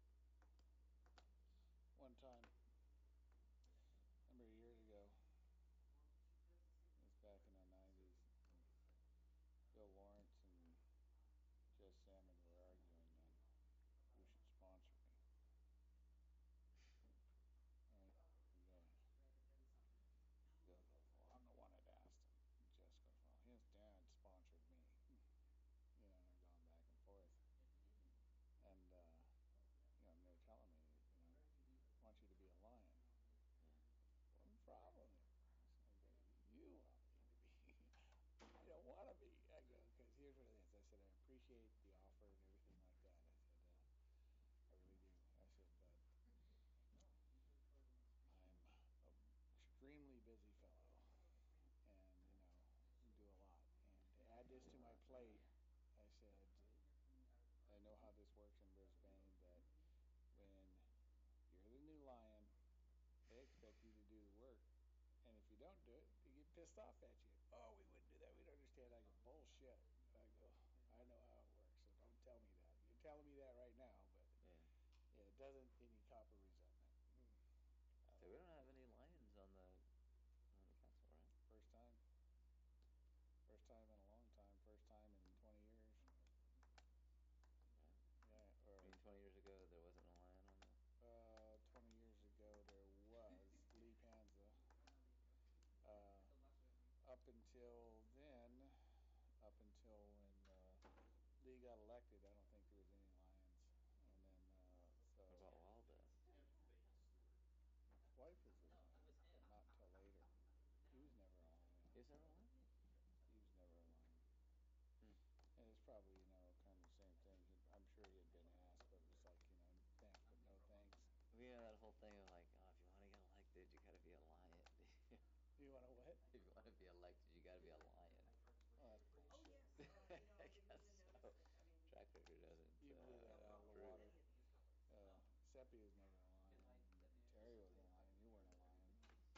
One time, a number of years ago, it was back in the 90s, Bill Lawrence and Jess Salmon were arguing on who should sponsor me. Right? Bill goes, well, I'm the one that asked him. And Jess goes, well, his dad sponsored me. And they're going back and forth. And, they're telling me, I want you to be a Lion. What problem? I go, you want me to be. I don't want to be. I go, because here's what it is. I said, I appreciate the offer and everything like that. I said, I really do. I said, but I'm an extremely busy fellow and, do a lot. And to add this to my plate, I said, I know how this works in Brisbane, that when you're the new Lion, they expect you to do the work. And if you don't do it, they get pissed off at you. Oh, we wouldn't do that. We don't understand. I go, bullshit. I go, I know how it works, so don't tell me that. You're telling me that right now, but it doesn't any copper resentment. So we don't have any Lions on the council, right? First time. First time in a long time. First time in 20 years. Yeah. I mean, 20 years ago there wasn't a Lion on there? 20 years ago there was Lee Panza. Up until then, up until when Lee got elected, I don't think there was any Lions. And then, What about Waldo? His wife was a Lion, but not until later. He was never a Lion. He was never a Lion? He was never a Lion. And it's probably, kind of the same thing. I'm sure he had been asked, but it was like, thanks, but no thanks. That whole thing of like, if you want to get elected, you got to be a Lion. You want to what? If you want to be elected, you got to be a Lion. Oh, that's bullshit. I guess so. Track record doesn't You blew that out of the water. Seppi was never a Lion. Terry was a Lion. You weren't a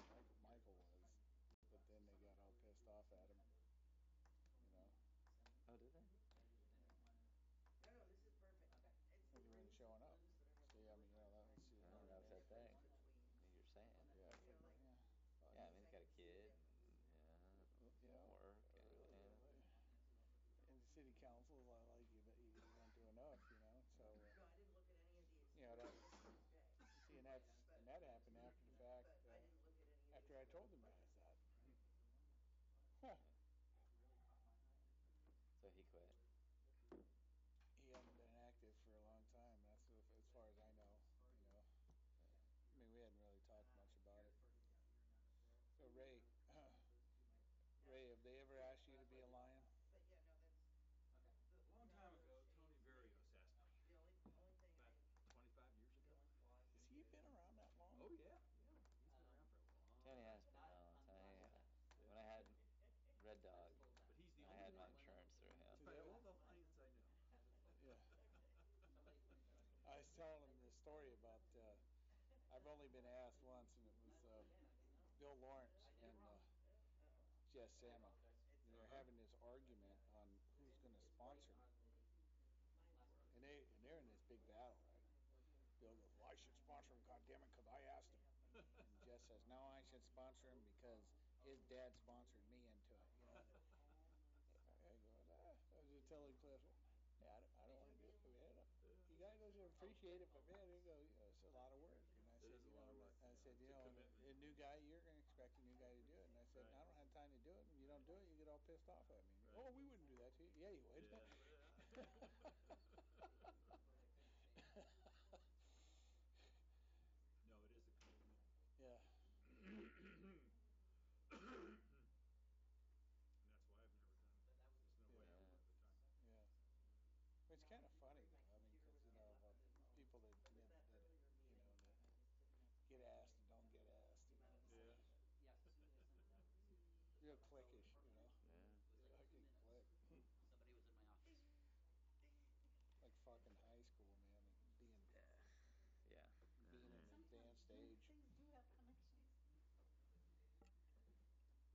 Lion. Michael was. But then they got all pissed off at him. Oh, did they? No, this is perfect. It's Because he wasn't showing up. See, that was that was that thing. You're saying. Yeah. Yeah, he's got a kid and work. In the city council, like you don't do enough, so. No, I didn't look at any of these. I was telling him this story about, I've only been asked once, and it was Bill Lawrence and Jess Salmon. And they're having this argument on who's going to sponsor them. And they're in this big battle, right? Bill goes, well, I should sponsor him, goddammit, because I asked him. And Jess says, no, I should sponsor him because his dad sponsored me into it. You know? I go, I was just telling Cliff, yeah, I don't want to do it, man. You guys don't appreciate it, but man, you go, it's a lot of work. And I said, I said, a new guy, you're going to expect a new guy to do it. And I said, I don't have time to do it. And you don't do it, you get all pissed off at me. Oh, we wouldn't do that to you. Yeah, you would. No, it is a commitment. Yeah. And that's why I've never done it. There's no way I would have the time. Yeah. It's kind of funny, though. I mean, because, people that get asked and don't get asked. Yeah. Real cliquish, Fucking click. Somebody was in my office. Like fucking high school, man. Being an advanced age.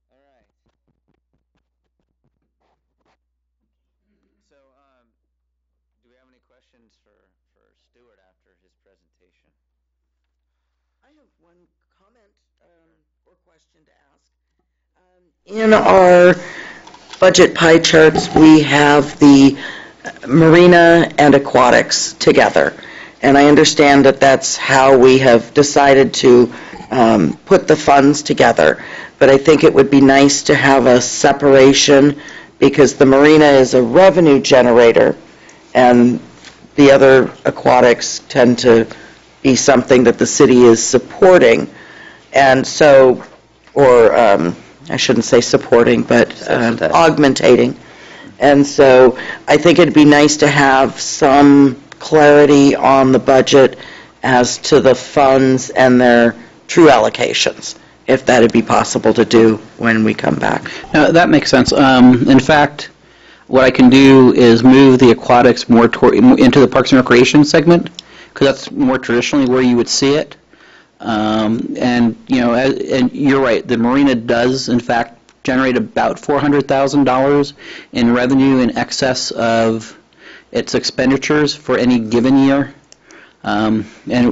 All right. So, do we have any questions for Stuart after his presentation? I have one comment or question to ask. In our budget pie charts, we have the marina and aquatics together. And I understand that that's how we have decided to put the funds together. But I think it would be nice to have a separation because the marina is a revenue generator and the other aquatics tend to be something that the city is supporting. And so, or I shouldn't say supporting, but augmentating. And so I think it'd be nice to have some clarity on the budget as to the funds and their true allocations, if that would be possible to do when we come back. No, that makes sense. In fact, what I can do is move the aquatics more into the Parks and Recreation segment, because that's more traditionally where you would see it. And you're right, the marina does, in fact, generate about $400,000 in revenue in excess of its expenditures for any given year. And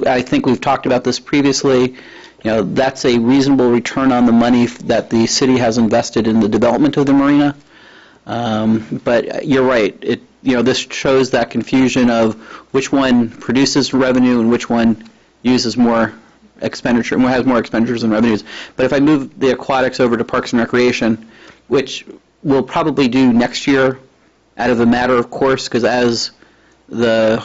I think we've talked about this previously. That's a reasonable return on the money that the city has invested in the development of the marina. But you're right. This shows that confusion of which one produces revenue and which one uses more expenditure and has more expenditures and revenues. But if I move the aquatics over to Parks and Recreation, which we'll probably do next year out of a matter of course, because as the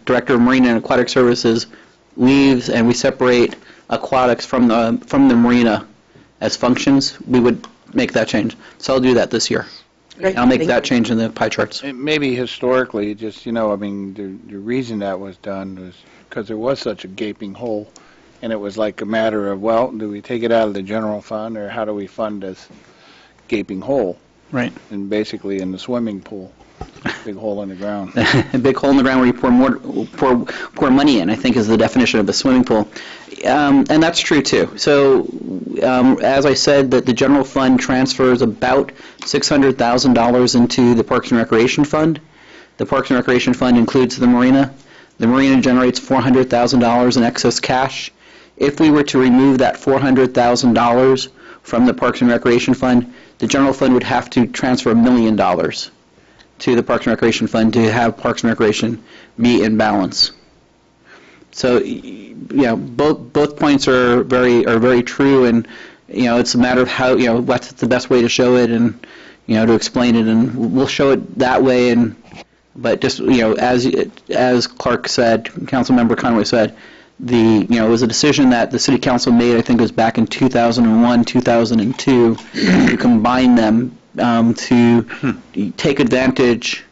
Director of Marine and Aquatic Services leaves and we separate aquatics from the marina as functions, we would make that change. So I'll do that this year. Great. I'll make that change in the pie charts. Maybe historically, just, the reason that was done was because there was such a gaping hole, and it was like a matter of, well, do we take it out of the general fund, or how do we fund this gaping hole? Right. And basically in the swimming pool, big hole in the ground. A big hole in the ground where you pour money in, I think, is the definition of a swimming pool. And that's true, too. So, as I said, that the general fund transfers about $600,000 into the Parks and Recreation Fund. The Parks and Recreation Fund includes the marina. The marina generates $400,000 in excess cash. If we were to remove that $400,000 from the Parks and Recreation Fund, the general fund would have to transfer $1 million to the Parks and Recreation Fund to have Parks and Recreation be in balance. So, both points are very true, and it's a matter of how what's the best way to show it, and to explain it, and we'll show it that way. But just as Clark said, Councilmember Conway said, it was a decision that the City Council made. I think it was back in 2001, 2002, to combine them to take advantage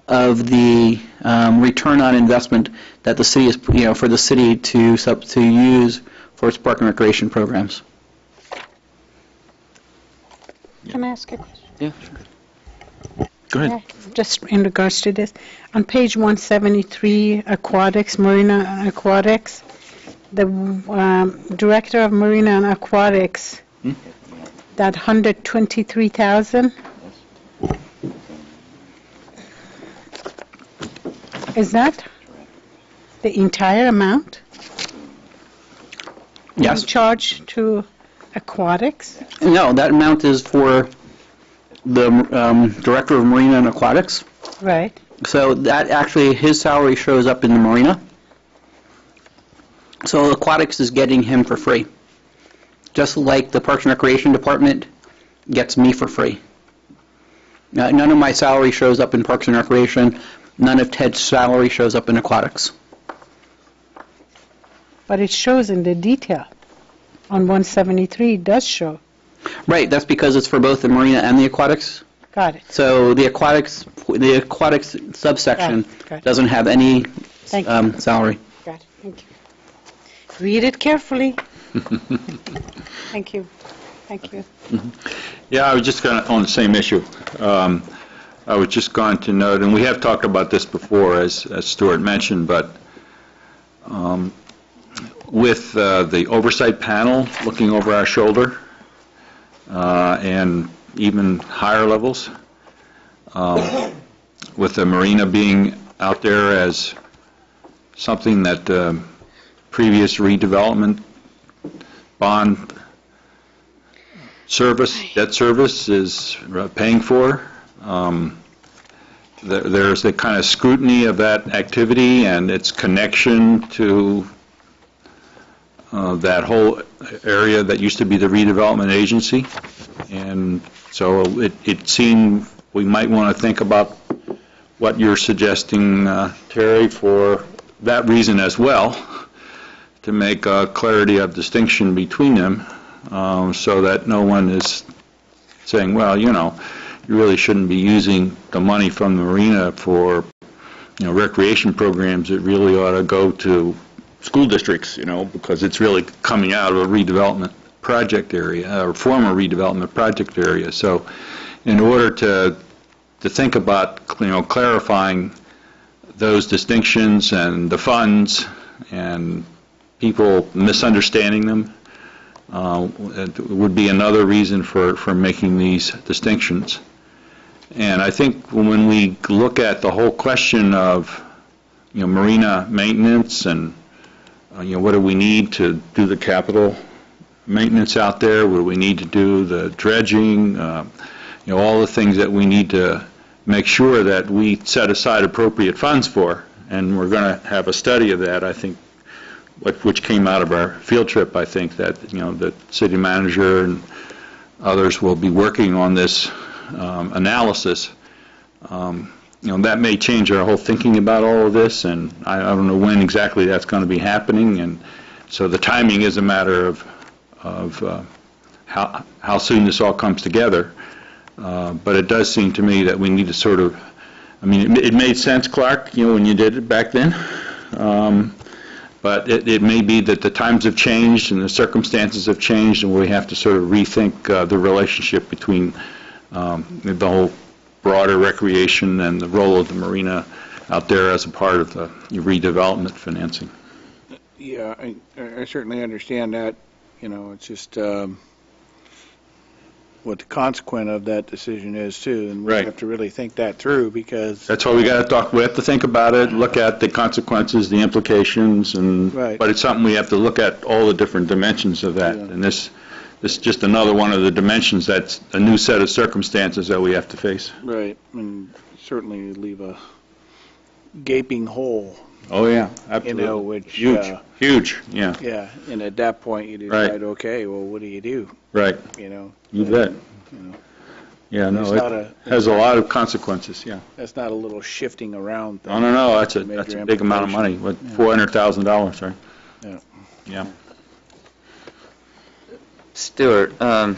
of the return on investment that the city is, for the city to use for its park and recreation programs. Can I ask a question? Yeah. Go ahead. Just in regards to this, on page 173, aquatics, marina and aquatics, the director of marina and aquatics, that 123,000. Is that the entire amount? Yes. You charge to aquatics? No, that amount is for the Director of Marina and Aquatics. Right. So that actually, his salary shows up in the marina. So Aquatics is getting him for free. Just like the Parks and Recreation Department gets me for free. None of my salary shows up in Parks and Recreation. None of Ted's salary shows up in Aquatics. But it shows in the detail. On 173, it does show. Right, that's because it's for both the marina and the aquatics. Got it. So the aquatics subsection Got it. doesn't have any Thank you. salary. Got it. Thank you. Read it carefully. Thank you. Thank you. Yeah, I was just going to, on the same issue, I was just going to note, and we have talked about this before, as Stuart mentioned, but with the oversight panel looking over our shoulder, and even higher levels, with the marina being out there as something that previous redevelopment bond service, debt service is paying for. There's the kind of scrutiny of that activity and its connection to that whole area that used to be the redevelopment agency. And so it seemed we might want to think about what you're suggesting, Terry, for that reason as well, to make clarity of distinction between them, so that no one is saying, well, you know, you really shouldn't be using the money from the marina for, you know, recreation programs. It really ought to go to school districts, you know, because it's really coming out of a redevelopment project area, or former redevelopment project area. So in order to think about, you know, clarifying those distinctions and the funds and people misunderstanding them, it would be another reason for making these distinctions. And I think when we look at the whole question of, you know, marina maintenance and, you know, what do we need to do the capital maintenance out there, what do we need to do the dredging, you know, all the things that we need to make sure that we set aside appropriate funds for. And we're going to have a study of that, I think, which came out of our field trip. I think that, you know, the city manager and others will be working on this analysis. You know, that may change our whole thinking about all of this, and I don't know when exactly that's going to be happening. And so the timing is a matter of how soon this all comes together. But it does seem to me that we need to sort of, I mean, it made sense, Clark, you know, when you did it back then. But it may be that the times have changed and the circumstances have changed, and we have to sort of rethink the relationship between the whole broader recreation and the role of the marina out there as a part of the redevelopment financing. Yeah, I certainly understand that. You know, it's just what the consequence of that decision is, too, and we Right. have to really think that through, because That's why we got to talk. We have to think about it, look at the consequences, the implications, and Right. but it's something we have to look at all the different dimensions of that. Yeah. And this is just another one of the dimensions. That's a new set of circumstances that we have to face. right, and certainly leave a gaping hole, Oh yeah, you absolutely. know, which Huge. Yeah. yeah, and at that point you decide, okay, well, what do you do? Right. You know, You bet. you know, Yeah. No, It's it not a- has a lot of consequences. Yeah. that's not a little shifting around thing. No. That's a Major big amount of money. implication. What, $400,000, right? Yeah. Yeah. Stuart, and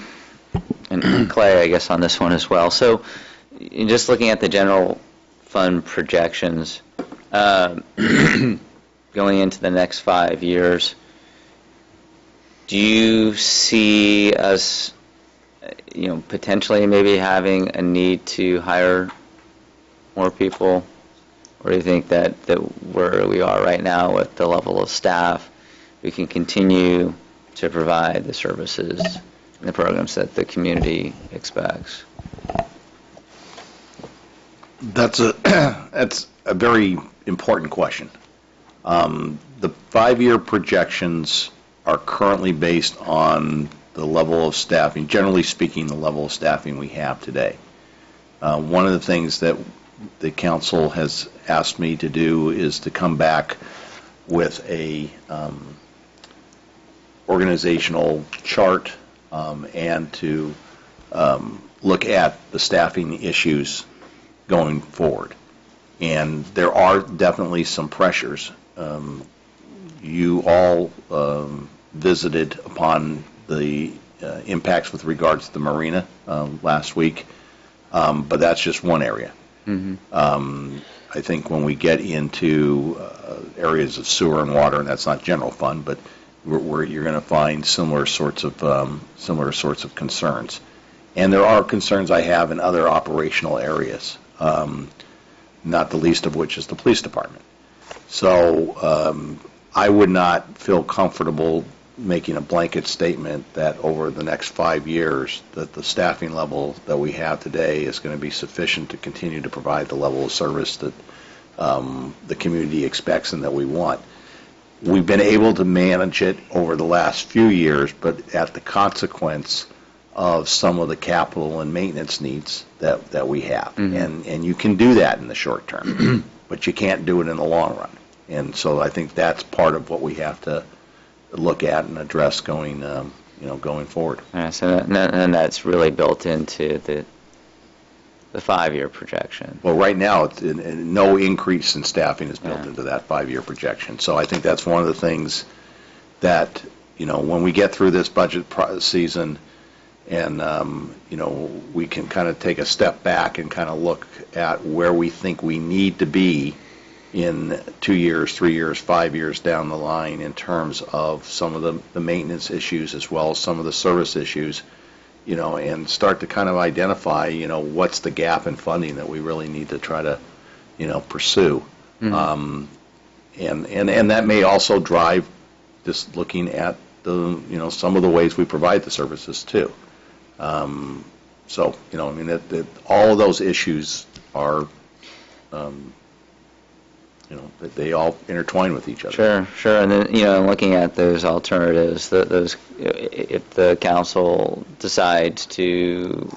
Clay, I guess, on this one as well. So, in just looking at the general fund projections, going into the next 5 years, do you see us, you know, potentially maybe having a need to hire more people? Or do you think that where we are right now with the level of staff, we can continue to provide the services and the programs that the community expects? That's a very important question. The 5-year projections are currently based on the level of staffing, generally speaking, the level of staffing we have today. One of the things that the council has asked me to do is to come back with a organizational chart and to look at the staffing issues going forward. And there are definitely some pressures. You all visited upon the impacts with regards to the marina last week, but that's just one area. I think when we get into areas of sewer and water, and that's not general fund, but where you're going to find similar sorts of concerns. And there are concerns I have in other operational areas, not the least of which is the police department. So I would not feel comfortable making a blanket statement that over the next 5 years that the staffing level that we have today is going to be sufficient to continue to provide the level of service that the community expects and that we want. We've been able to manage it over the last few years, but at the consequence of some of the capital and maintenance needs that we have. And you can do that in the short term, but you can't do it in the long run. And so I think that's part of what we have to look at and address going forward. So and that's really built into the 5-year projection. Well, right now, no increase in staffing is built into that 5-year projection. So I think that's one of the things that, when we get through this budget season and, we can kind of take a step back and kind of look at where we think we need to be in 2 years, 3 years, 5 years down the line in terms of some of the maintenance issues as well as some of the service issues, and start to kind of identify, what's the gap in funding that we really need to try to, pursue. And that may also drive just looking at the, some of the ways we provide the services too. So, all of those issues are, they all intertwine with each other. Sure. And then, looking at those alternatives, those if the council decides to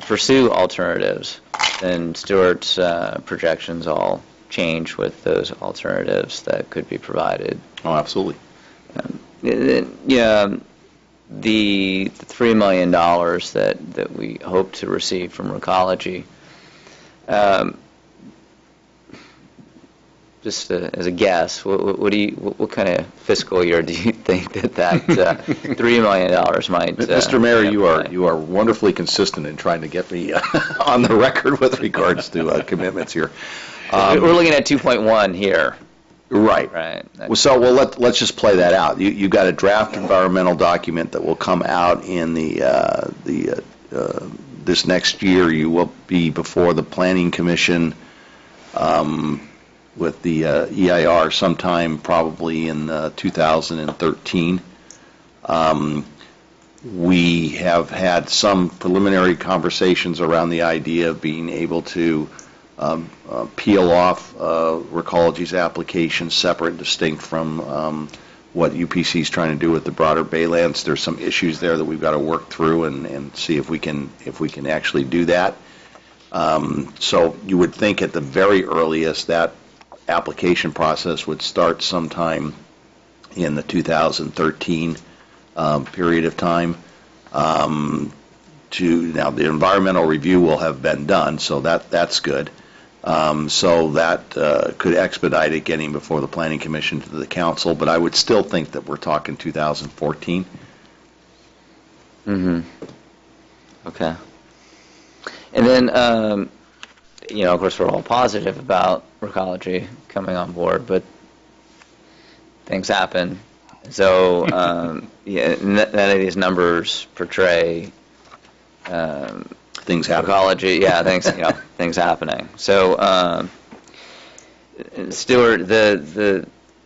pursue alternatives, then Stewart's projections all change with those alternatives that could be provided. Oh, absolutely. The $3 million that we hope to receive from Recology, just as a guess, what kind of fiscal year do you think that $3 million might? Mr. Mayor, you are wonderfully consistent in trying to get me on the record with regards to commitments here. We're looking at 2.1 here. Right. So, let's just play that out. You got a draft environmental document that will come out in this next year. You will be before the Planning Commission with the EIR sometime probably in 2013. We have had some preliminary conversations around the idea of being able to peel off Recology's application separate and distinct from what UPC is trying to do with the broader Baylands. There's some issues there that we've got to work through and see if we can actually do that. So you would think at the very earliest that application process would start sometime in the 2013 period of time. Now the environmental review will have been done, so that's good. So that could expedite it getting before the Planning Commission to the Council, but I would still think that we're talking 2014. Okay. And then, of course, we're all positive about Recology coming on board, but things happen. So, none of these numbers portray Things happen. Ecology, yeah, things happening. So, Stuart,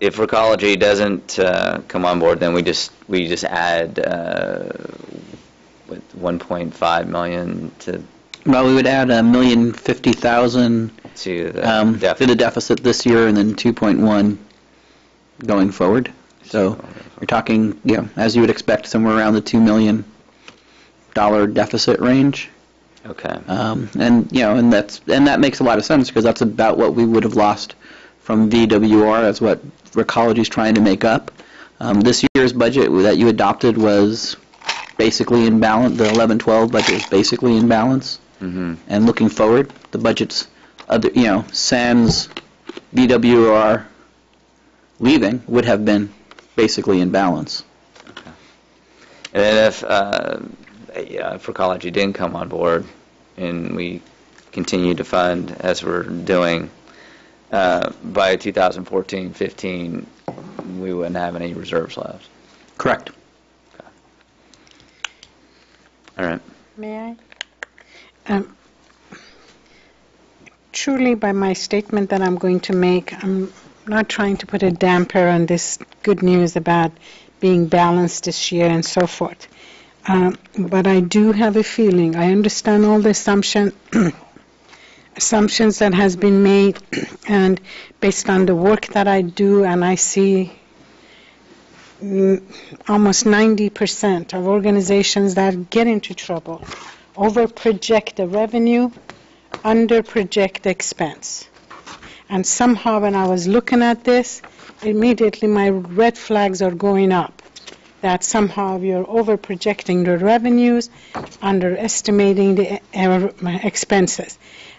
if Recology doesn't come on board, then we just add 1.5 million to Well, we would add $1,050,000 to the to the deficit this year, and then 2.1 going forward. So you're talking, as you would expect, somewhere around the $2 million deficit range. Okay. And that makes a lot of sense, because that's about what we would have lost from VWR. That's what Recology is trying to make up. This year's budget that you adopted was basically in balance. The 11-12 budget was basically in balance. Mm-hmm. And looking forward, the budget's sans VWR leaving would have been basically in balance. Okay. And then if Recology didn't come on board and we continue to fund as we're doing, by 2014-15, we wouldn't have any reserves left. Correct. Okay. All right. May I? Truly, by my statement that I'm going to make, I'm not trying to put a damper on this good news about being balanced this year and so forth. But I do have a feeling, I understand all the assumptions that has been made, and based on the work that I do, and I see almost 90% of organizations that get into trouble over-project the revenue, under-project the expense. And somehow when I was looking at this, immediately my red flags are going up, that somehow you're over-projecting the revenues, underestimating the expenses.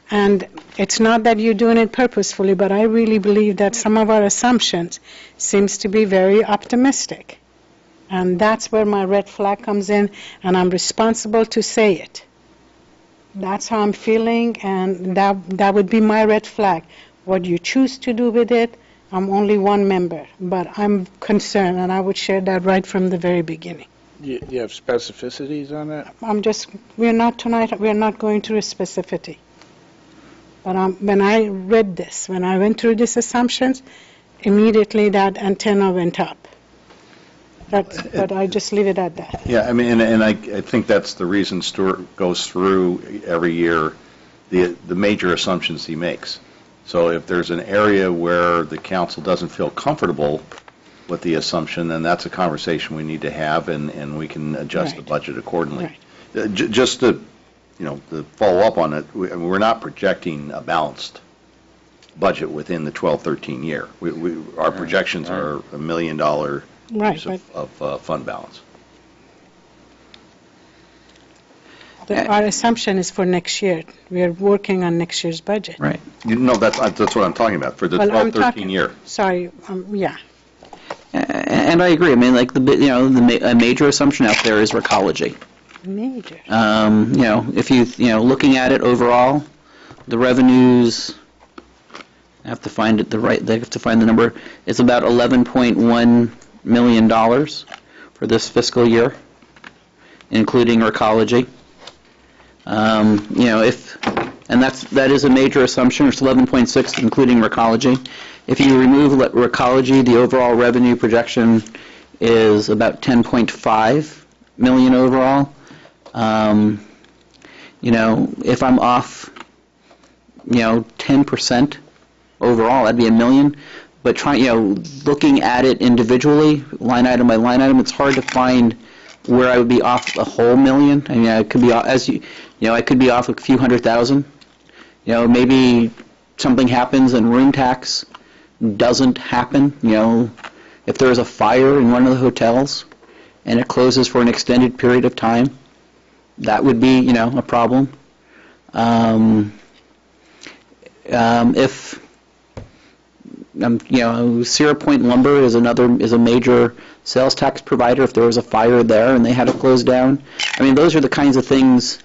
And it's not that you're doing it purposefully, but I really believe that some of our assumptions seems to be very optimistic. And that's where my red flag comes in, and I'm responsible to say it. That's how I'm feeling, and that would be my red flag. What you choose to do with it, I'm only one member, but I'm concerned, and I would share that right from the very beginning. You have specificities on that? We're not going through a specificity. But when I read this, when I went through these assumptions, immediately that antenna went up. But I just leave it at that. Yeah, I mean, and I think that's the reason Stuart goes through every year the major assumptions he makes. So if there's an area where the council doesn't feel comfortable with the assumption, then that's a conversation we need to have, and we can adjust the budget accordingly. Right. Just to follow up on it, we're not projecting a balanced budget within the 12-13 year. Our projections are $1 million use of fund balance. Our assumption is for next year. We are working on next year's budget. Right. That's what I'm talking about, for the 12-13 year. Sorry, yeah. And I agree. I mean, like a major assumption out there is Recology. Major. If looking at it overall, the revenues, I have to find it they have to find the number. It's about $11.1 million for this fiscal year, including Recology. That is a major assumption. It's 11.6 including Recology. If you remove Recology, the overall revenue projection is about 10.5 million overall. If I'm off, 10% overall, that'd be $1 million. But looking at it individually, line item by line item, it's hard to find where I would be off a whole million. I mean, I could be I could be off a few $100,000. Maybe something happens and room tax doesn't happen. If there's a fire in one of the hotels and it closes for an extended period of time, that would be, a problem. If Sierra Point Lumber is a major sales tax provider. If there was a fire there and they had to close down, I mean, those are the kinds of things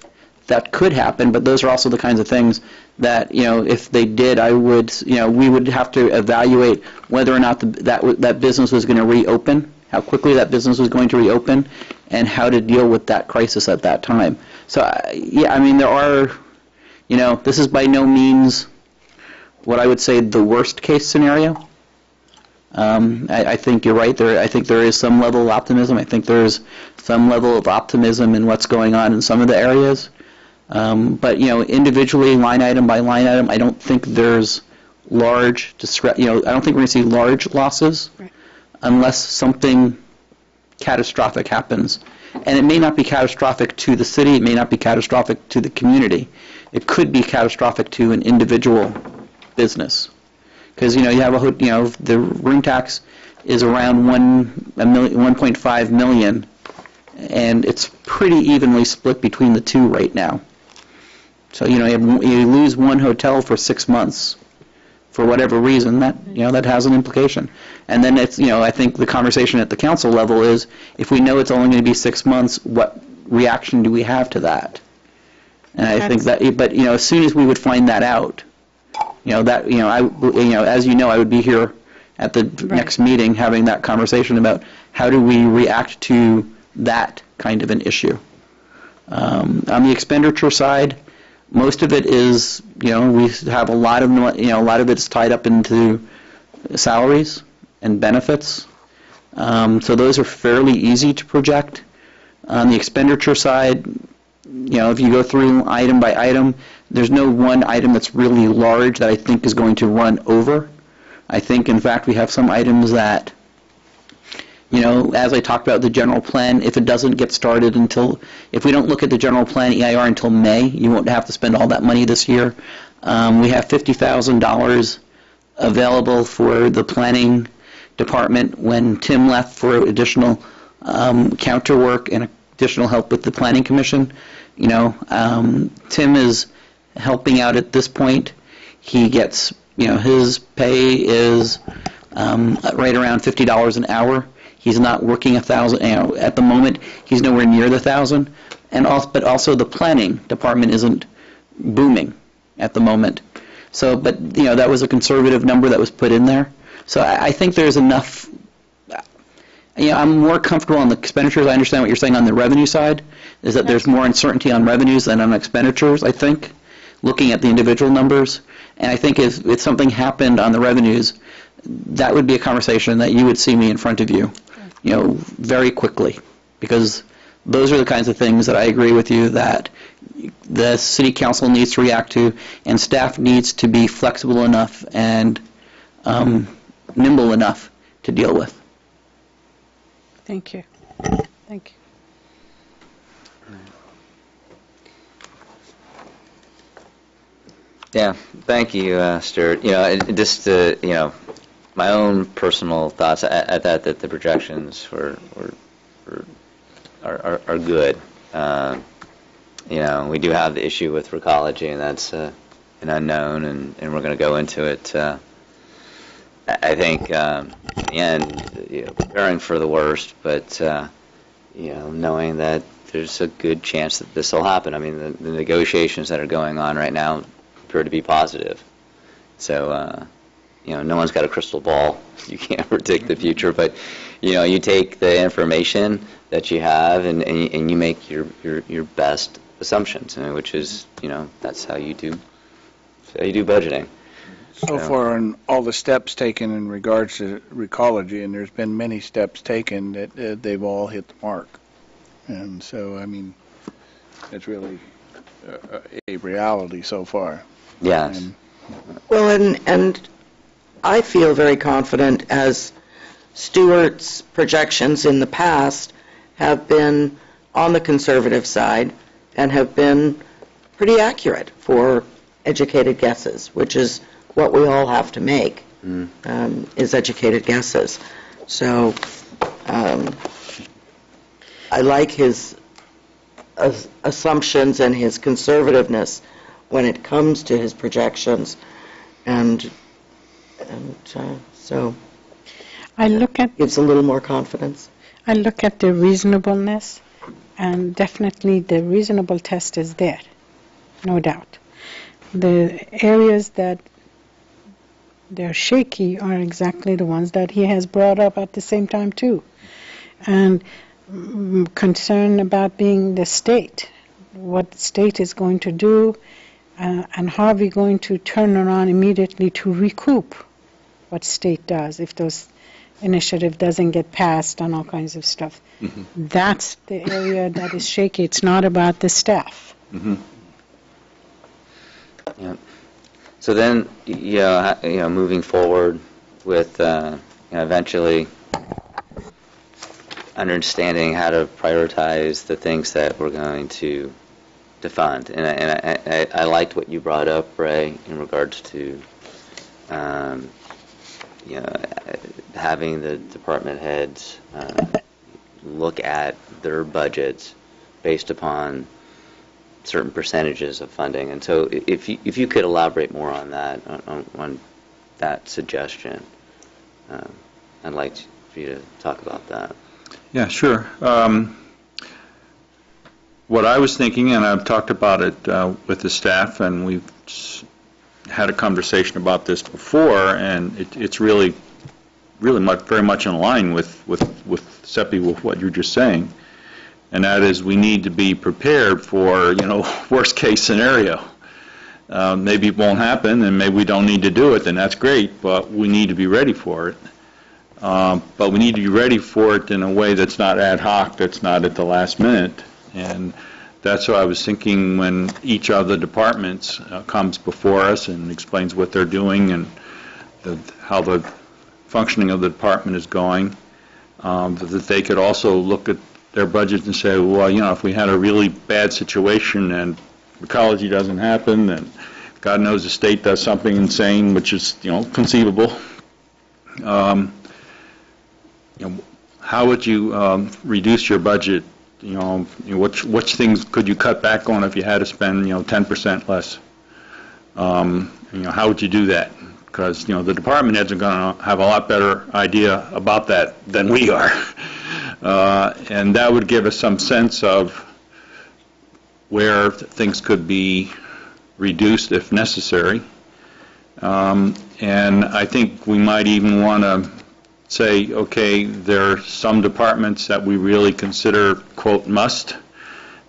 that could happen. But those are also the kinds of things that, if they did, we would have to evaluate whether or not that business was going to reopen, how quickly that business was going to reopen, and how to deal with that crisis at that time. So, yeah, I mean, there are, this is by no means what I would say the worst case scenario. I think you're right. I think there is some level of optimism. I think there's some level of optimism in what's going on in some of the areas. But, individually, line item by line item, I don't think there's large, I don't think we're going to see large losses unless something catastrophic happens. And it may not be catastrophic to the city. It may not be catastrophic to the community. It could be catastrophic to an individual business. Because, you have the room tax is around 1.5 million, and it's pretty evenly split between the two right now. So, you lose one hotel for 6 months for whatever reason, that has an implication. And then it's, I think the conversation at the council level is, if we know it's only going to be 6 months, what reaction do we have to that? And I think that, but, as soon as we would find that out, as I would be here at the next meeting having that conversation about how do we react to that kind of an issue. On the expenditure side, most of it is, we have a lot of it's tied up into salaries and benefits. So those are fairly easy to project. On the expenditure side, if you go through item by item, there's no one item that's really large that I think is going to run over. I think, in fact, we have some items that, as I talked about the general plan, if it doesn't get started if we don't look at the general plan EIR until May, you won't have to spend all that money this year. We have $50,000 available for the planning department when Tim left for additional counter work and additional help with the planning commission. Tim is helping out at this point. He gets, his pay is right around $50 an hour. He's not working 1,000. At the moment, he's nowhere near the 1,000. But also the planning department isn't booming at the moment. So, but that was a conservative number that was put in there. So I think there's enough. I'm more comfortable on the expenditures. I understand what you're saying on the revenue side, is that there's more uncertainty on revenues than on expenditures, I think, looking at the individual numbers. And I think if something happened on the revenues, that would be a conversation that you would see me in front of you, very quickly. Because those are the kinds of things that I agree with you that the city council needs to react to, and staff needs to be flexible enough and nimble enough to deal with. Thank you. Thank you. Yeah, thank you, Stuart. Just my own personal thoughts. I thought that the projections are good. We do have the issue with recology, and that's an unknown, and we're going to go into it. I think in the end, preparing for the worst, but knowing that there's a good chance that this will happen. I mean, the negotiations that are going on right now appear to be positive. So, no one's got a crystal ball. You can't predict the future, but you take the information that you have and you make your best assumptions, which is that's how you do budgeting. So far, on all the steps taken in regards to recology, and there's been many steps taken, that they've all hit the mark. And so, I mean, it's really a reality so far. Yes. Well, and I feel very confident, as Stuart's projections in the past have been on the conservative side and have been pretty accurate for educated guesses, which is what we all have to make, is educated guesses. So I like his assumptions and his conservativeness when it comes to his projections, and so gives a little more confidence. I look at the reasonableness, and definitely the reasonable test is there, no doubt. The areas that they're shaky are exactly the ones that he has brought up at the same time too. And concern about being the state, what the state is going to do, and how are we going to turn around immediately to recoup what state does if those initiative doesn't get passed and all kinds of stuff. That's the area that is shaky. It's not about the staff. Yeah. So then, moving forward with eventually understanding how to prioritize the things that we're going to fund. And I liked what you brought up, Ray, in regards to having the department heads look at their budgets based upon certain percentages of funding. And so if you could elaborate more on that, on that suggestion, I'd like for you to talk about that. Yeah, sure. What I was thinking, and I've talked about it with the staff, and we've had a conversation about this before, and it's really very much in line with Seppi, with what you're just saying, and that is we need to be prepared for worst case scenario. Maybe it won't happen, and maybe we don't need to do it, and that's great, but we need to be ready for it. But we need to be ready for it in a way that's not ad hoc, that's not at the last minute. And that's what I was thinking when each of the departments comes before us and explains what they're doing and how the functioning of the department is going, that they could also look at their budget and say, well, if we had a really bad situation and ecology doesn't happen and God knows the state does something insane, which is, conceivable, how would you reduce your budget? Which things could you cut back on if you had to spend 10% less? How would you do that? Because the department heads are going to have a lot better idea about that than we are, and that would give us some sense of where things could be reduced if necessary. And I think we might even want to say, okay, there are some departments that we really consider, quote, must,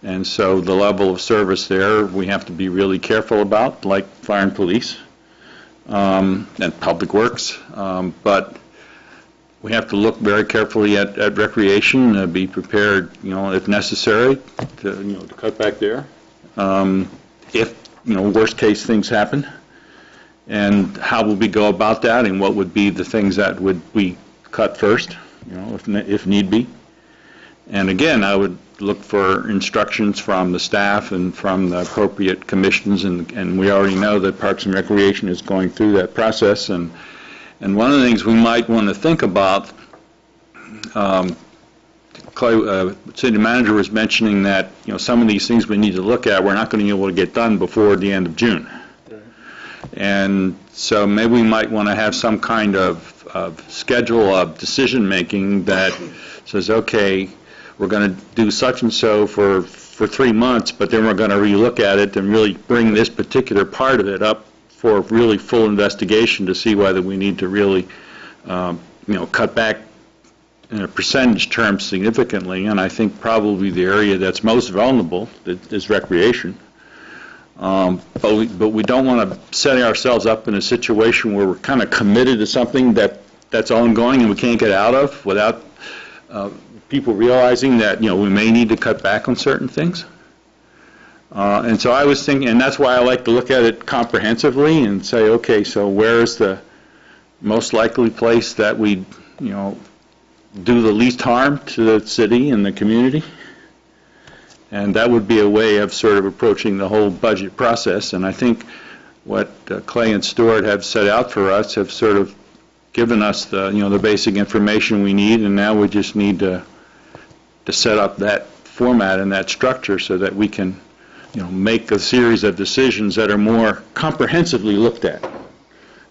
and so the level of service there we have to be really careful about, like fire and police and public works, but we have to look very carefully at recreation, be prepared, if necessary, to cut back there, if, worst case things happen, and how will we go about that, and what would be the things that would we cut first, if need be. And again, I would look for instructions from the staff and from the appropriate commissions, and we already know that Parks and Recreation is going through that process. And one of the things we might want to think about, City Manager was mentioning that some of these things we need to look at, we're not going to be able to get done before the end of June. And so maybe we might want to have some kind of schedule of decision-making that says, okay, we're going to do such and so for 3 months, but then we're going to relook at it and really bring this particular part of it up for really full investigation to see whether we need to really, cut back in a percentage term significantly. And I think probably the area that's most vulnerable is recreation. But we don't want to set ourselves up in a situation where we're kind of committed to something that's ongoing and we can't get out of without people realizing that we may need to cut back on certain things. And so I was thinking, and that's why I like to look at it comprehensively and say, okay, so where is the most likely place that we do the least harm to the city and the community? And that would be a way of sort of approaching the whole budget process. And I think what Clay and Stewart have set out for us have sort of given us the the basic information we need, and now we just need to set up that format and that structure so that we can make a series of decisions that are more comprehensively looked at.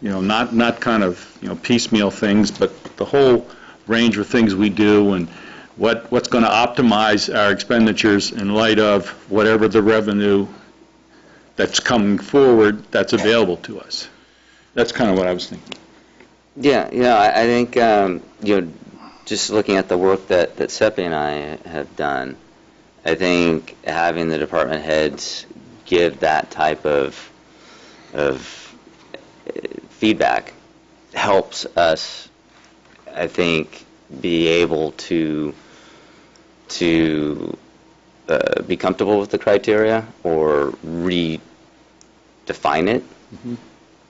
Not kind of piecemeal things, but the whole range of things we do and what's going to optimize our expenditures in light of whatever the revenue that's coming forward that's available to us. That's kind of what I was thinking. Yeah, I think just looking at the work that Seppi and I have done, I think having the department heads give that type of feedback helps us, I think, be able to be comfortable with the criteria or redefine it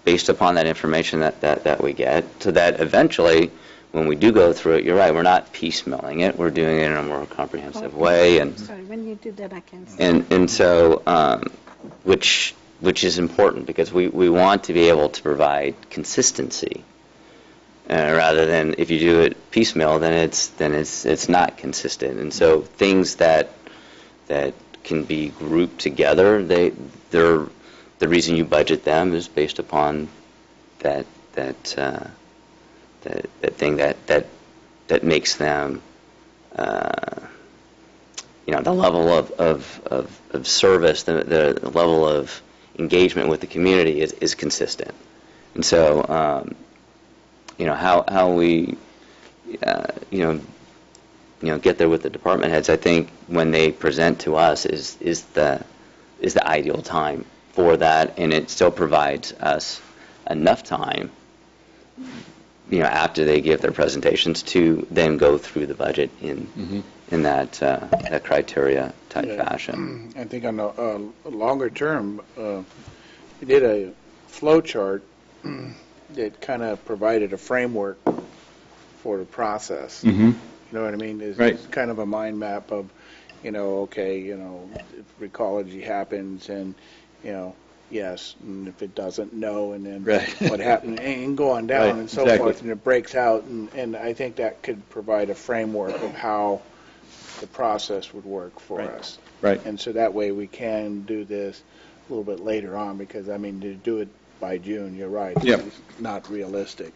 based upon that information that we get, so that eventually, when we do go through it, you're right, we're not piecemealing it, we're doing it in a more comprehensive way. And Sorry, when you do that, I can't see. and so, which is important, because we want to be able to provide consistency, rather than, if you do it piecemeal, then it's not consistent. And so things that can be grouped together, they're the reason you budget them is based upon that thing that makes them, the level of service, the level of engagement with the community is consistent. And so, how we, get there with the department heads, I think when they present to us is the ideal time for that, and it still provides us enough time, after they give their presentations, to then go through the budget in that criteria type fashion. I think on a longer term, we did a flow chart that kind of provided a framework for the process. You know what I mean? It's kind of a mind map of, if ecology happens and, yes, and if it doesn't, no, and then what happened, and go on down and so forth, and it breaks out, and I think that could provide a framework of how the process would work for us. And so that way we can do this a little bit later on, because, to do it by June, you're right, it's not realistic.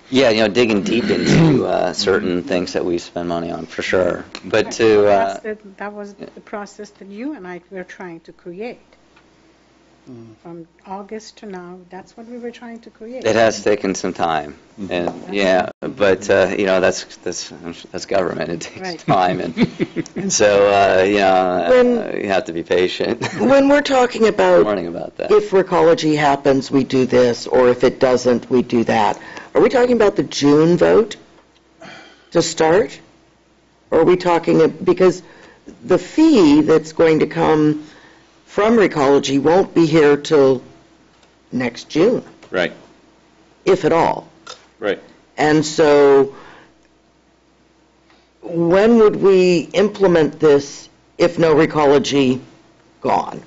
Yeah, digging deep into certain things that we spend money on, for sure. But that was the process that you and I were trying to create. From August to now, that's what we were trying to create. it has taken some time, and but that's government. It takes time, and so you have to be patient. When we're talking about learning about that, if recology happens, we do this, or if it doesn't, we do that. Are we talking about the June vote to start? Or are we talking, because the fee that's going to come from recology won't be here till next June, if at all. And so when would we implement this if no recology gone?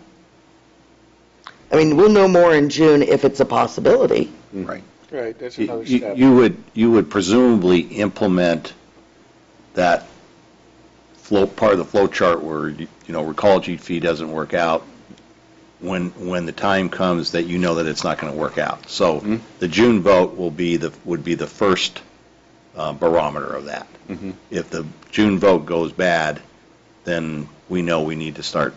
We'll know more in June if it's a possibility. Right, that's another step. You would presumably implement that part of the flow chart where, recology fee doesn't work out when the time comes that that it's not going to work out. So the June vote would be the first barometer of that. If the June vote goes bad, then we know we need to start,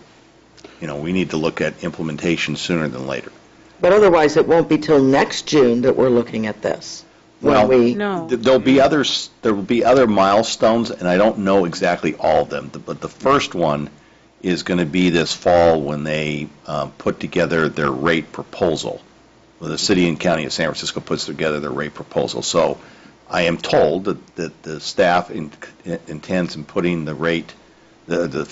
we need to look at implementation sooner than later. But otherwise, it won't be till next June that we're looking at this. Well, there will be other milestones, and I don't know exactly all of them. But the first one is going to be this fall when they put together their rate proposal. Well, the city and county of San Francisco puts together their rate proposal. So I am told that the staff intends in putting the rate, the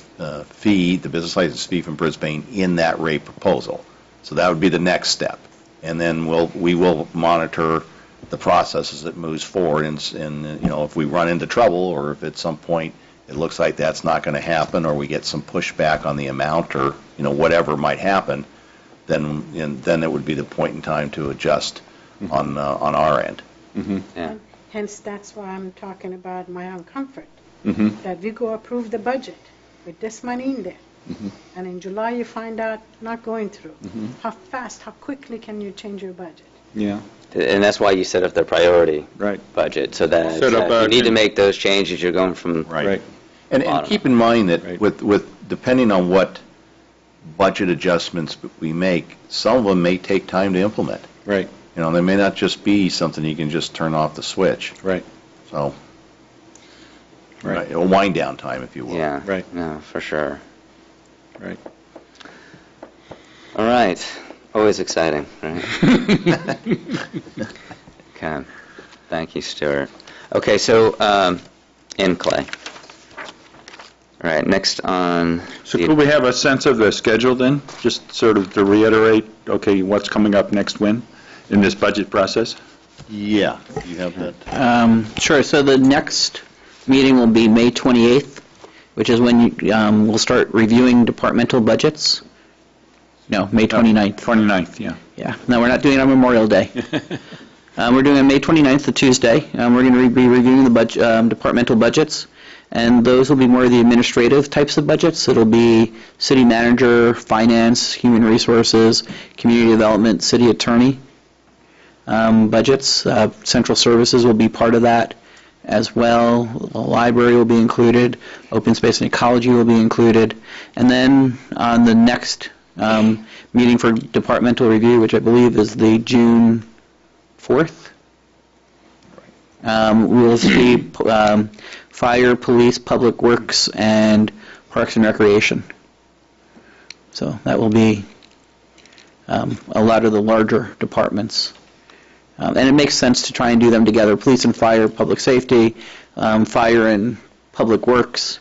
fee, the business license fee from Brisbane in that rate proposal. So that would be the next step. And then we will monitor the process as it moves forward, and if we run into trouble, or if at some point it looks like that's not going to happen, or we get some pushback on the amount, or whatever might happen, then it would be the point in time to adjust on our end. Hence, that's why I'm talking about my own comfort, that we go approve the budget with this money in there, and in July you find out not going through. How fast, how quickly can you change your budget? And that's why you set up the priority budget, so that you need to make those changes. You're going from And keep in mind that with depending on what budget adjustments we make, some of them may take time to implement. They may not just be something you can just turn off the switch. So a wind down time, if you will. No, for sure. Right. All right. Always exciting, right? Okay. Thank you, Stuart. Okay, so, and Clay. All right, next on... So could we have a sense of the schedule then, just sort of to reiterate, okay, what's coming up next when in this budget process? Yeah, you have that. Sure. So the next meeting will be May 28th, which is when we'll start reviewing departmental budgets. No, May 29th. 29th, yeah. Yeah. No, we're not doing it on Memorial Day. We're doing it May 29th, the Tuesday. We're going to be reviewing the departmental budgets, and those will be more of the administrative types of budgets. It'll be city manager, finance, human resources, community development, city attorney budgets. Central services will be part of that as well. The library will be included. Open space and ecology will be included. And then on the next meeting for departmental review, which I believe is the June 4th, we'll see fire, police, public works, and parks and recreation. So that will be a lot of the larger departments. And it makes sense to try and do them together, police and fire, public safety, fire and public works,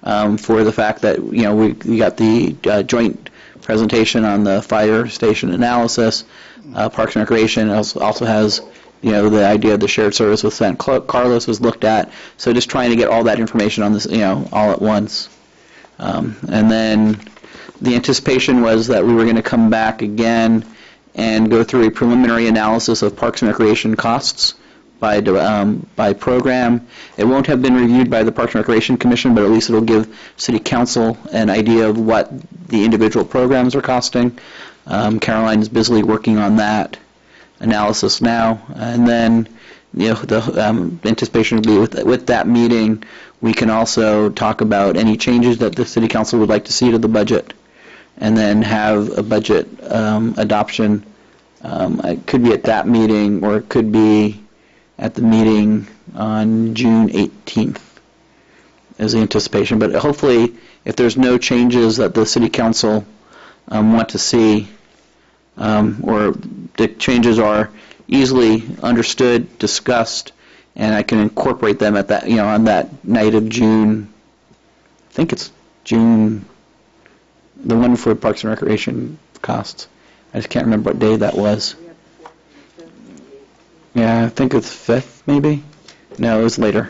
for the fact that, you know, we got the joint presentation on the fire station analysis. Parks and Recreation also has, you know, the idea of the shared service with San Carlos was looked at. So just trying to get all that information on this, you know, all at once. And then the anticipation was that we were going to come back again and go through a preliminary analysis of Parks and Recreation costs by program. It won't have been reviewed by the Parks and Recreation Commission, but at least it'll give City Council an idea of what the individual programs are costing. Caroline is busily working on that analysis now, and then, you know, the anticipation will be with that meeting, we can also talk about any changes that the City Council would like to see to the budget, and then have a budget adoption. It could be at that meeting, or it could be at the meeting on June 18th is the anticipation. But hopefully, if there's no changes that the City Council want to see, or the changes are easily understood, discussed, and I can incorporate them at that, you know, on that night of June. I think it's June, the one for Parks and Recreation costs. I just can't remember what day that was. Yeah, I think it's 5th, maybe? No, it was later.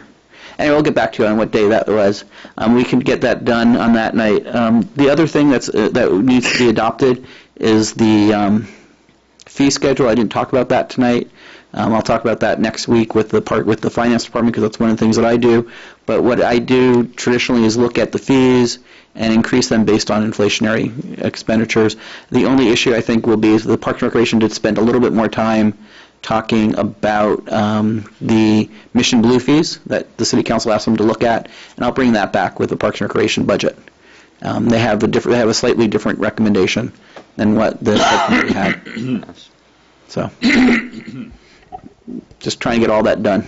Anyway, we'll get back to you on what day that was. We can get that done on that night. The other thing that needs to be adopted is the fee schedule. I didn't talk about that tonight. I'll talk about that next week with the finance department, because that's one of the things that I do. But what I do traditionally is look at the fees and increase them based on inflationary expenditures. The only issue I think will be is the Parks and Recreation did spend a little bit more time talking about the Mission Blue fees that the City Council asked them to look at, and I'll bring that back with the Parks and Recreation budget. They have a slightly different recommendation than what the subcommittee had. So, just trying to get all that done,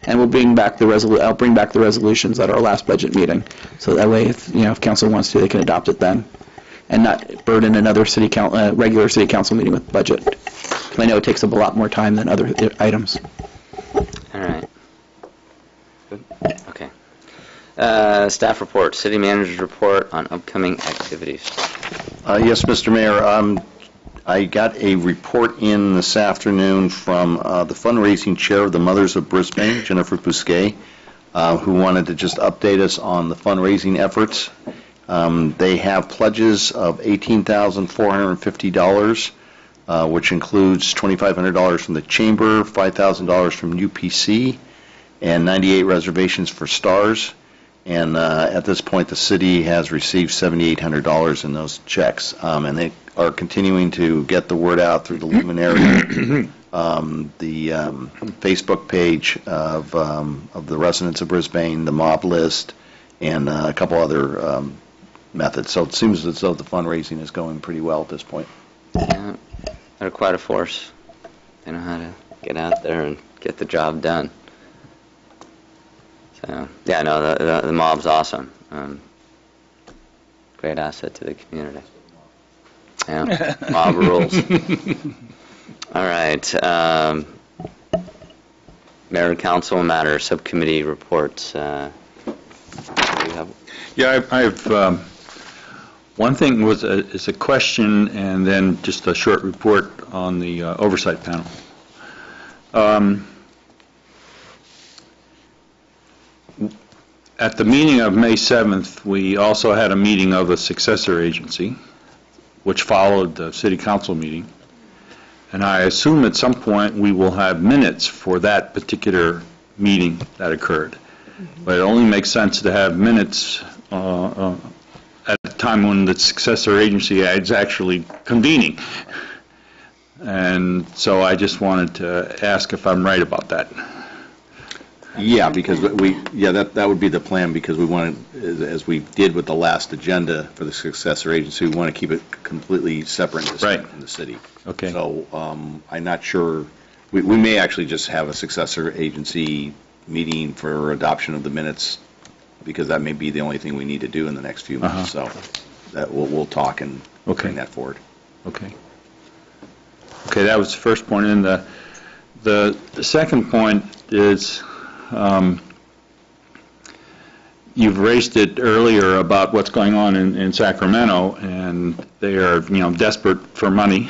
and we'll bring back I'll bring back the resolutions at our last budget meeting, so that way, if council wants to, they can adopt it then, and not burden another regular City Council meeting with budget. I know it takes up a lot more time than other items. All right. Good. Okay. Staff report, City Manager's report on upcoming activities. Yes, Mr. Mayor. I got a report in this afternoon from the fundraising chair of the Mothers of Brisbane, Jennifer Bousquet, who wanted to just update us on the fundraising efforts. They have pledges of $18,450. Which includes $2,500 from the Chamber, $5,000 from UPC, and 98 reservations for Stars. And at this point, the city has received $7,800 in those checks. And they are continuing to get the word out through the Luminary, the Facebook page of the residents of Brisbane, the mob list, and a couple other methods. So it seems as though the fundraising is going pretty well at this point. Yeah. They're quite a force. They know how to get out there and get the job done. So, yeah, no, the mob's awesome. great asset to the community. Yeah, mob rules. All right. Mayor and Council matters, subcommittee reports. Do you have? Yeah, I have one thing is a question and then just a short report on the oversight panel. At the meeting of May 7th, we also had a meeting of the successor agency, which followed the city council meeting. And I assume at some point we will have minutes for that particular meeting that occurred. But it only makes sense to have minutes at the time when the successor agency is actually convening. And so I just wanted to ask if I'm right about that. Yeah, because that would be the plan, because we want to, as we did with the last agenda for the successor agency, we want to keep it completely separate and distinct from the city. Okay. So I'm not sure, we may actually just have a successor agency meeting for adoption of the minutes, because that may be the only thing we need to do in the next few months. So that we'll talk and bring that forward. Okay. Okay, that was the first point. And the second point is, you've raised it earlier about what's going on in Sacramento, and they are, desperate for money,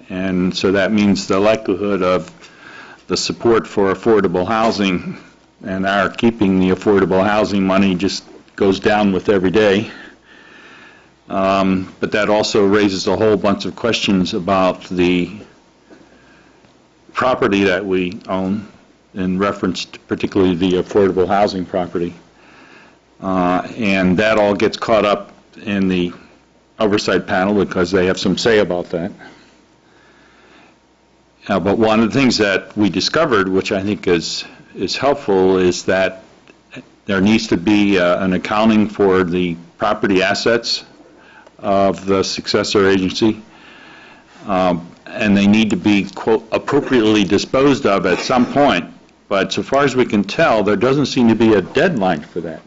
and so that means the likelihood of the support for affordable housing and our keeping the affordable housing money just goes down with every day. But that also raises a whole bunch of questions about the property that we own, in reference to particularly the affordable housing property. And that all gets caught up in the oversight panel because they have some say about that. But one of the things that we discovered, which I think is helpful, is that there needs to be an accounting for the property assets of the successor agency. And they need to be, quote, appropriately disposed of at some point. But so far as we can tell, there doesn't seem to be a deadline for that.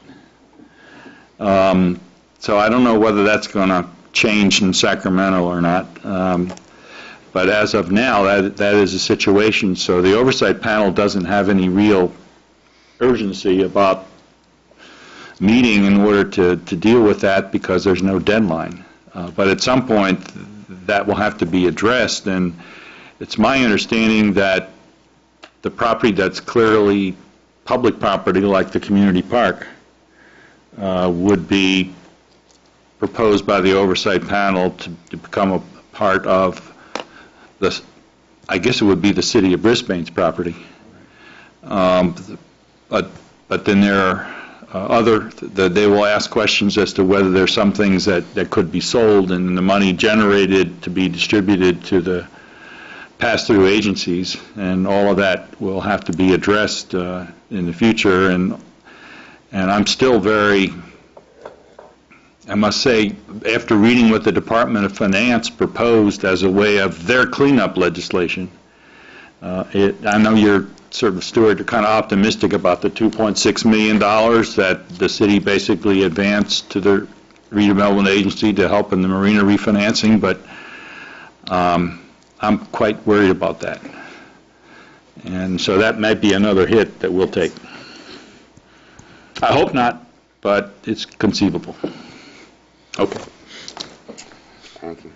So I don't know whether that's going to change in Sacramento or not. But as of now, that is the situation. So the oversight panel doesn't have any real urgency about meeting in order to deal with that because there's no deadline. But at some point, that will have to be addressed. And it's my understanding that the property that's clearly public property, like the community park, would be proposed by the oversight panel to become a part of the, I guess it would be the city of Brisbane's property. But then there are they will ask questions as to whether there's some things that could be sold and the money generated to be distributed to the pass-through agencies, and all of that will have to be addressed in the future. And I'm still very, I must say, after reading what the Department of Finance proposed as a way of their cleanup legislation, I know you're sort of, Stuart, kind of optimistic about the $2.6 million that the city basically advanced to the redevelopment agency to help in the marina refinancing, but I'm quite worried about that. And so that might be another hit that we'll take. I hope not, but it's conceivable. Okay. Thank you.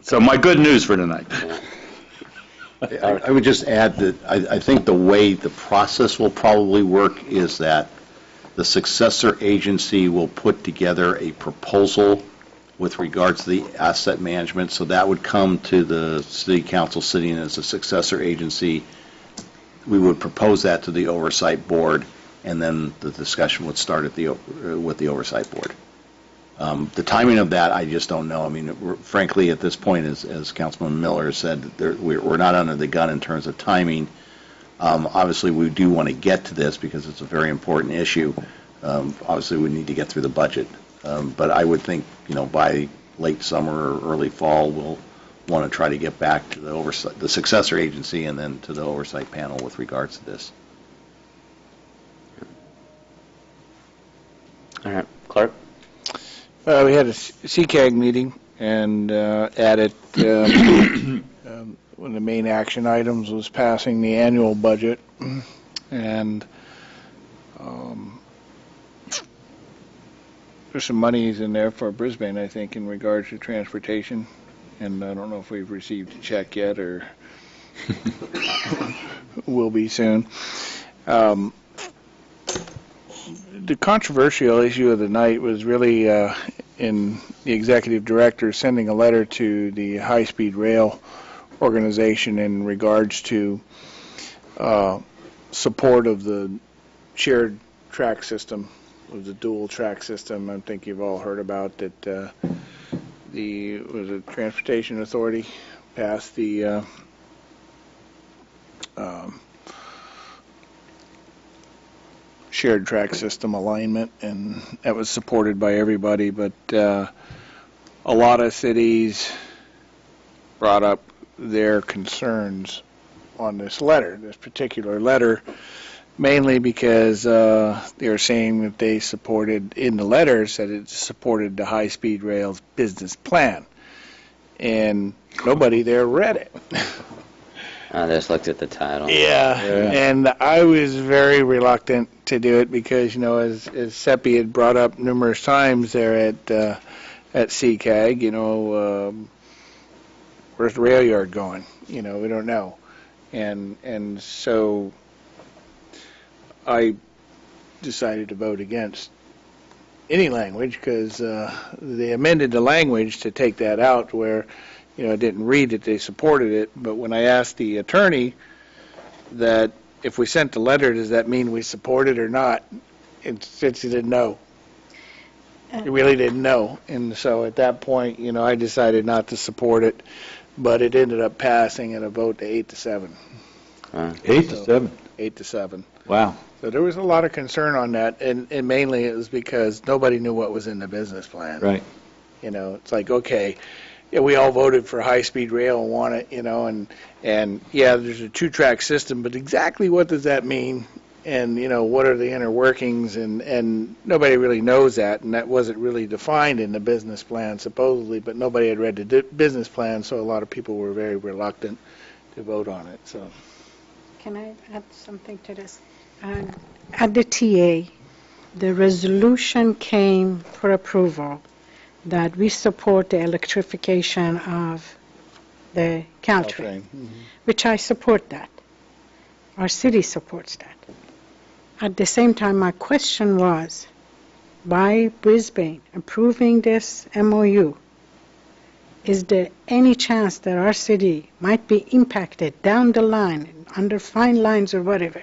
So my good news for tonight. I would just add that I think the way the process will probably work is that the successor agency will put together a proposal with regards to the asset management. So that would come to the city council sitting as a successor agency. We would propose that to the oversight board, and then the discussion would start at with the oversight board. The timing of that, I just don't know. I mean, frankly, at this point, as Councilman Miller said, we're not under the gun in terms of timing. Obviously, we do want to get to this because it's a very important issue. Obviously, we need to get through the budget. But I would think, by late summer or early fall, we'll want to try to get back to the successor agency and then to the oversight panel with regards to this. All right, Clark? We had a CCAG meeting, and at it, one of the main action items was passing the annual budget, and there's some monies in there for Brisbane, I think, in regards to transportation, and I don't know if we've received a check yet or will be soon. The controversial issue of the night was really in the executive director sending a letter to the high-speed rail organization in regards to support of the shared track system, of the dual track system. I think you've all heard about that. The Transportation Authority passed the shared track system alignment, and that was supported by everybody, but a lot of cities brought up their concerns on this particular letter, mainly because they were saying that they supported, in the letter, said it supported the high-speed rail's business plan, and nobody there read it. I just looked at the title. Yeah, and I was very reluctant to do it because, you know, as Seppi had brought up numerous times there at CCAG, you know, where's the rail yard going? You know, we don't know. And so I decided to vote against any language because they amended the language to take that out where, you know, I didn't read that they supported it, but when I asked the attorney that if we sent the letter, does that mean we support it or not, he didn't know. He really didn't know. And so at that point, you know, I decided not to support it, but it ended up passing in a vote to 8-7. 8-7? 8-7. Wow. So there was a lot of concern on that, and mainly it was because nobody knew what was in the business plan. Right. You know, it's like, okay, yeah, we all voted for high-speed rail and want it, you know, and yeah, there's a two-track system, but exactly what does that mean? And, you know, what are the inner workings? And nobody really knows that, and that wasn't really defined in the business plan, supposedly, but nobody had read the business plan, so a lot of people were very reluctant to vote on it. So, Can I add something to this? At the TA, the resolution came for approval that we support the electrification of the Caltrain, which I support that. Our city supports that. At the same time, my question was, by Brisbane approving this MOU, is there any chance that our city might be impacted down the line, under fine lines or whatever,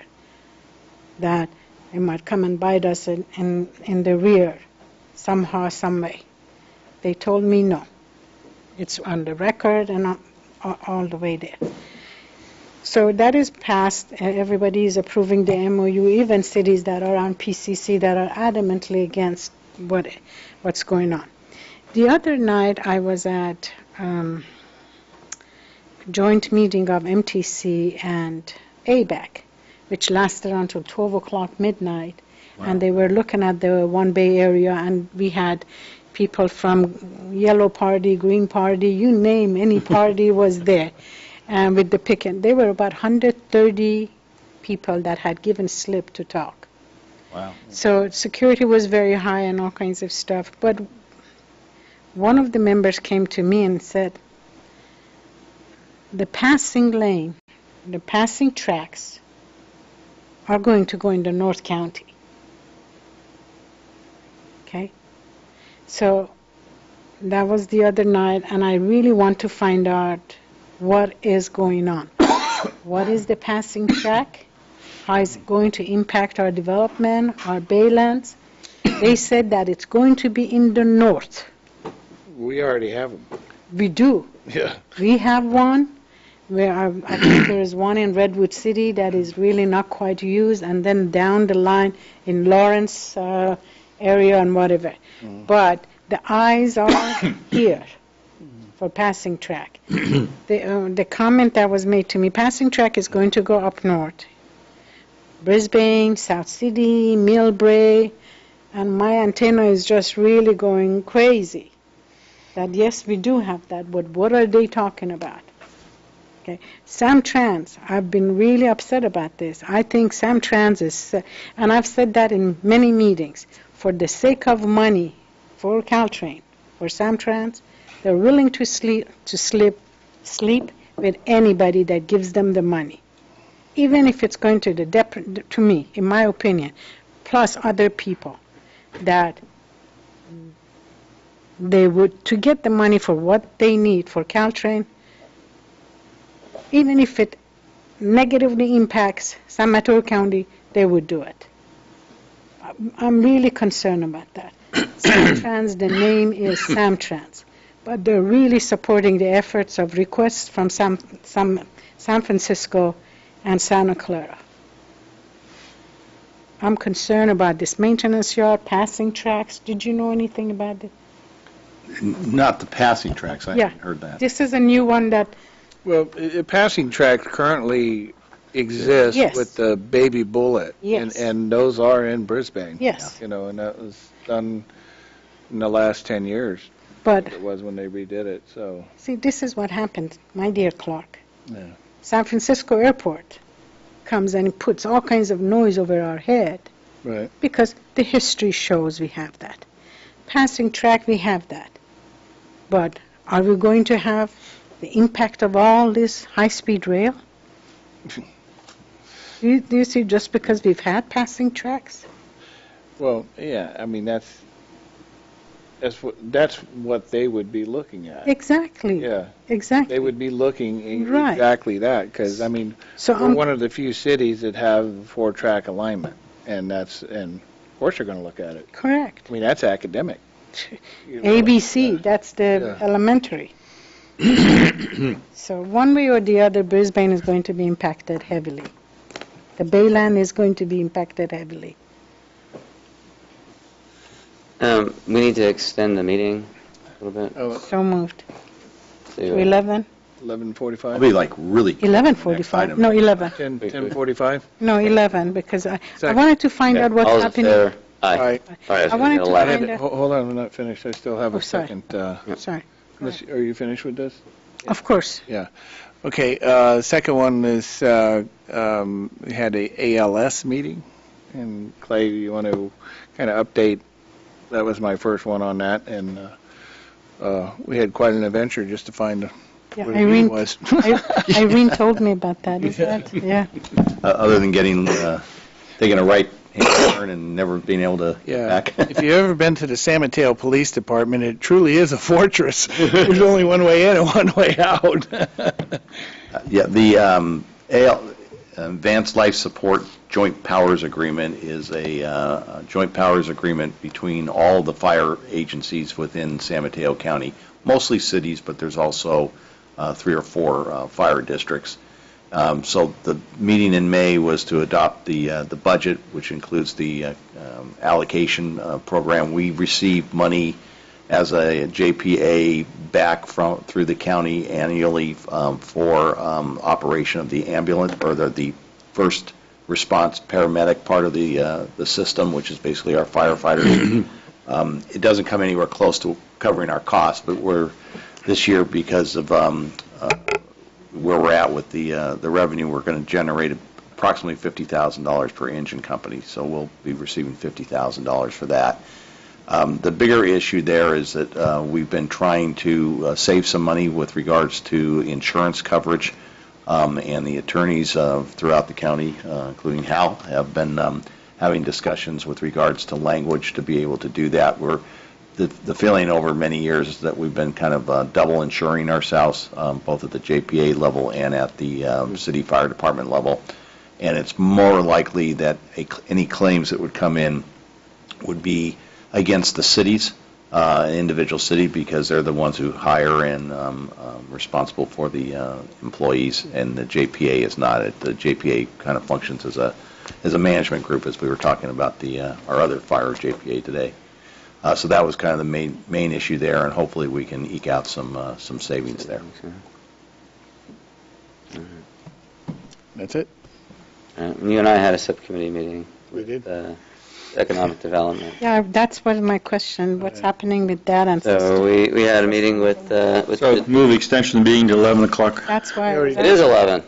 that it might come and bite us in the rear somehow, some way? They told me no. It's on the record and all the way there. So that is passed. Everybody is approving the MOU, even cities that are on PCC that are adamantly against what's going on. The other night I was at a joint meeting of MTC and ABAC, which lasted until 12 o'clock midnight. Wow. And they were looking at the One Bay area, and we had people from Yellow Party, Green Party, you name any party was there. And with the picket, there were about 130 people that had given slip to talk. Wow. So security was very high and all kinds of stuff. But one of the members came to me and said, the passing lane, the passing tracks are going to go into North County. Okay? So that was the other night, and I really want to find out what is going on. What is the passing track? How is it going to impact our development, our baylands? They said that it's going to be in the north. we already have them. We do. Yeah. We have one where I think there is one in Redwood City that is really not quite used, and then down the line in Lawrence area and whatever. But the eyes are here for passing track. The comment that was made to me, passing track is going to go up north. Brisbane, South City, Millbrae, And my antenna is just really going crazy. That yes, we do have that, but what are they talking about? Okay, Samtrans, I've been really upset about this. I think Samtrans is, and I've said that in many meetings, for the sake of money for Caltrain, for Samtrans, they're willing to sleep with anybody that gives them the money, even if it's going to to me, in my opinion, plus other people, that they would, to get the money for what they need for Caltrain, even if it negatively impacts San Mateo County, they would do it. I'm really concerned about that. Samtrans, the name is Samtrans, but they're really supporting the efforts of requests from San Francisco and Santa Clara. I'm concerned about this maintenance yard, passing tracks. Did you know anything about it? Not the passing tracks, I Yeah. haven't heard that. This is a new one that, Well, passing tracks currently exist Yes. with the Baby Bullet. Yes. And those are in Brisbane. yes, You know, and that was done in the last 10 years. but It was when they redid it, so. see, this is what happened, my dear Clark. Yeah. San Francisco Airport comes and puts all kinds of noise over our head Right. because the history shows we have that. Passing track, we have that. But are we going to have the impact of all this high-speed rail? Do you see, just because we've had passing tracks? Well, yeah, I mean, that's what they would be looking at. Exactly. Yeah, Exactly. they would be looking Right. exactly that, because, I mean, So we're one of the few cities that have 4-track alignment, and of course they're going to look at it. correct. I mean, that's academic. You know, ABC, yeah. that's the Yeah. elementary. So one way or the other, Brisbane is going to be impacted heavily. The Bayland is going to be impacted heavily. We need to extend the meeting a little bit. Oh, So moved. to, To 11? 11:45? I'll be like really. quick on the next 11:45? item. No, 11. 10:45? No, 11, because I Second. wanted to find out what's All's in happening. favor? Aye. Aye. All right, I wanted to 11. find out. Hold on, I'm not finished. I still have Oh, a sorry. second. Sorry. Are you finished with this? Of course. Okay, second one is, we had a ALS meeting, and Clay, you want to kind of update? That was my first one on that, and we had quite an adventure just to find Yeah, what the meeting was. Irene told me about that. Is that? Yeah. Other than taking a right hand turn and never being able to get Yeah, back. if you've ever been to the San Mateo Police Department, it truly is a fortress. There's only one way in and one way out. Yeah, the Advanced Life Support Joint Powers Agreement is a joint powers agreement between all the fire agencies within San Mateo County, mostly cities, but there's also 3 or 4 fire districts. So the meeting in May was to adopt the budget, which includes the allocation program. We received money as a JPA back through the county annually for operation of the ambulance, or the first response paramedic part of the system, which is basically our firefighters. It doesn't come anywhere close to covering our costs, but this year, because of where we're at with the revenue, we're going to generate approximately $50,000 per engine company, so we'll be receiving $50,000 for that. The bigger issue there is that we've been trying to save some money with regards to insurance coverage, and the attorneys throughout the county, including Hal, have been having discussions with regards to language to be able to do that. The feeling over many years is that we've been kind of double insuring ourselves, both at the JPA level and at the city fire department level. And it's more likely that any claims that would come in would be against the cities, individual city, because they're the ones who hire and responsible for the employees, and the JPA is not. The JPA kind of functions as a management group, as we were talking about our other fire JPA today. So that was kind of the main issue there, and hopefully we can eke out some savings there. That's it? You and I had a subcommittee meeting. We did? economic development. Yeah, that's what my question, what's happening with that and So we had a meeting with So move extension of the meeting to 11 o'clock, that's why. I was it is 11.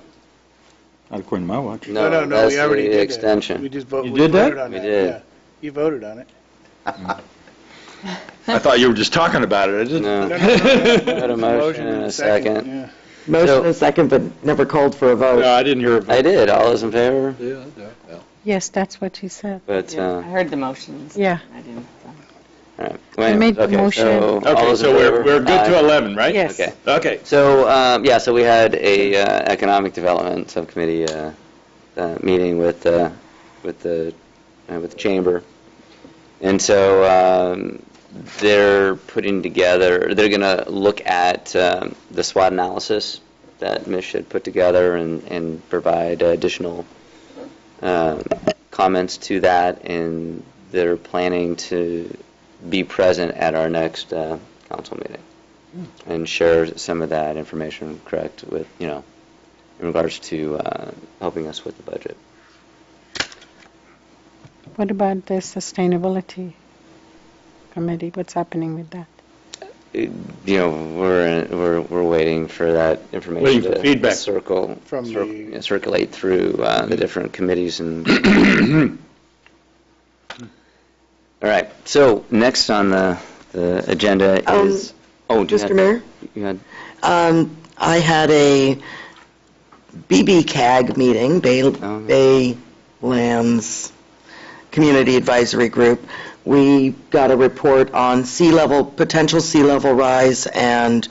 not according to my watch. No, that's we already the did extension. that. We just voted. You did that? voted on We that. did. Yeah. You voted on it. I thought you were just talking about it. I didn't. No. Got a motion and a second. Yeah. Motion So- and second, but never called for a vote. No, I didn't hear a vote. I did. All those in favor? Yes, that's what he said. But, I heard the motions. Yeah. I didn't. all right. I made the Okay, motion. so all Okay, those in so favor? we're good to Aye. 11, right? Yes. Okay. Okay. So, so we had a economic development subcommittee meeting with the chamber, and so they're putting together. They're going to look at the SWOT analysis that Mish had put together and provide additional comments to that, and they're planning to be present at our next council meeting and share some of that information, correct, with, in regards to helping us with the budget. What about the sustainability committee? What's happening with that? We're waiting for that information Waiting for to feedback. circulate through the different committees and. All right. So next on the agenda is. Mr. Mayor? You had. I had a BBCAG meeting, Baylands Community Advisory Group. We got a report on potential sea level rise and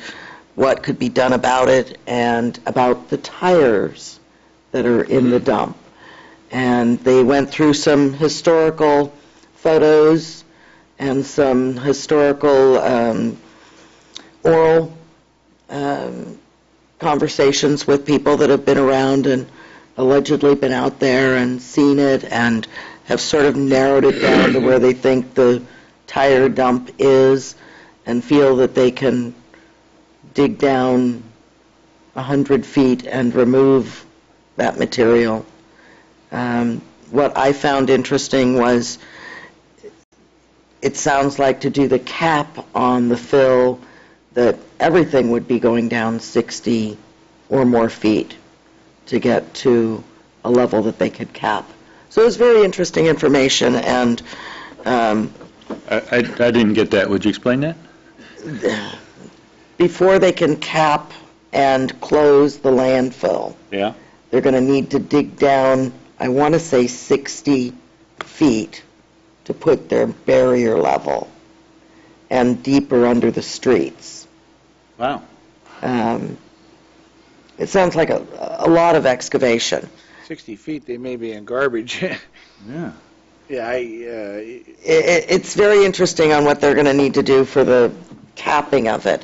what could be done about it, and about the tires that are in the dump. And they went through some historical photos and some historical oral conversations with people that have been around and allegedly been out there and seen it, and have sort of narrowed it down to where they think the tire dump is, and feel that they can dig down 100 feet and remove that material. What I found interesting was, it sounds like to do the cap on the fill, that everything would be going down 60 or more feet to get to a level that they could cap. So it was very interesting information, and I didn't get that. Would you explain that? before they can cap and close the landfill, Yeah. they're going to need to dig down, I want to say 60 feet to put their barrier level, and deeper under the streets. Wow. It sounds like a lot of excavation. 60 feet, they may be in garbage. Yeah. Yeah, It's very interesting on what they're going to need to do for the capping of it.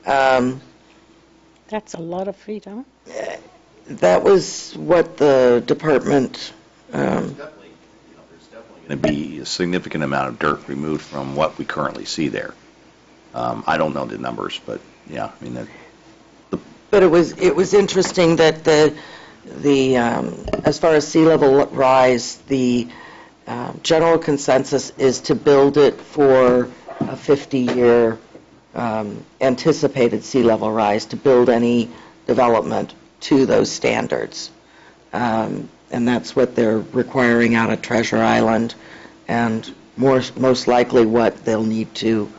That's a lot of feet, huh? That was what the department, There's definitely going to be a significant amount of dirt removed from what we currently see there. I don't know the numbers, but yeah, I mean, but it was interesting that the as far as sea level rise, the general consensus is to build it for a 50-year anticipated sea level rise, to build any development to those standards. And that's what they're requiring out of Treasure Island, and most likely what they'll need to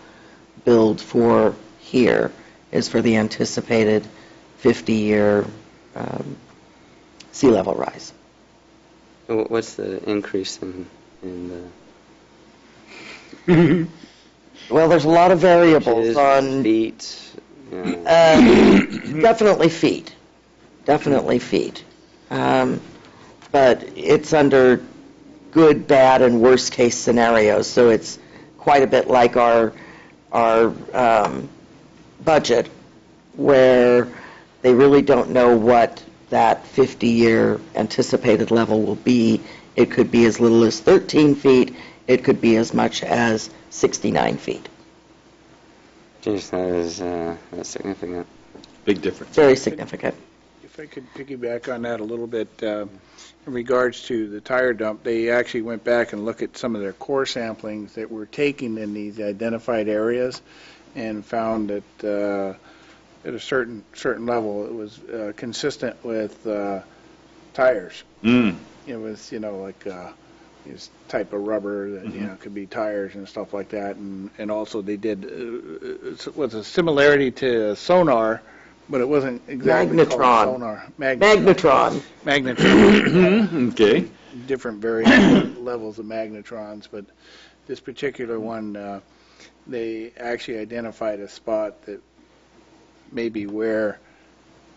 build for here is for the anticipated 50-year sea level rise. What's the increase in the Well, there's a lot of variables inches, on feet? definitely feet. Definitely feet. But it's under good, bad, and worst case scenarios, so it's quite a bit like our budget, where they really don't know what that 50-year anticipated level will be. It could be as little as 13 feet. It could be as much as 69 feet. Geez, that is that's significant. Big difference. Very significant. If I could piggyback on that a little bit, in regards to the tire dump, they actually went back and looked at some of their core samplings that were taken in these identified areas and found that at a certain level it was consistent with tires. It was, like this type of rubber that, could be tires and stuff like that. And also they did, it was a similarity to sonar, but it wasn't exactly Magnetron. called sonar. Magnetron. Okay. Different various levels of magnetrons, but this particular one, they actually identified a spot that maybe where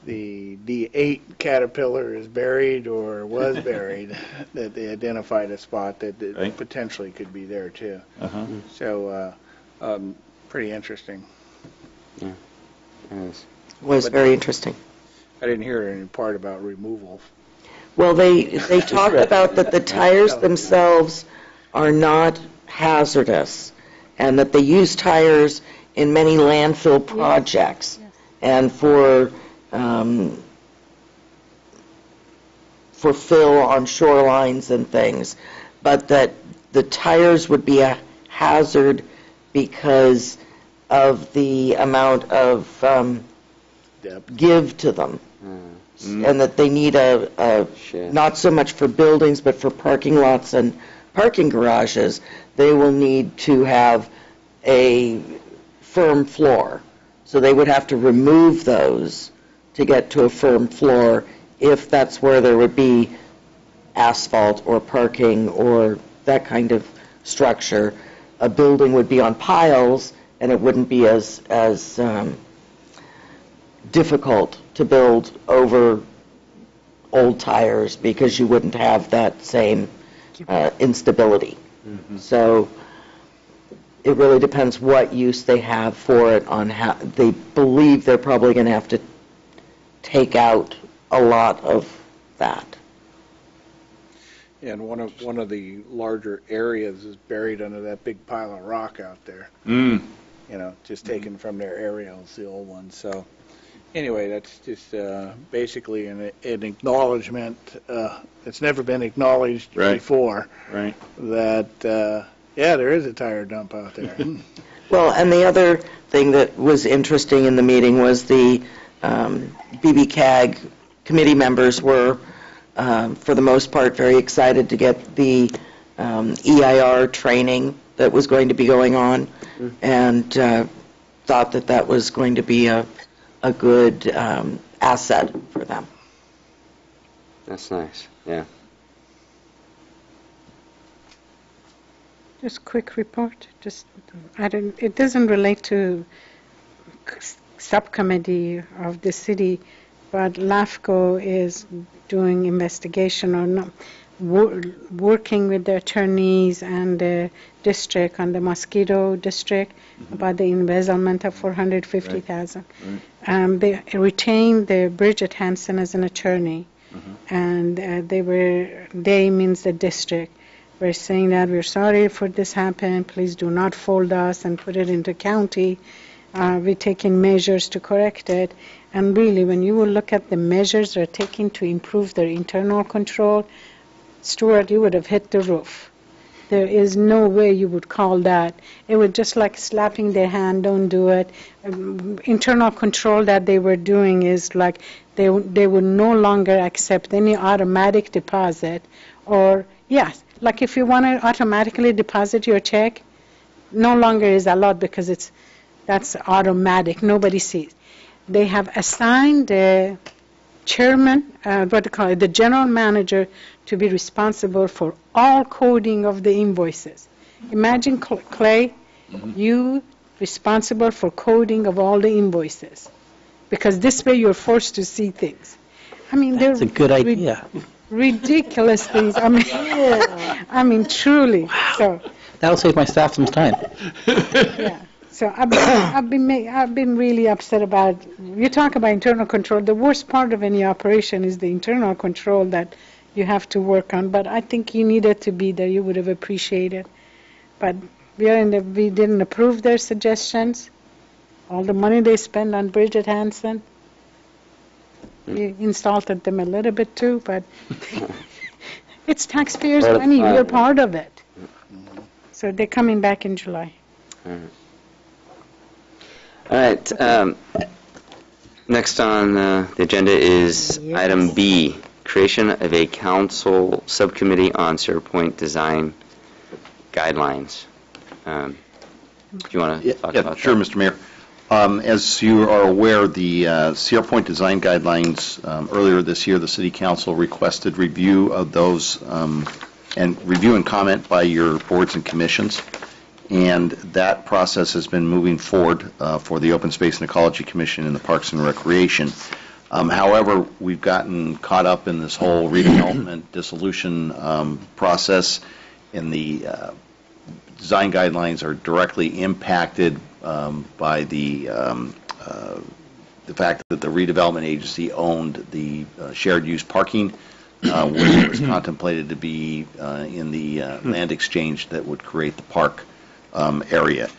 the D8 caterpillar is buried or was buried, that they identified a spot that Right. potentially could be there too. Uh-huh. So, pretty interesting. Yeah. Yes. Was very interesting. I didn't hear any part about removal. Well, they talked about that the tires themselves are not hazardous, and that they use tires in many landfill projects, and for fill on shorelines and things, but that the tires would be a hazard because of the amount of give to them, and that they need a not so much for buildings, but for parking lots and parking garages, they will need to have a firm floor. So they would have to remove those to get to a firm floor if that's where there would be asphalt or parking or that kind of structure. A building would be on piles, and it wouldn't be as difficult to build over old tires because you wouldn't have that same instability. So it really depends what use they have for it, on how they believe they're probably going to have to take out a lot of that. And one of the larger areas is buried under that big pile of rock out there. Just taken from their aerials, the old ones. So anyway, that's just basically an acknowledgement. It's never been acknowledged before. Right. That there is a tire dump out there. Well, and the other thing that was interesting in the meeting was the BBCAG committee members were, for the most part, very excited to get the EIR training that was going to be going on, and thought that that was going to be a good asset for them. That's nice. Yeah. Just quick report. It doesn't relate to subcommittee of the city, but LAFCO is doing investigation or not, working with the attorneys and the district on the mosquito district about the embezzlement of $450,000. They retained Bridget Hansen as an attorney, and they means the district. We're saying that we're sorry for this happened. Please do not fold us and put it into county. We're taking measures to correct it. And really, when you will look at the measures they're taking to improve their internal control, Stuart, you would have hit the roof. There is no way you would call that. It was just like slapping their hand, don't do it. Internal control that they were doing is like they would no longer accept any automatic deposit or, yes, like if you want to automatically deposit your check, no longer is allowed because that's automatic. Nobody sees. They have assigned the chairman, the general manager, to be responsible for all coding of the invoices. Imagine, Clay, you responsible for coding of all the invoices, because this way you're forced to see things. I mean, That's a good idea. Ridiculous things. I mean, truly. Wow. So That'll save my staff some time. yeah. So I've been really upset about. You talk about internal control. The worst part of any operation is the internal control that you have to work on. But I think you needed to be there. You would have appreciated. But we didn't approve their suggestions. All the money they spend on Bridget Hansen. We insulted them a little bit too, but it's taxpayers' Part of the money. plan, We're yeah. part of it. So they're coming back in July. All right. Next on the agenda is Yes. item B, creation of a council subcommittee on Sierra Point design guidelines. Do you want to talk about Sure, that? Mr. Mayor. As you are aware, the Sierra Point Design Guidelines, earlier this year, the City Council requested review of those and review and comment by your boards and commissions. And that process has been moving forward for the Open Space and Ecology Commission and the Parks and Recreation. However, we've gotten caught up in this whole redevelopment dissolution process, and the design guidelines are directly impacted by the fact that the redevelopment agency owned the shared use parking, which was contemplated to be in the land exchange that would create the park area.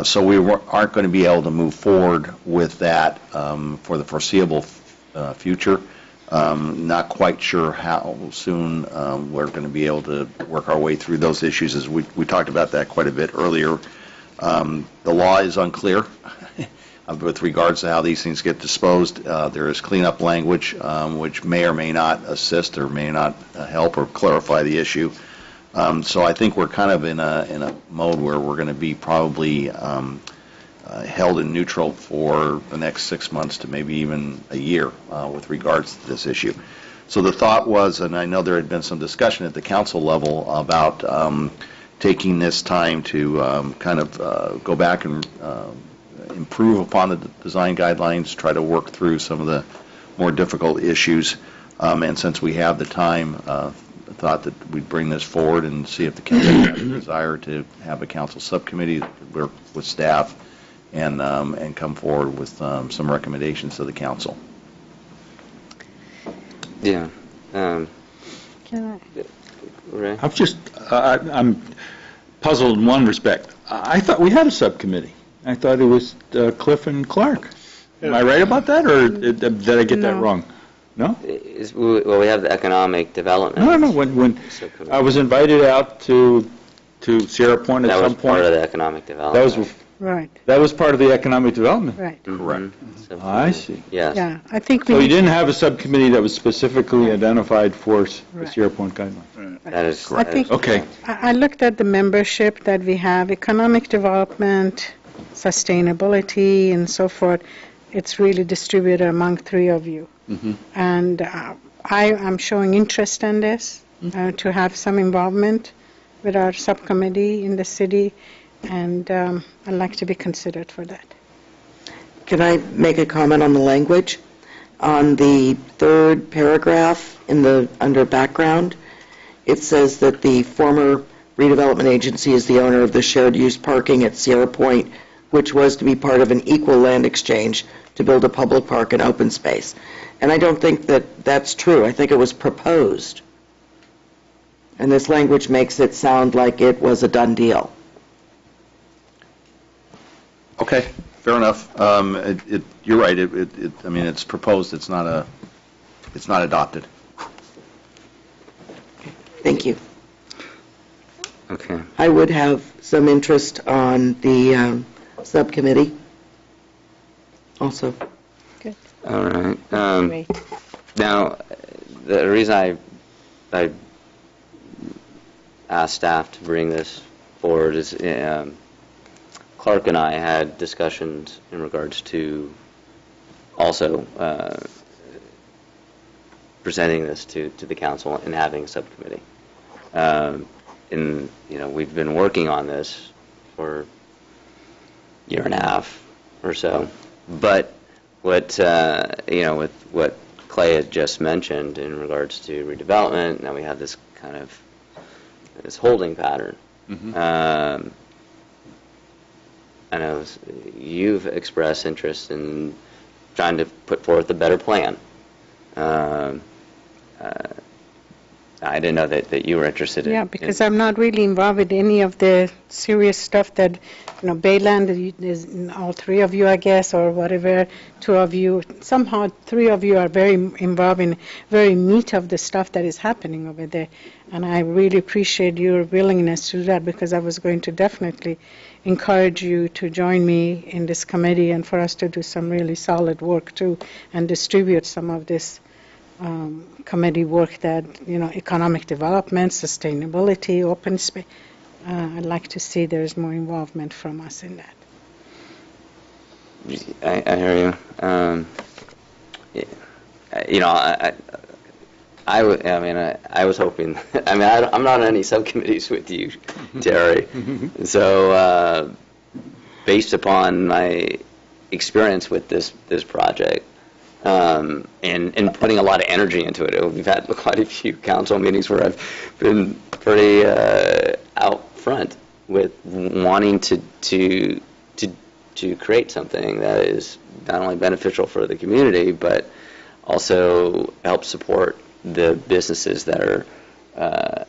So we aren't going to be able to move forward with that for the foreseeable future. Not quite sure how soon we're going to be able to work our way through those issues, as we talked about that quite a bit earlier. The law is unclear with regards to how these things get disposed. There is cleanup language which may or may not assist or may not help or clarify the issue. So I think we're kind of in a mode where we're going to be probably held in neutral for the next 6 months to maybe even a year with regards to this issue. So the thought was, and I know there had been some discussion at the council level about taking this time to kind of go back and improve upon the design guidelines, try to work through some of the more difficult issues. And since we have the time, I thought that we'd bring this forward and see if the council had a desire to have a council subcommittee work with staff and come forward with some recommendations to the council. Yeah. Can I? Ray? I'm puzzled in one respect. I thought we had a subcommittee. I thought it was Cliff and Clark. Am I right about that, or did I get that No. wrong? No? Well, we have the economic development. No. When subcommittee. I was invited out to Sierra Point at That some was point. part of the economic development. Right, That was part of the economic development. right. Correct. I see. Yes. Yeah, I think So we you didn't have a subcommittee that was specifically identified for the Right. Sierra Point guidelines? That is I think- Okay. I looked at the membership that we have, economic development, sustainability, and so forth. It's really distributed among three of you. And I am showing interest in this, to have some involvement with our subcommittee in the city, and I'd like to be considered for that. Can I make a comment on the language? On the third paragraph under background, it says that the former redevelopment agency is the owner of the shared use parking at Sierra Point, which was to be part of an equal land exchange to build a public park and open space. And I don't think that that's true. I think it was proposed. And this language makes it sound like it was a done deal. Okay, fair enough. You're right. I mean, it's proposed. It's not adopted. Thank you. Okay. I would have some interest on the subcommittee also. All right. Great. Now, the reason I asked staff to bring this forward is Clark and I had discussions in regards to also presenting this to the council and having a subcommittee. And we've been working on this for a year and a half or so. But what with what Clay had just mentioned in regards to redevelopment, now we have this kind of this holding pattern. I know you've expressed interest in trying to put forth a better plan. I I didn't know that you were interested in. Yeah, because I'm not really involved with any of the serious stuff that, Bayland, is all three of you, I guess, or whatever, two of you. Somehow, three of you are very involved in very meat of the stuff that is happening over there. And I really appreciate your willingness to do that, because I was going to definitely encourage you to join me in this committee and for us to do some really solid work, too, and distribute some of this committee work that, economic development, sustainability, open space. I'd like to see there's more involvement from us in that. I hear you. I was hoping. I'm not on any subcommittees with you, Terry. So, based upon my experience with this project, and putting a lot of energy into it. We've had quite a few council meetings where I've been pretty out front with wanting to create something that is not only beneficial for the community, but also help support the businesses that are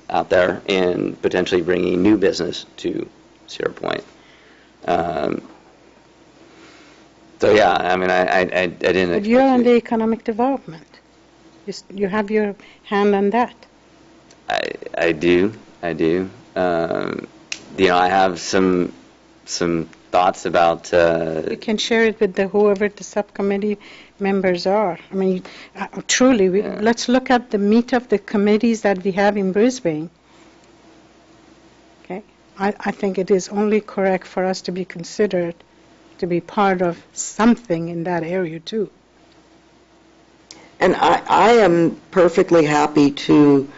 out there and potentially bringing new business to Sierra Point. So yeah, I didn't. But you're on the economic development. You have your hand on that. I do. I have some thoughts about. You can share it with whoever the subcommittee members are. Truly, let's look at the meat of the committees that we have in Brisbane. Okay, I think it is only correct for us to be considered to be part of something in that area too. And I am perfectly happy to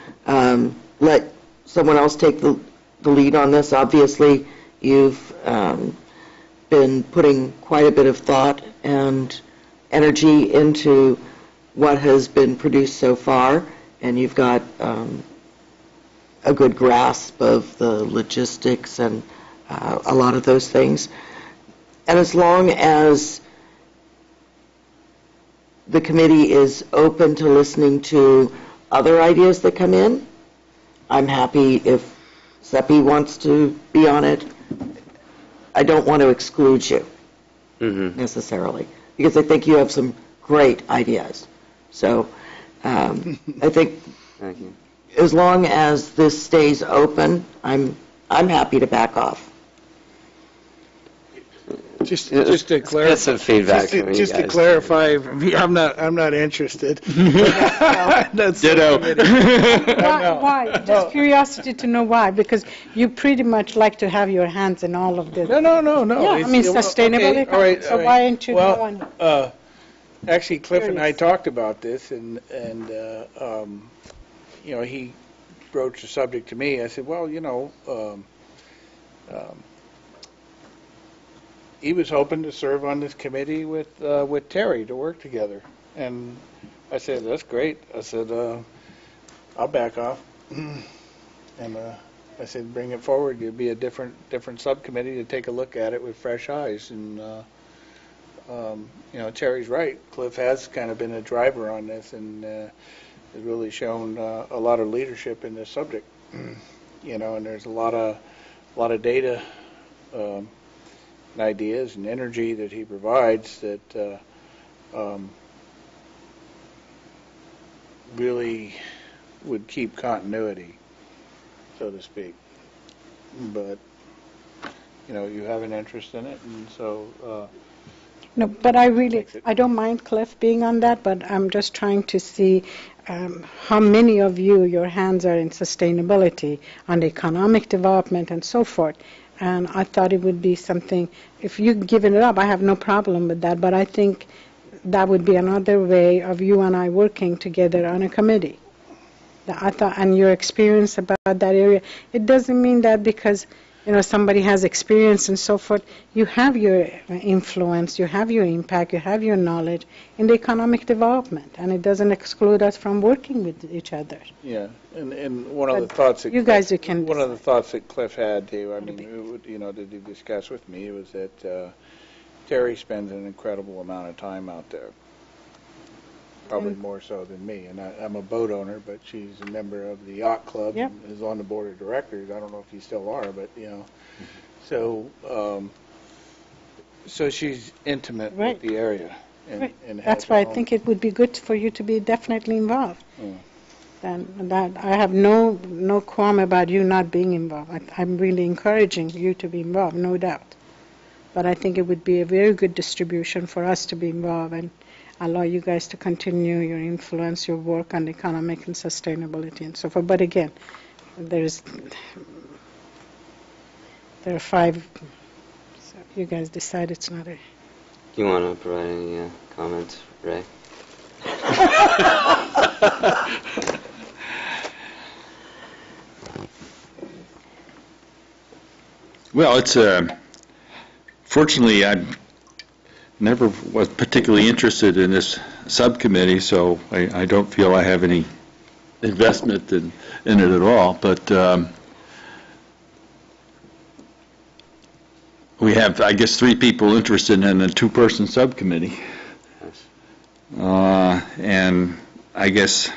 let someone else take the lead on this. Obviously, you've been putting quite a bit of thought and energy into what has been produced so far, and you've got a good grasp of the logistics and a lot of those things. And as long as the committee is open to listening to other ideas that come in, I'm happy if Seppi wants to be on it. I don't want to exclude you necessarily, because I think you have some great ideas. So I think Thank you. as long as this stays open, I'm happy to back off. Just to clarify. Get some feedback from you Just to guys. clarify, I'm not interested. That's Ditto. Why? Just curiosity to know why, because you pretty much like to have your hands in all of this. No. Yeah, sustainability. Okay, all right, so why aren't you well, going? Actually, Cliff and I Curious. talked about this, and he broached the subject to me. I said, well, he was hoping to serve on this committee with Terry to work together. And I said, that's great. I said, I'll back off. And I said, bring it forward. It'd be a different subcommittee to take a look at it with fresh eyes. And, Terry's right. Cliff has kind of been a driver on this and has really shown a lot of leadership in this subject. And there's a lot of data and ideas and energy that he provides that really would keep continuity, so to speak. But you have an interest in it, and so No, but I don't mind Cliff being on that, but I'm just trying to see how many of your hands are in sustainability, on economic development and so forth. And I thought it would be something, if you've given it up, I have no problem with that, but I think that would be another way of you and I working together on a committee. I thought, and your experience about that area, it doesn't mean that because somebody has experience and so forth, you have your influence, you have your impact, you have your knowledge in the economic development, and it doesn't exclude us from working with each other. yeah. And one of the thoughts that You guys, you can one of the thoughts that Cliff had too, that he discussed with me was that Terry spends an incredible amount of time out there. probably more so than me. And I'm a boat owner, but she's a member of the yacht club. Yep. And is on the board of directors. I don't know if you still are, but so so she's intimate Right. with the area. Right. And That's has why I her own- think it would be good for you to be definitely involved. Mm. Then that I have no qualm about you not being involved. I'm really encouraging you to be involved, no doubt. But I think it would be a very good distribution for us to be involved and allow you guys to continue your influence, your work on economic and sustainability and so forth. But again, there are 5. So you guys decide it's not a. Do you want to provide any comments, Ray? Well, it's fortunately I never was particularly interested in this subcommittee, so I don't feel I have any investment in it at all. But we have, I guess, 3 people interested in a 2-person subcommittee. And I guess,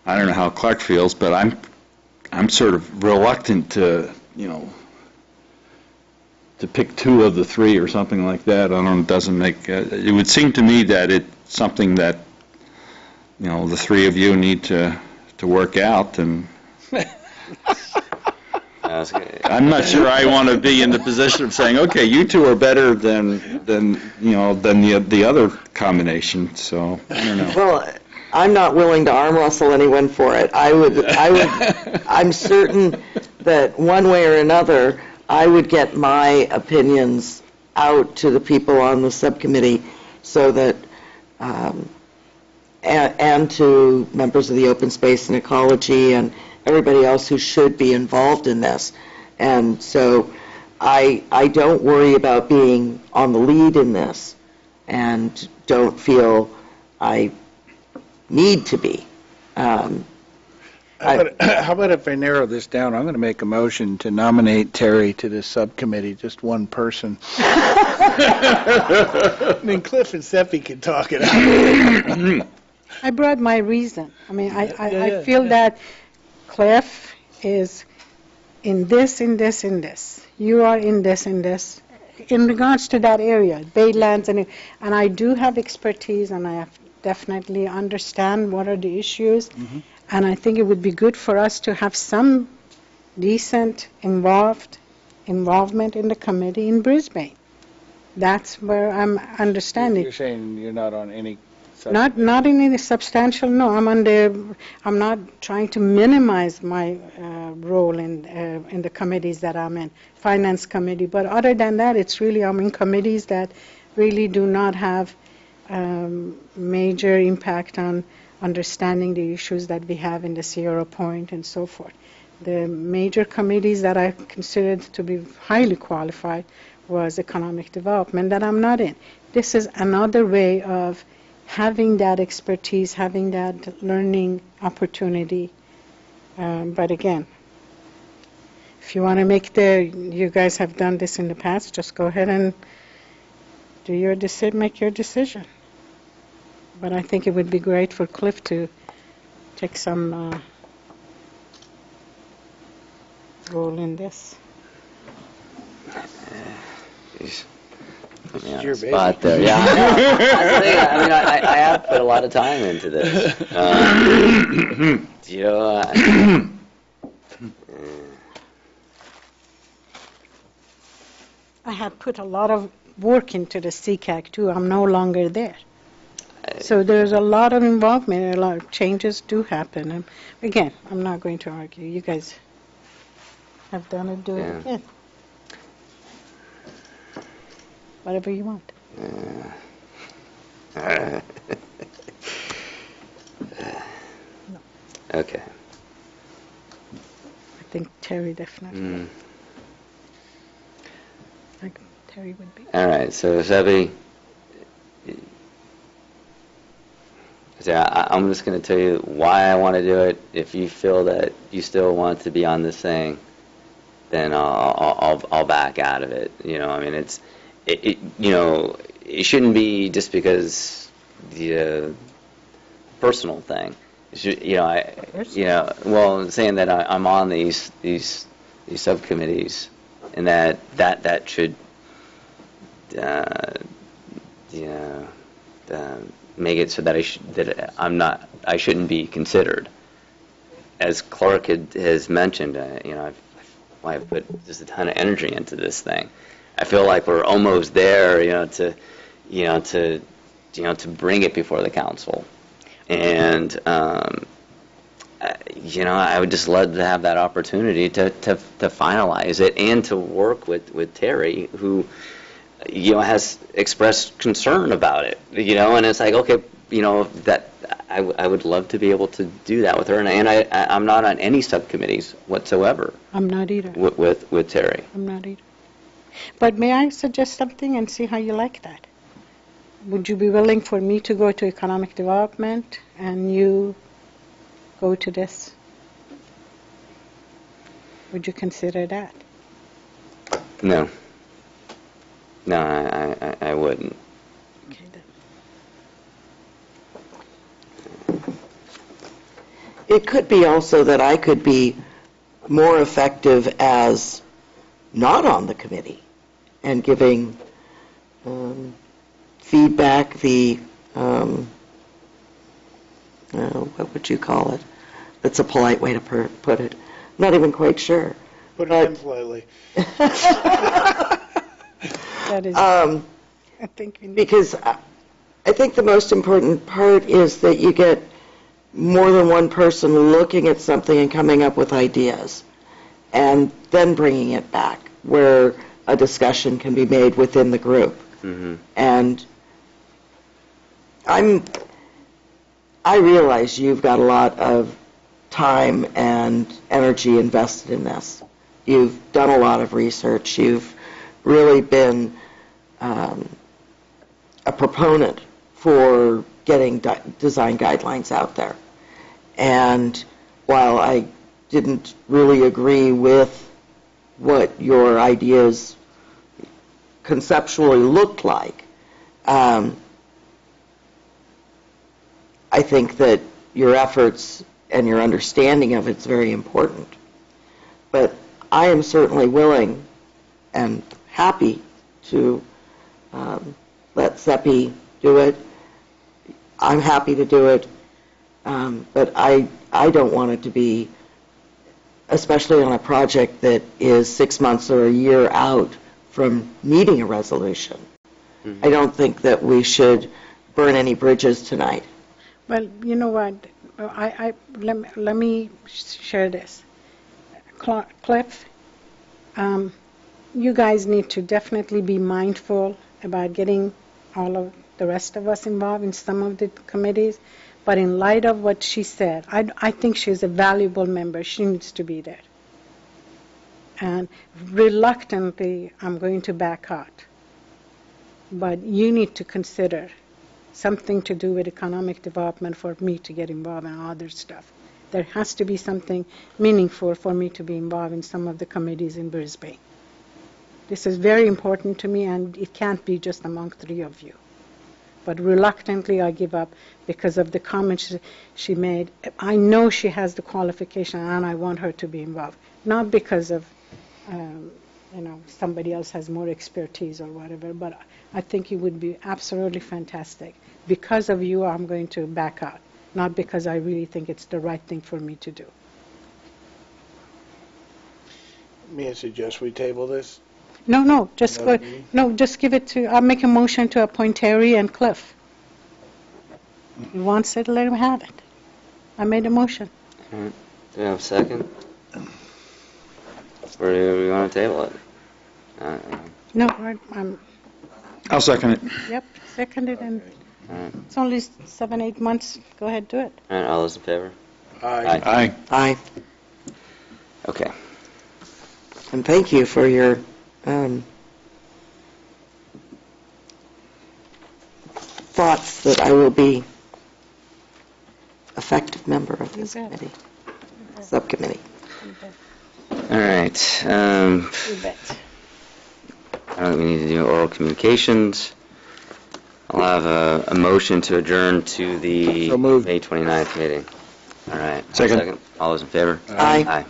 I don't know how Clark feels, but I'm sort of reluctant to, to pick 2 of the 3 or something like that. I don't know, it doesn't make, it would seem to me that it's something that, the 3 of you need to work out, and I'm not sure I want to be in the position of saying, okay, you 2 are better than the other combination, so, I don't know. Well, I'm not willing to arm wrestle anyone for it. I'm certain that one way or another, I would get my opinions out to the people on the subcommittee so that, and to members of the open space and ecology and everybody else who should be involved in this. And so I don't worry about being on the lead in this and don't feel I need to be. How about if I narrow this down? I'm going to make a motion to nominate Terry to this subcommittee, just one person. Then Cliff and Seppi can talk it out. I brought my reason. I mean, I feel that Cliff is in this. You are in this. In regards to that area, Baylands, and I do have expertise, and I definitely understand what are the issues. Mm-hmm. And I think it would be good for us to have some decent involvement in the committee in Brisbane. That's where I'm understanding. You're saying you're not on any Not in any substantial, no. I'm not trying to minimize my role in the committees that I'm in, Finance Committee. But other than that, it's really I'm in committees that really do not have major impact on understanding the issues that we have in the Sierra Point and so forth. The major committees that I considered to be highly qualified was economic development that I'm not in. This is another way of having that expertise, having that learning opportunity. But again, if you want to you guys have done this in the past, just go ahead and make your decision. But I think it would be great for Cliff to take some role in this. Jeez. This Yeah, is your spot baby. there. Yeah, I know. I mean, I have put a lot of time into this. I have put a lot of work into the CCAC too. I'm no longer there. So there's a lot of involvement, a lot of changes do happen. And again, I'm not going to argue. You guys have done it, do it again. Whatever you want. Okay. I think Terry definitely. Like Terry would be. All right, so Sebi, I'm just going to tell you why I want to do it. If you feel that you still want to be on this thing, then I'll back out of it. I mean, it shouldn't be just because personal thing. Well, saying that I'm on these subcommittees, and that should make it so that I shouldn't be considered. As Clark has mentioned, I've put just a ton of energy into this thing. I feel like we're almost there, to bring it before the council, and I would just love to have that opportunity to finalize it and to work with Terry, who has expressed concern about it, and it's like, okay, that I would love to be able to do that with her, and I'm not on any subcommittees whatsoever. I'm not either. With Terry. I'm not either. But may I suggest something and see how you like that? Would you be willing for me to go to economic development and you go to this? Would you consider that? No. No, I wouldn't. Okay, then. It could be also that I could be more effective as not on the committee and giving feedback, what would you call it? That's a polite way to put it. I'm not even quite sure. Put it in politely. That is, I think we need. Because I think the most important part is that you get more than one person looking at something and coming up with ideas, and then bringing it back where a discussion can be made within the group. Mm-hmm. And I realize you've got a lot of time and energy invested in this. You've done a lot of research. You've really been a proponent for getting design guidelines out there. And while I didn't really agree with what your ideas conceptually looked like, I think that your efforts and your understanding of it's very important. But I am certainly willing and happy to let Seppi do it. I'm happy to do it, but I don't want it to be, especially on a project that is 6 months or a year out from needing a resolution. Mm-hmm. I don't think that we should burn any bridges tonight. Well, you know what? Let me share this. Cliff, you guys need to definitely be mindful about getting all of the rest of us involved in some of the committees. But in light of what she said, I think she's a valuable member. She needs to be there. And reluctantly, I'm going to back out. But you need to consider something to do with economic development for me to get involved in other stuff. There has to be something meaningful for me to be involved in some of the committees in Brisbane. This is very important to me, and it can't be just among three of you. But reluctantly, I give up because of the comments she made. I know she has the qualification, and I want her to be involved. Not because of, somebody else has more expertise or whatever, but I think it would be absolutely fantastic. Because of you, I'm going to back out, not because I really think it's the right thing for me to do. May I suggest we table this? No, just go. No, just give it to. I'll make a motion to appoint Terry and Cliff. He wants it, let him have it. I made a motion. All right. Do we have a second? Or do we want to table it? No, I'm. I'll second it. Yep, seconded, and Right. it's only 7-8 months. Go ahead, do it. All right, all those in favor? Aye. Aye. Aye. Okay. And thank you for your thoughts that I will be effective member of this You bet. committee, subcommittee. You bet. All right. You bet. I don't think we need to do oral communications. I'll have a motion to adjourn to the So moved. May 29th meeting. All right. Second. All those in favor? Aye. Aye.